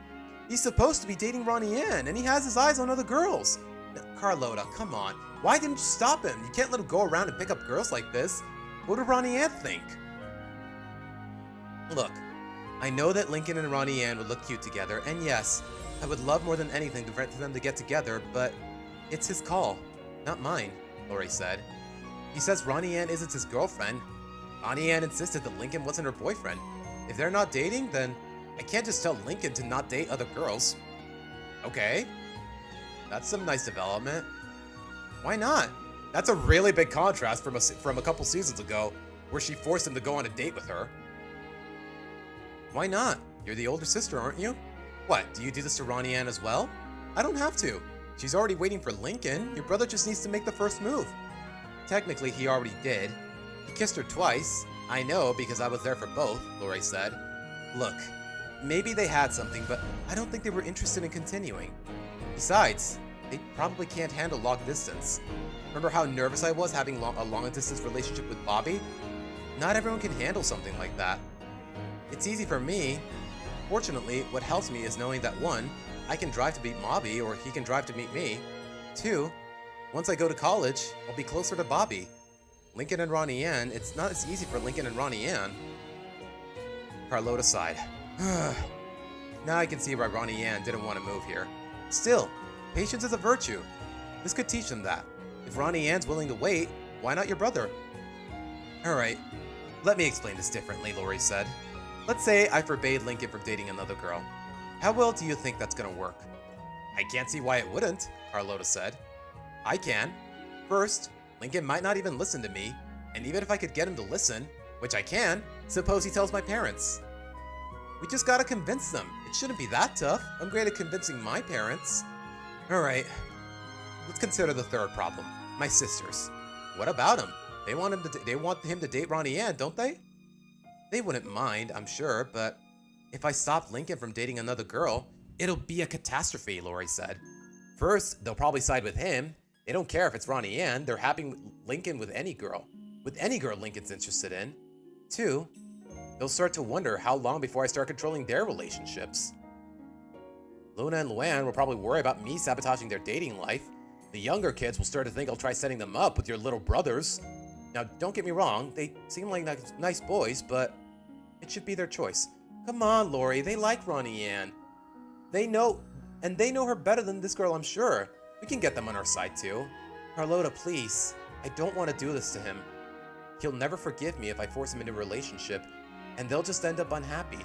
He's supposed to be dating Ronnie Ann, and he has his eyes on other girls. Now, Carlota, come on. Why didn't you stop him? You can't let him go around and pick up girls like this. What would Ronnie Ann think? Look, I know that Lincoln and Ronnie Ann would look cute together, and yes, I would love more than anything for them to get together, but it's his call, not mine, Lori said. He says Ronnie Ann isn't his girlfriend. Ronnie Ann insisted that Lincoln wasn't her boyfriend. If they're not dating, then I can't just tell Lincoln to not date other girls. Okay, that's some nice development. Why not? That's a really big contrast from a couple seasons ago, where she forced him to go on a date with her. Why not? You're the older sister, aren't you? What, do you do this to Ronnie Ann as well? I don't have to. She's already waiting for Lincoln. Your brother just needs to make the first move. Technically, he already did. He kissed her twice. I know, because I was there for both, Lori said. Look, maybe they had something, but I don't think they were interested in continuing. Besides, they probably can't handle long distance. Remember how nervous I was having a long-distance relationship with Bobby? Not everyone can handle something like that. It's easy for me. Fortunately, what helps me is knowing that 1, I can drive to meet Bobby, or he can drive to meet me. 2, once I go to college, I'll be closer to Bobby. Lincoln and Ronnie Ann, it's not as easy for Lincoln and Ronnie Ann. Carlota sighed. Now I can see why Ronnie Ann didn't want to move here. Still, patience is a virtue. This could teach them that. If Ronnie Ann's willing to wait, why not your brother? Alright, let me explain this differently, Lori said. Let's say I forbade Lincoln from dating another girl. How well do you think that's gonna work? I can't see why it wouldn't, Carlota said. I can. First, Lincoln might not even listen to me, and even if I could get him to listen, which I can, suppose he tells my parents. We just gotta convince them. It shouldn't be that tough. I'm great at convincing my parents. Alright, let's consider the third problem. My sisters. What about them? They want him to date Ronnie Ann, don't they? They wouldn't mind, I'm sure, but if I stop Lincoln from dating another girl, it'll be a catastrophe, Lori said. First, they'll probably side with him. They don't care if it's Ronnie Ann. They're happy Lincoln with any girl. With any girl Lincoln's interested in. 2, they'll start to wonder how long before I start controlling their relationships. Luna and Luann will probably worry about me sabotaging their dating life. The younger kids will start to think I'll try setting them up with your little brothers. Now, don't get me wrong, they seem like nice boys, but it should be their choice. Come on, Lori, they like Ronnie Ann. They know her better than this girl, I'm sure. We can get them on our side, too. Carlota, please. I don't want to do this to him. He'll never forgive me if I force him into a relationship, and they'll just end up unhappy.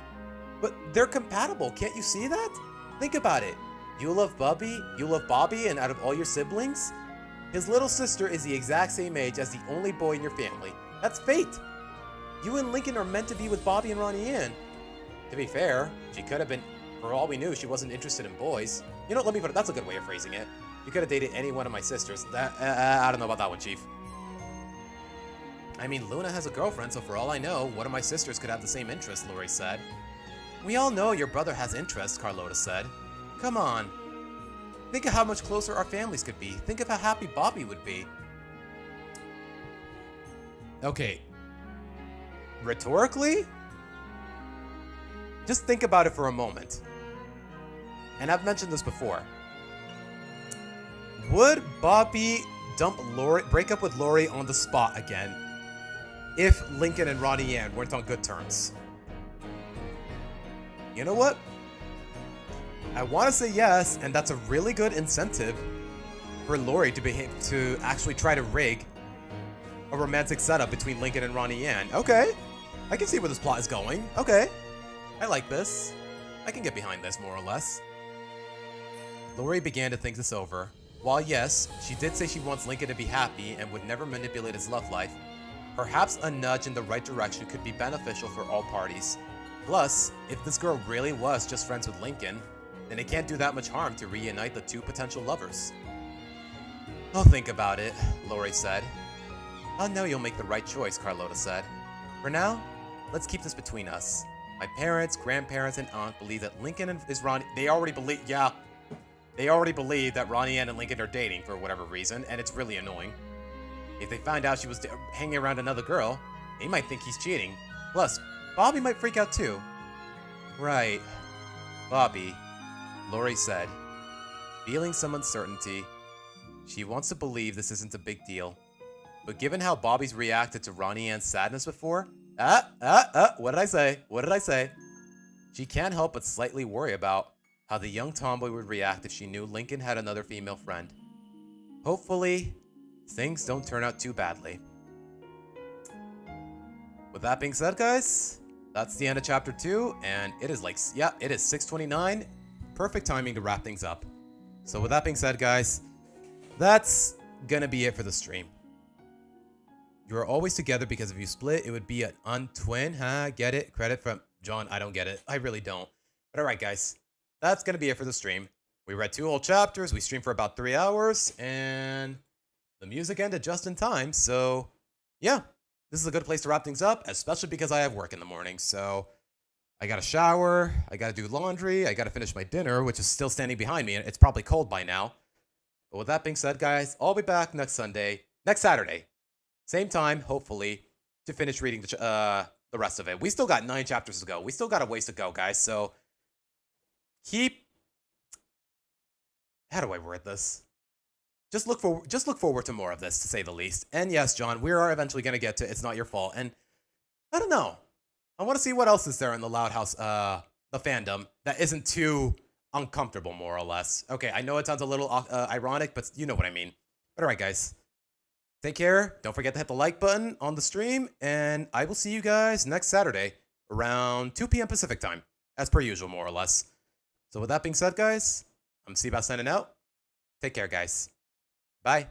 But they're compatible, can't you see that? Think about it. You love Bobby, and out of all your siblings, his little sister is the exact same age as the only boy in your family. That's fate. You and Lincoln are meant to be with Bobby and Ronnie Ann. To be fair, she could have been, for all we knew, she wasn't interested in boys. You know, let me put it, that's a good way of phrasing it. You could have dated any one of my sisters. I don't know about that one, Chief. I mean, Luna has a girlfriend, so for all I know, one of my sisters could have the same interests, Lori said. We all know your brother has interests, Carlota said. Come on. Think of how much closer our families could be. Think of how happy Bobby would be. Okay. Rhetorically? Just think about it for a moment. And I've mentioned this before. Would Bobby break up with Lori on the spot again if Lincoln and Ronnie Ann weren't on good terms? You know what? I want to say yes, and that's a really good incentive for Lori to actually try to rig a romantic setup between Lincoln and Ronnie Ann. Okay, I can see where this plot is going. Okay, I like this. I can get behind this, more or less. Lori began to think this over. While yes, she did say she wants Lincoln to be happy and would never manipulate his love life, perhaps a nudge in the right direction could be beneficial for all parties. Plus, if this girl really was just friends with Lincoln, then it can't do that much harm to reunite the two potential lovers. I'll think about it, Lori said. I know you'll make the right choice, Carlota said. For now, let's keep this between us. My parents, grandparents, and aunt believe that Lincoln is Ronnie. They already believe that Ronnie Ann and Lincoln are dating for whatever reason, and it's really annoying. If they find out she was hanging around another girl, they might think he's cheating. Plus, Bobby might freak out too. Right. Bobby, Lori said, feeling some uncertainty. She wants to believe this isn't a big deal. But given how Bobby's reacted to Ronnie Ann's sadness before... what did I say? What did I say? She can't help but slightly worry about how the young tomboy would react if she knew Lincoln had another female friend. Hopefully, things don't turn out too badly. With that being said, guys, that's the end of chapter 2, and it is like, yeah, it is 6:29. Perfect timing to wrap things up. So with that being said, guys, that's gonna be it for the stream. You are always together because if you split, it would be an untwin, huh? Get it? Credit from John. I don't get it. I really don't. But alright, guys, that's gonna be it for the stream. We read 2 whole chapters, we streamed for about 3 hours, and the music ended just in time, so yeah. This is a good place to wrap things up, especially because I have work in the morning. So I gotta shower, I gotta do laundry, I gotta finish my dinner, which is still standing behind me, and it's probably cold by now. But with that being said, guys, I'll be back next Saturday, same time, hopefully, to finish reading the rest of it. We still got 9 chapters to go. We still got a ways to go, guys. So how do I word this? Just look forward to more of this, to say the least. And yes, John, we are eventually going to get to It's Not Your Fault. And I don't know. I want to see what else is there in the Loud House, the fandom, that isn't too uncomfortable, more or less. Okay, I know it sounds a little ironic, but you know what I mean. But all right, guys. Take care. Don't forget to hit the like button on the stream. And I will see you guys next Saturday around 2 p.m. Pacific time, as per usual, more or less. So with that being said, guys, I'm Seabass signing out. Take care, guys. Bye.